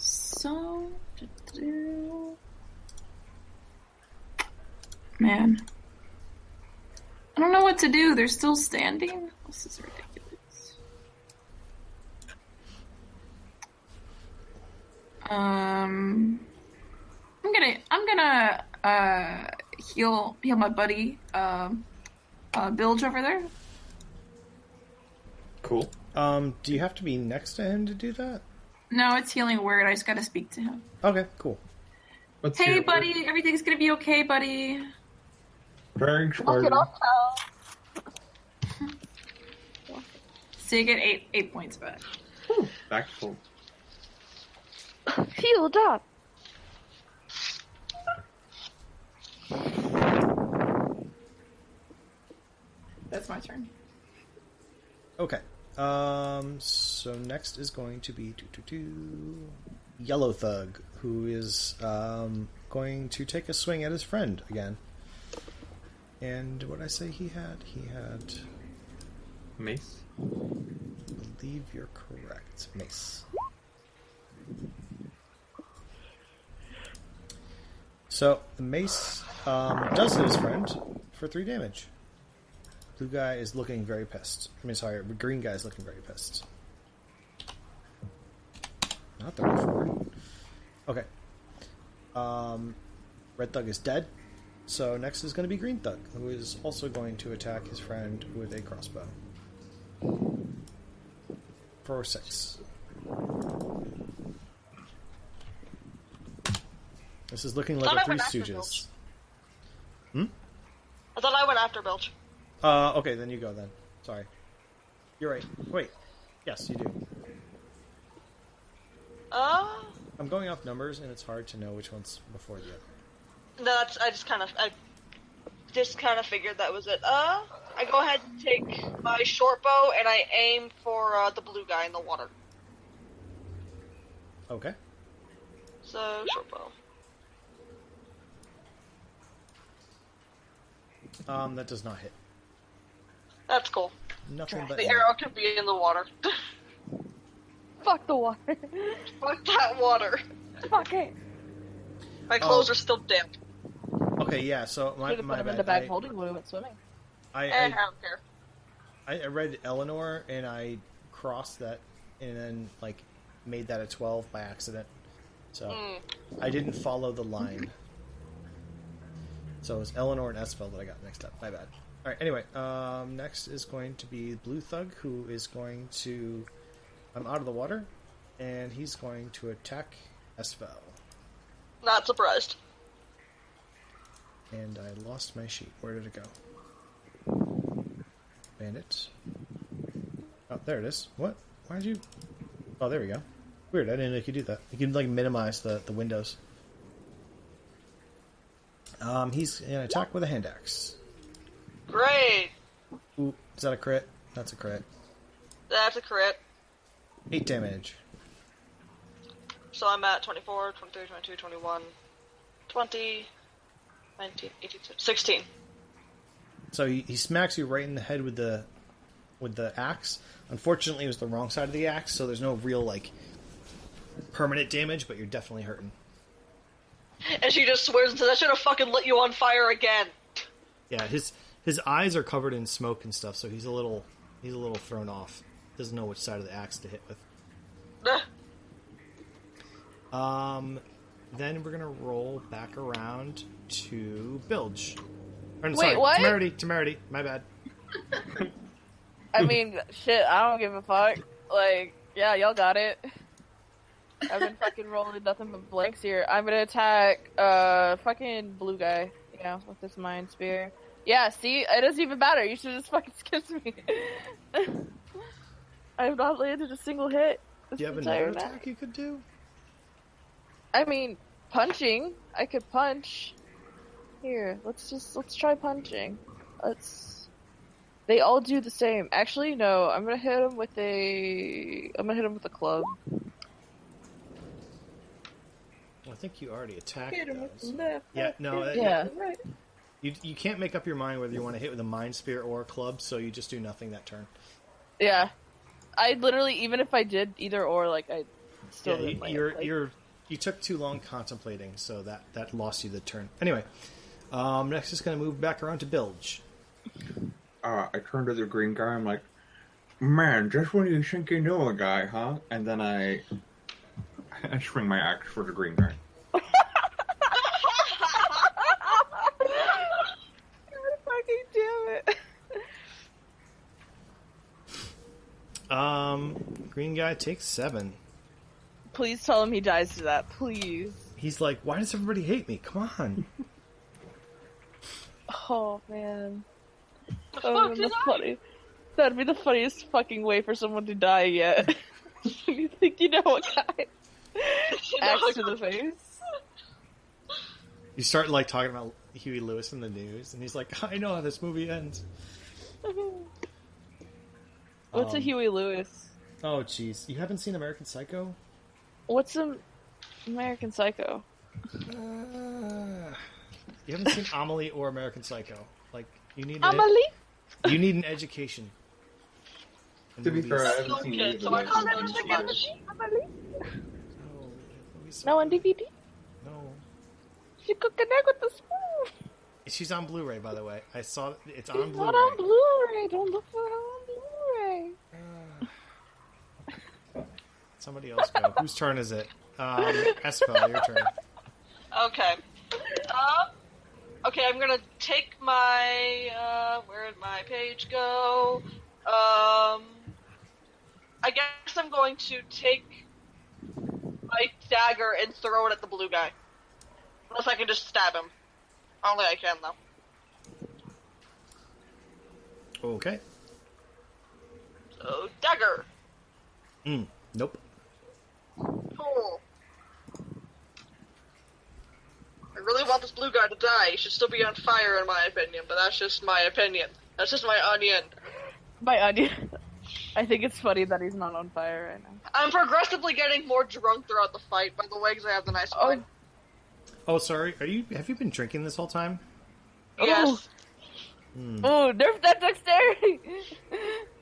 So, man, I don't know what to do. They're still standing. This is ridiculous. I'm gonna heal my buddy Bilge over there. Cool. Do you have to be next to him to do that? No, it's healing word. I just gotta speak to him. Okay, cool. What's Hey, your buddy, everything's gonna be okay, buddy. Thanks, buddy. So you get eight points back. Whew, back to full. Healed up. That's my turn. Okay. So next is going to be Yellow Thug, who is going to take a swing at his friend again. And what did I say he had? He had... Mace. I believe you're correct. Mace. So the mace does hit his friend for 3 damage. Blue guy is looking very pissed. I mean, sorry, green guy is looking very pissed. Not 34. Okay. Red Thug is dead. So next is going to be Green Thug, who is also going to attack his friend with a crossbow. For 6. This is looking like a Three Stooges. I thought I went after Bilge. Okay, then you go then. Sorry. You're right. Wait. Yes, you do. I'm going off numbers, and it's hard to know which one's before the other. No, I just kind of figured that was it. I go ahead and take my short bow, and I aim for the blue guy in the water. Okay. So, short bow. That does not hit. That's cool. Nothing but... The arrow can be in the water. Fuck the water. Fuck that water. Fuck it. My clothes are still damp. Okay, yeah, so my Should have put him bad. in the bag holding when we went swimming. I don't care. I read Eleanor, and I crossed that, and then, like, made that a 12 by accident. So, I didn't follow the line. So it was Eleanor and Esfel that I got mixed up. My bad. Alright, anyway, next is going to be Blue Thug, who is going to... I'm out of the water, and he's going to attack Esfel. Not surprised. And I lost my sheet. Where did it go? Bandit. Oh, there it is. What? Why'd you... Oh, there we go. Weird, I didn't know you could do that. You can, like, minimize the windows. He's going to attack with a hand axe. Great. Ooh, is that a crit? That's a crit. That's a crit. 8 damage. So I'm at 24, 23, 22, 21, 20, 19, 18, 16. So he smacks you right in the head with the axe. Unfortunately, it was the wrong side of the axe, so there's no real, like, permanent damage, but you're definitely hurting. And she just swears and says, I should have fucking lit you on fire again. Yeah, his eyes are covered in smoke and stuff, so he's a little thrown off. Doesn't know which side of the axe to hit with. Then we're gonna roll back around to Bilge. Or, sorry, what? Temerity. My bad. I mean, shit, I don't give a fuck. Like, yeah, y'all got it. I've been fucking rolling nothing but blanks here. I'm gonna attack, fucking blue guy, with this mind spear. Yeah, see? It doesn't even matter. You should just fucking skip me. I have not landed a single hit. Do you have another attack you could do? I mean, punching. I could punch. Here, let's try punching. They all do the same. Actually, no. I'm gonna hit him with a club. Well, I think you already attacked Hit him with those. the left. Yeah, no. Yeah. Right. You can't make up your mind whether you want to hit with a mind spear or a club, so you just do nothing that turn. Yeah. I literally, even if I did either or, like, I still didn't land. You took too long contemplating, so that lost you the turn. Anyway, next is going to move back around to Bilge. I turn to the green guy. I'm like, man, just when you think you know a guy, huh? And then I swing my axe for the green guy. God fucking damn it. Green guy takes 7. Please tell him he dies to that, please. He's like, why does everybody hate me? Come on. Oh, man. The Oh, fuck did that's I? funny. That'd be the funniest fucking way for someone to die yet. You think you know a guy? Axe to the face. You start like talking about Huey Lewis in the news, and he's like, I know how this movie ends. What's a Huey Lewis? Oh, jeez. You haven't seen American Psycho? What's American Psycho? You haven't seen Amelie or American Psycho. Like, you need Amelie? You need an education. in To be movies. fair, I haven't seen Okay, either. so I of can't those. remember too much. No, movies No are- on DVD? No. She cooking egg with the spoon. She's on Blu-ray, by the way. I saw it's She's on Blu-ray. not on Blu-ray. Don't look for her on Blu-ray. Somebody else go. Whose turn is it? Espel, your turn. Okay. Okay, I'm gonna take my, where did my page go? I guess I'm going to take my dagger and throw it at the blue guy. Unless I can just stab him. Only I can, though. Okay. So, dagger. Nope. Cool. I really want this blue guy to die. He should still be on fire, in my opinion, but that's just my opinion. That's just my onion. My onion. I think it's funny that he's not on fire right now. I'm progressively getting more drunk throughout the fight, by the way, because I have the nice wine. Oh, sorry. Have you been drinking this whole time? Yes. Oh, nerf that dexterity!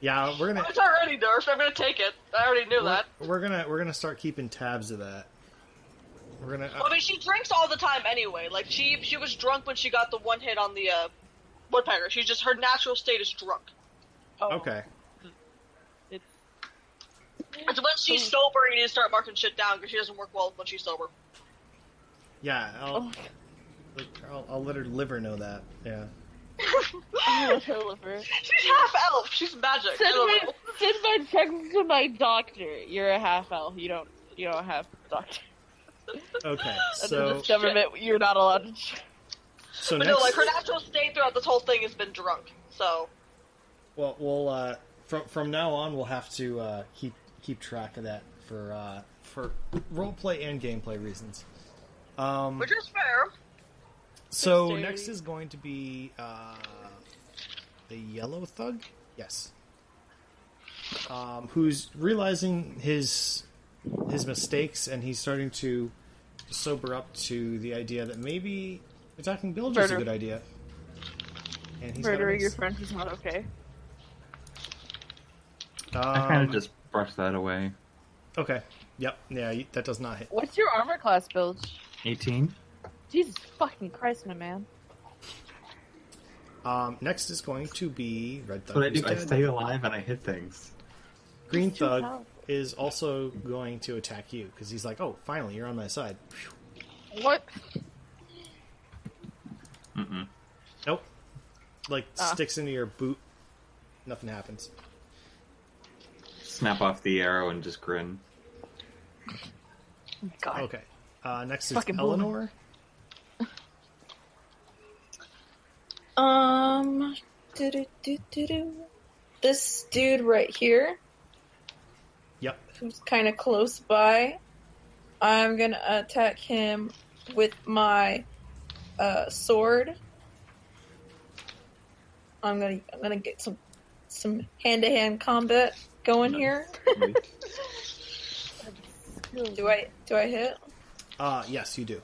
Yeah, we're gonna It's already nerfed. I'm gonna take it. I already knew that. we're gonna start keeping tabs of that. We're gonna. I mean, she drinks all the time anyway. Like, she was drunk when she got the one hit on the, woodpecker. She's just, her natural state is drunk. Okay. It's It's when she's sober, you need to start marking shit down, because she doesn't work well when she's sober. Yeah, I'll let her liver know that. Yeah. let her liver. She's half elf. She's magic. I don't know. Send my text to my doctor. You're a half elf. You don't have doctor. Okay, Under so this government, you're not allowed to. so But next. no, like, her natural state throughout this whole thing has been drunk. So, Well, we'll from now on we'll have to keep track of that for roleplay and gameplay reasons. which is fair. So Dexterity. next is going to be the yellow thug? Yes. Who's realizing his mistakes, and he's starting to sober up to the idea that maybe attacking Bilge is a good idea. And he's Murdering your friend is not okay. I kind of just brushed that away. Okay. Yep. Yeah, that does not hit. What's your armor class, Bilge? 18. Jesus fucking Christ, my man. Next is going to be Red Thug. What I do, I dead. stay alive and I hit things. Green He's too Thug powerful. is also going to attack you because he's like, "Oh, finally, you're on my side." What? Mm-mm. Nope. Like sticks into your boot. Nothing happens. Snap off the arrow and just grin. God. Okay. Next is Fucking Eleanor. This dude right here, Yep. who's kind of close by, I'm gonna attack him with my sword. I'm gonna get some hand-to-hand combat going here. Do I hit? Yes, you do.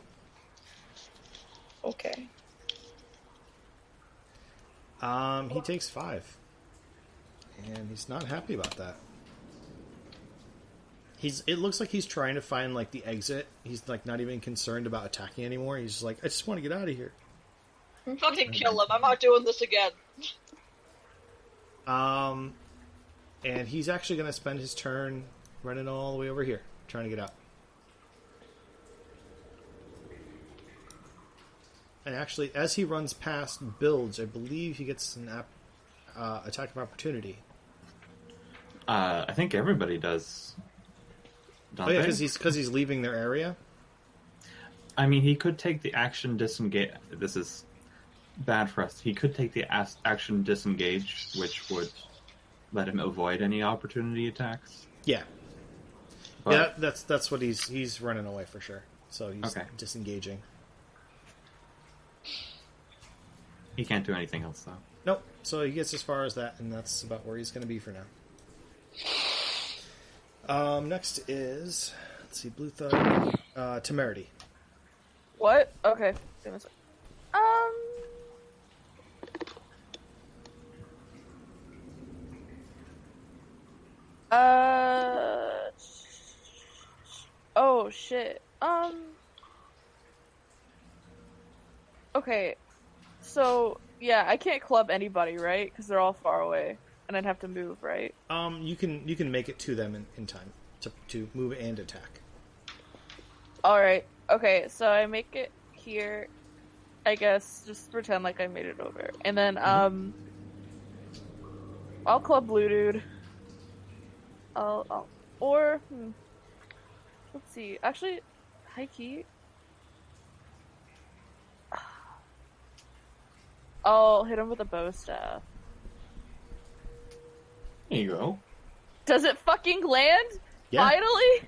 Okay. He takes 5. And he's not happy about that. It looks like he's trying to find, like, the exit. He's, like, not even concerned about attacking anymore. He's just like, I just want to get out of here. Fucking kill him. I'm not doing this again. And he's actually going to spend his turn running all the way over here, trying to get out. And actually, as he runs past Bilge, I believe he gets an attack of opportunity. I think everybody does. Don't Oh yeah, they? because he's leaving their area. I mean, he could take the action disengage. This is bad for us. He could take the action disengage, which would let him avoid any opportunity attacks. Yeah, But, yeah, that's what he's running away for sure. So he's disengaging. He can't do anything else, though. Nope. So he gets as far as that, and that's about where he's going to be for now. Next is, let's see, Blue Thug, Temerity. What? Okay. Give me a sec. Oh shit. Okay. So yeah, I can't club anybody, right? Because they're all far away, and I'd have to move, right? You can make it to them in time to move and attack. All right. Okay. So I make it here. I guess just pretend like I made it over, and then I'll club Blue Dude. Let's see. Actually, high key. I'll hit him with a bow staff. There you go. Does it fucking land? Yeah. Finally?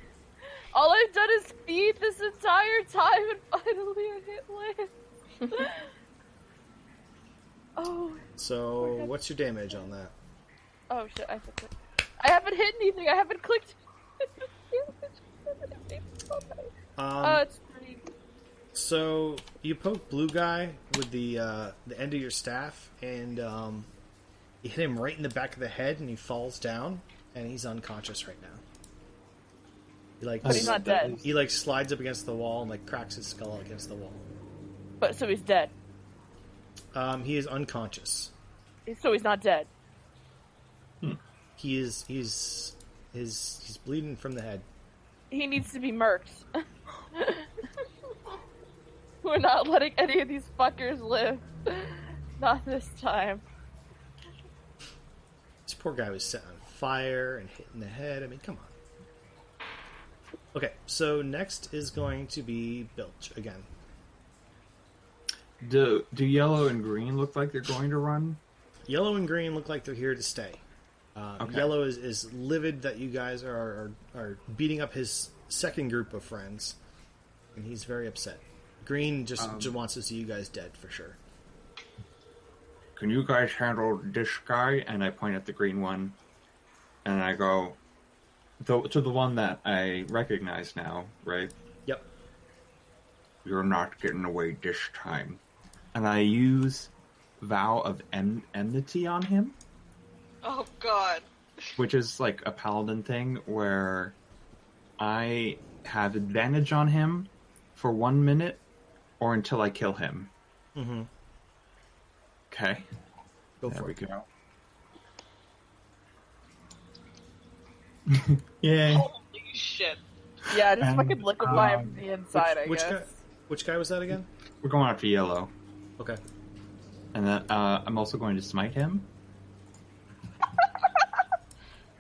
All I've done is feed this entire time, and finally a hit lands. Oh. So what's your damage on that? Oh shit! I haven't hit anything. I haven't clicked. It's 3. So you poke Blue Guy with the end of your staff, and you hit him right in the back of the head, and he falls down, and he's unconscious right now. But he's not dead. He like slides up against the wall and like cracks his skull against the wall. But so he's dead. He is unconscious. So he's not dead. He's bleeding from the head. He needs to be murked. We're not letting any of these fuckers live. Not this time. This poor guy was set on fire and hit in the head. I mean, come on. Okay, so next is going to be Bilge again. Do yellow and green look like they're going to run? Yellow and green look like they're here to stay. Okay. Yellow is livid that you guys are beating up his second group of friends, and he's very upset. Green just wants to see you guys dead for sure. can you guys handle this guy? And I point at the green one, and I go, to the one that I recognize now, right? Yep. You're not getting away this time. And I use Vow of Enmity on him, Oh god. which is like a paladin thing where I have advantage on him for 1 minute or until I kill him. Mm-hmm. Okay. Go There for we it. go. Yay. Holy shit. Yeah, just And, fucking liquefy him from the inside, I Which guess. guy? Which guy was that again? We're going after yellow. Okay. And then I'm also going to smite him.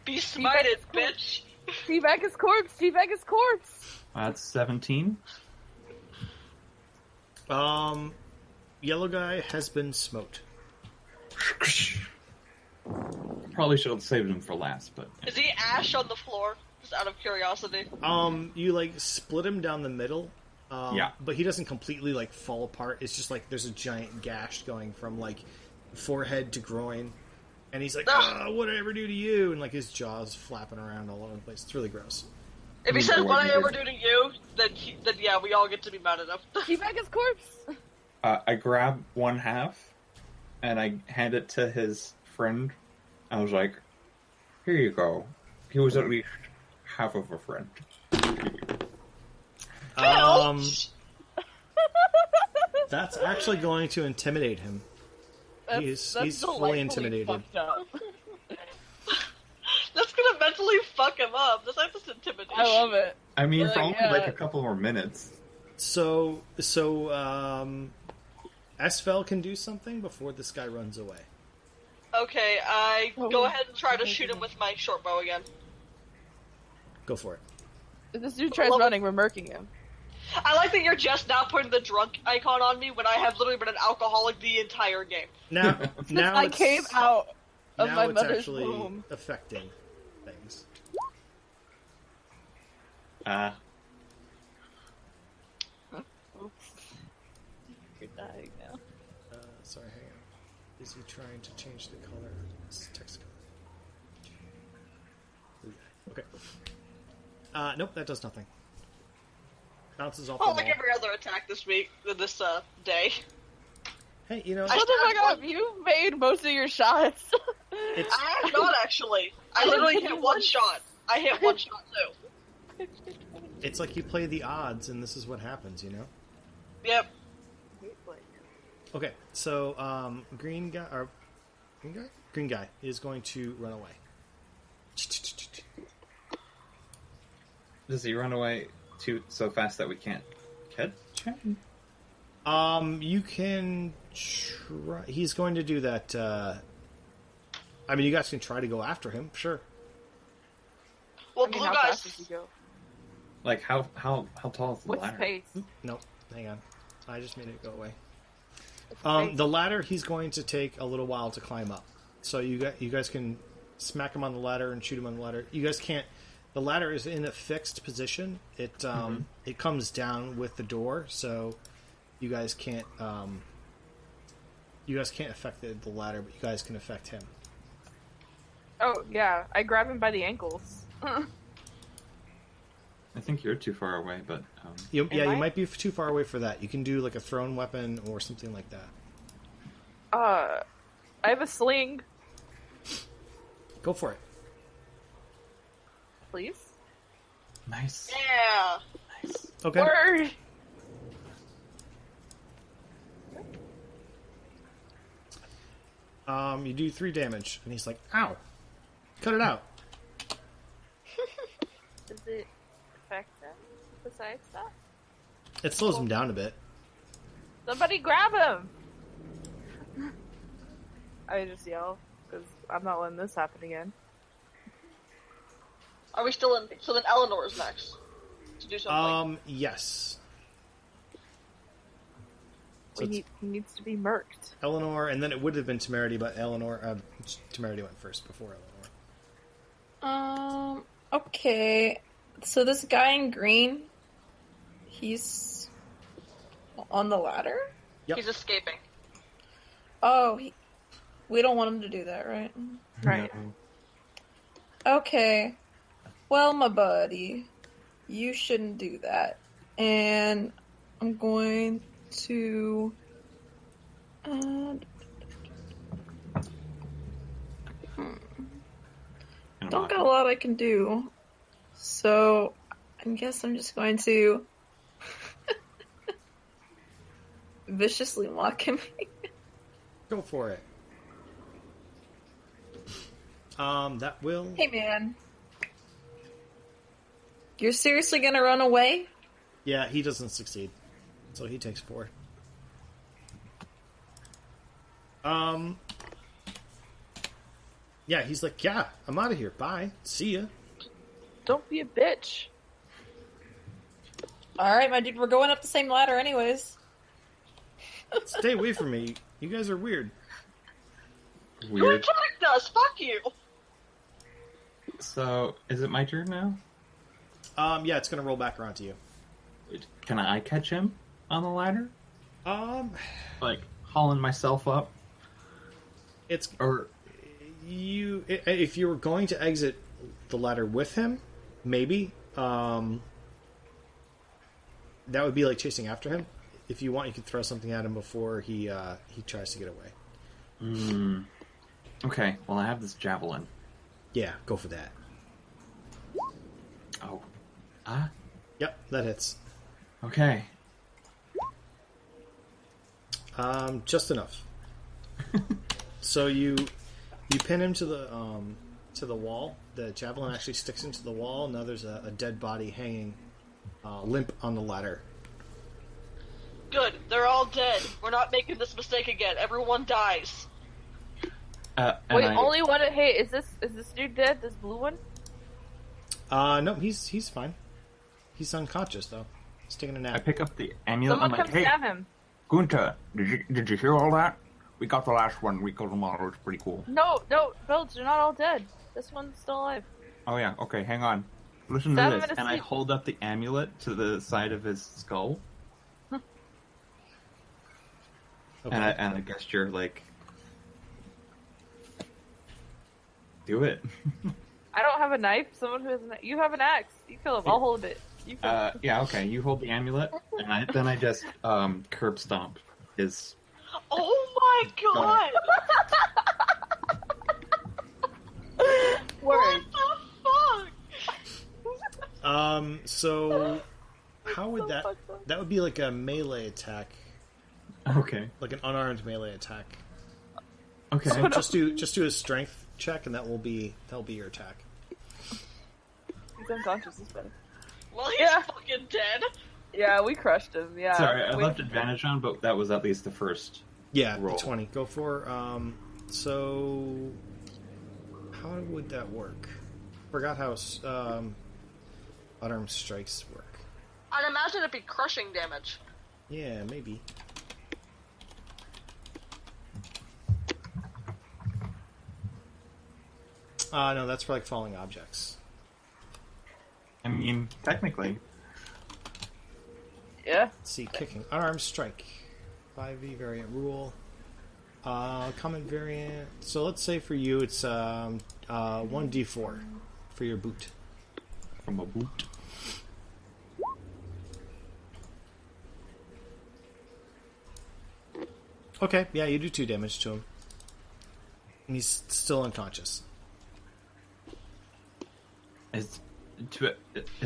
Be smited, bitch. Teabag his corpse! Teabag his corpse! That's 17. Yellow guy has been smoked. Probably should have saved him for last, but Is he ash on the floor? Just out of curiosity. You like split him down the middle. Yeah. But he doesn't completely like fall apart. It's just like there's a giant gash going from like forehead to groin, and he's like, "Ah, what did I ever do to you?" And like his jaws flapping around all over the place. It's really gross. If he says what I ever do to you, then yeah, we all get to be mad at him. Teabag his corpse! I grab one half and I hand it to his friend. I was like, here you go. He was at least half of a friend. That's actually going to intimidate him. He's fully delightfully intimidated. fucked up. That's gonna mentally fuck him up. That's like this intimidation. I love it. I mean, for only like yeah. a couple more minutes. So Esfel can do something before this guy runs away. Okay, I go ahead and try to shoot him with my short bow again. Go for it. If this dude tries running, we're murking him. I like that you're just now putting the drunk icon on me when I have literally been an alcoholic the entire game. Now I it's, came out of now my it's mother's actually womb. affecting things. Oops. You're dying now. Sorry, hang on. Is he trying to change the color of this text color? Okay. Nope, that does nothing. Bounces off Oh, the like wall. every other attack this week, this day. Hey, you know, I Shut the stabbed fuck up! one. You made most of your shots. it's I have not actually. I literally hit one shot. I hit one shot too. it's like you play the odds, and this is what happens, you know. Yep. Okay, so green guy is going to run away. Does he run away so fast that we can't catch him? You can try. He's going to do that. I mean, you guys can try to go after him, sure. Well, I mean, blue how guys. fast does he go? Like how tall is the What's ladder? pace? Nope, hang on. I just made it go away. What's pace? The ladder, he's going to take a little while to climb up. So you guys can smack him on the ladder and shoot him on the ladder. You guys can't. The ladder is in a fixed position. It it comes down with the door, so you guys can't affect the ladder, but you guys can affect him. Oh yeah, I grab him by the ankles. I think you're too far away, but You I? might be too far away for that. You can do like a thrown weapon or something like that. I have a sling, Go for it. please. nice. Yeah. Nice. Okay. Word. You do 3 damage, and he's like, "Ow! Cut it out." Does it affect him besides that? It slows him down a bit. Somebody grab him! I just yell because I'm not letting this happen again. Are we still in? So then Eleanor's next to do something. Yes. So it's He needs to be murked. Eleanor, and then it would have been Temerity, but Temerity went first before Eleanor. Okay. So this guy in green, he's on the ladder? Yep. He's escaping. Oh, We don't want him to do that, right? Right. Okay. Well, my buddy, you shouldn't do that. And I'm going to... don't got a lot I can do. So, I guess I'm just going to... viciously mock him. Go for it. That will... Hey, man. You're seriously gonna run away? Yeah, he doesn't succeed. So he takes 4. Yeah, he's like, yeah, I'm out of here. Bye. See ya. Don't be a bitch. Alright, my dude, we're going up the same ladder anyways. Stay away from me. You guys are weird. You attacked us! Fuck you! So, is it my turn now? Yeah, it's gonna roll back around to you. Can I catch him on the ladder? Like, hauling myself up? It's... Or... If you were going to exit the ladder with him, maybe. That would be like chasing after him. If you want, you could throw something at him before he tries to get away. Okay, well I have this javelin. Yeah, go for that. Oh. Yep, that hits. Okay. Just enough. So you pin him to the wall. The javelin actually sticks into the wall. Now there's a dead body hanging limp on the ladder. Good. They're all dead. We're not making this mistake again. Everyone dies. Wait, only one. Hey, is this dude dead? This blue one? No, he's fine. He's unconscious though. He's taking a nap. I pick up the amulet. Someone I'm come like, hey, stab him. Gunta, did you hear all that? We got the last one. We killed them all. It was pretty cool. No, Bilge, they're not all dead. This one's still alive. Oh yeah, okay, hang on. Listen Stab to him this. in a And I sleep. hold up the amulet to the side of his skull. Okay. And I gesture like, do it. I don't have a knife. Someone who has a knife. You have an axe. You kill him. I'll hold it. You kill him. Yeah, okay. You hold the amulet, and then I just curb stomp his. Oh my god! Word. What the fuck? So how would that would be like a melee attack, Okay. like an unarmed melee attack. Okay. So just do a strength check, and that'll be your attack. He's unconscious. It's better. Well, he's Yeah. fucking dead. Yeah, we crushed him. Yeah. Sorry, I We- left advantage on, but that was at least the first. Yeah, Roll. the 20. Go for so how would that work? Forgot how unarmed strikes work. I'd imagine it'd be crushing damage. Yeah, maybe. No, that's for like falling objects. I mean, technically. Yeah. Let's see, kicking. Unarmed strike. 5e variant rule. Common variant. So let's say for you it's 1d4 for your boot. From a boot. Okay, yeah, you do 2 damage to him. And he's still unconscious. Is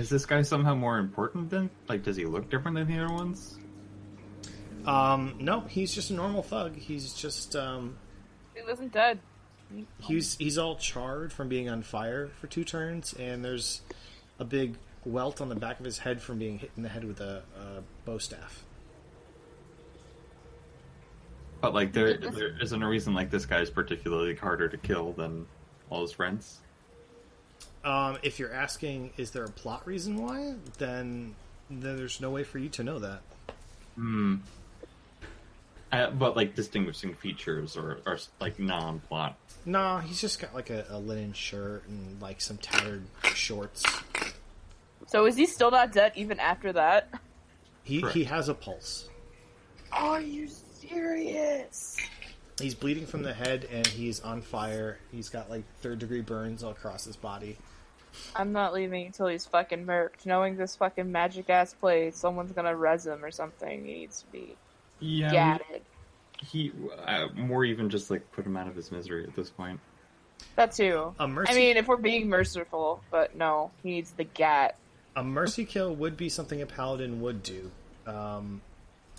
this guy somehow more important than? Like, does he look different than the other ones? No, he's just a normal thug. He's just, He wasn't dead. he's all charred from being on fire for 2 turns, and there's a big welt on the back of his head from being hit in the head with a bow staff. But like, there isn't a reason like this guy's particularly harder to kill than all his friends. If you're asking, is there a plot reason why? Then there's no way for you to know that. But like distinguishing features or like non-plot. No, he's just got like a linen shirt and like some tattered shorts. So is he still not dead even after that? He has a pulse. Are you serious? He's bleeding from the head, and he's on fire. He's got, like, third-degree burns all across his body. I'm not leaving until he's fucking murked. Knowing this fucking magic-ass place, someone's gonna res him or something. He needs to be gatted. More even just, like, put him out of his misery at this point. That too. I mean, if we're being merciful, but no, he needs the gat. A mercy kill would be something a paladin would do.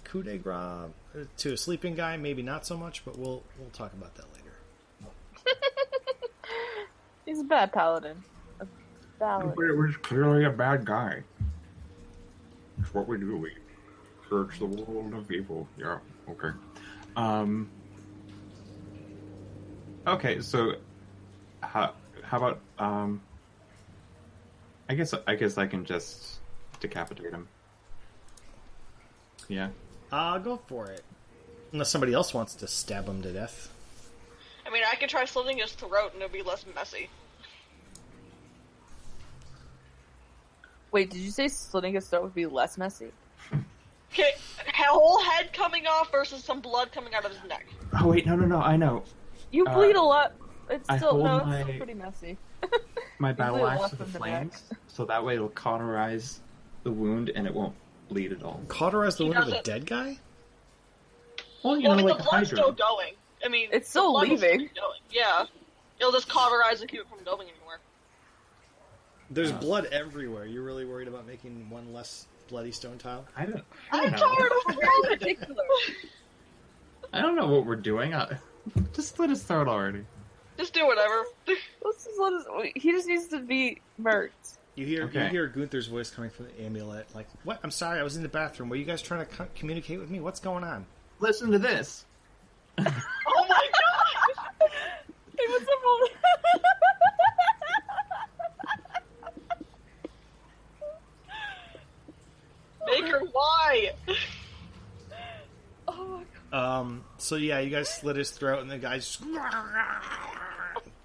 Coup de grace to a sleeping guy, maybe not so much, but we'll talk about that later. He's a bad paladin. We're clearly a bad guy. It's what we do. We search the world of evil. Yeah. Okay. Okay. So, how about I guess I can just decapitate him. Yeah. Go for it. Unless somebody else wants to stab him to death. I mean, I can try slitting his throat and it'll be less messy. Wait, did you say slitting his throat would be less messy? Okay, whole head coming off versus some blood coming out of his neck. Oh wait, no, I know. You bleed a lot. It's I still hold it's still pretty messy. My battle bleed a axe lot to the from the flanks, so that way it'll cauterize the wound and it won't bleed at all. Cauterize the wound of a dead guy? Well, I mean, like the blood's Hydra. still going. I mean, It's still the blood is leaving. still going. Yeah. It'll just cauterize and keep it from going anywhere. There's blood everywhere. You're really worried about making one less bloody stone tile? I don't I'm know. tired of blood! Ridiculous. I don't know what we're doing. Just slit his throat already. Just do whatever. Let's just let us. He just needs to be murked. You hear Gunther's voice coming from the amulet, like, "What? I'm sorry, I was in the bathroom. Were you guys trying to communicate with me? What's going on?" Listen to this. Oh my god! Hey, what's up, old? Baker, why? Oh my god. So yeah, you guys slit his throat, and the guy's just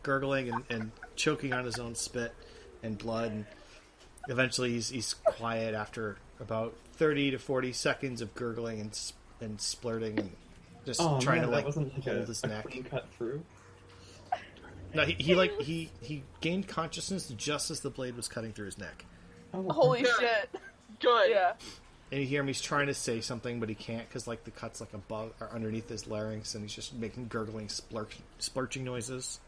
gurgling and choking on his own spit and blood, and eventually he's quiet after about 30 to 40 seconds of gurgling and splurting and just trying to like wasn't hold his neck. clean cut through. No, he gained consciousness just as the blade was cutting through his neck. Oh, Holy Good. shit. Good. Yeah. And you hear him, he's trying to say something, but he can't because like the cut's like above or underneath his larynx, and he's just making gurgling, splurching noises.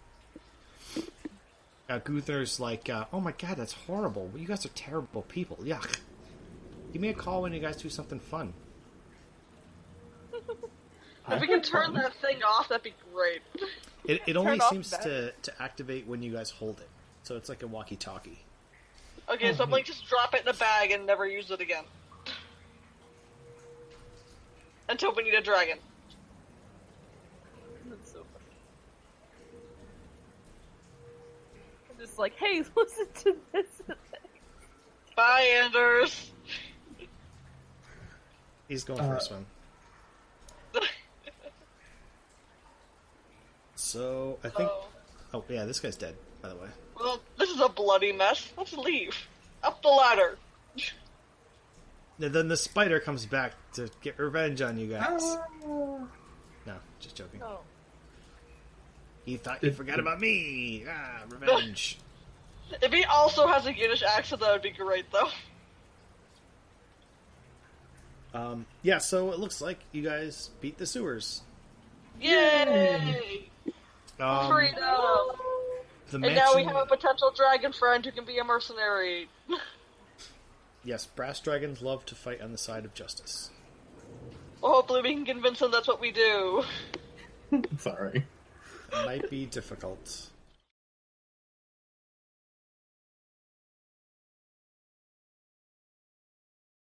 Gunther's like, "Oh my god, that's horrible. You guys are terrible people. Yuck. Give me a call when you guys do something fun." If we can turn that thing off, that'd be great. It only off seems the to activate when you guys hold it, so it's like a walkie-talkie. Okay, so I'm like, just drop it in a bag and never use it again. Until we need a dragon. That's so funny. I'm just like, hey, listen to this. Bye, Anders. He's going for a swim. So I think. Oh yeah, this guy's dead. By the way. Well, this is a bloody mess. Let's leave. Up the ladder. And then the spider comes back to get revenge on you guys. No, just joking. Oh. He thought you forgot about me. Revenge. If he also has a Yiddish accent, that would be great, though. Yeah, so it looks like you guys beat the sewers. Yay! Freedom! The And mansion, now we have a potential dragon friend who can be a mercenary. yes, brass dragons love to fight on the side of justice. Well, hopefully we can convince him that's what we do. Sorry. Might be difficult.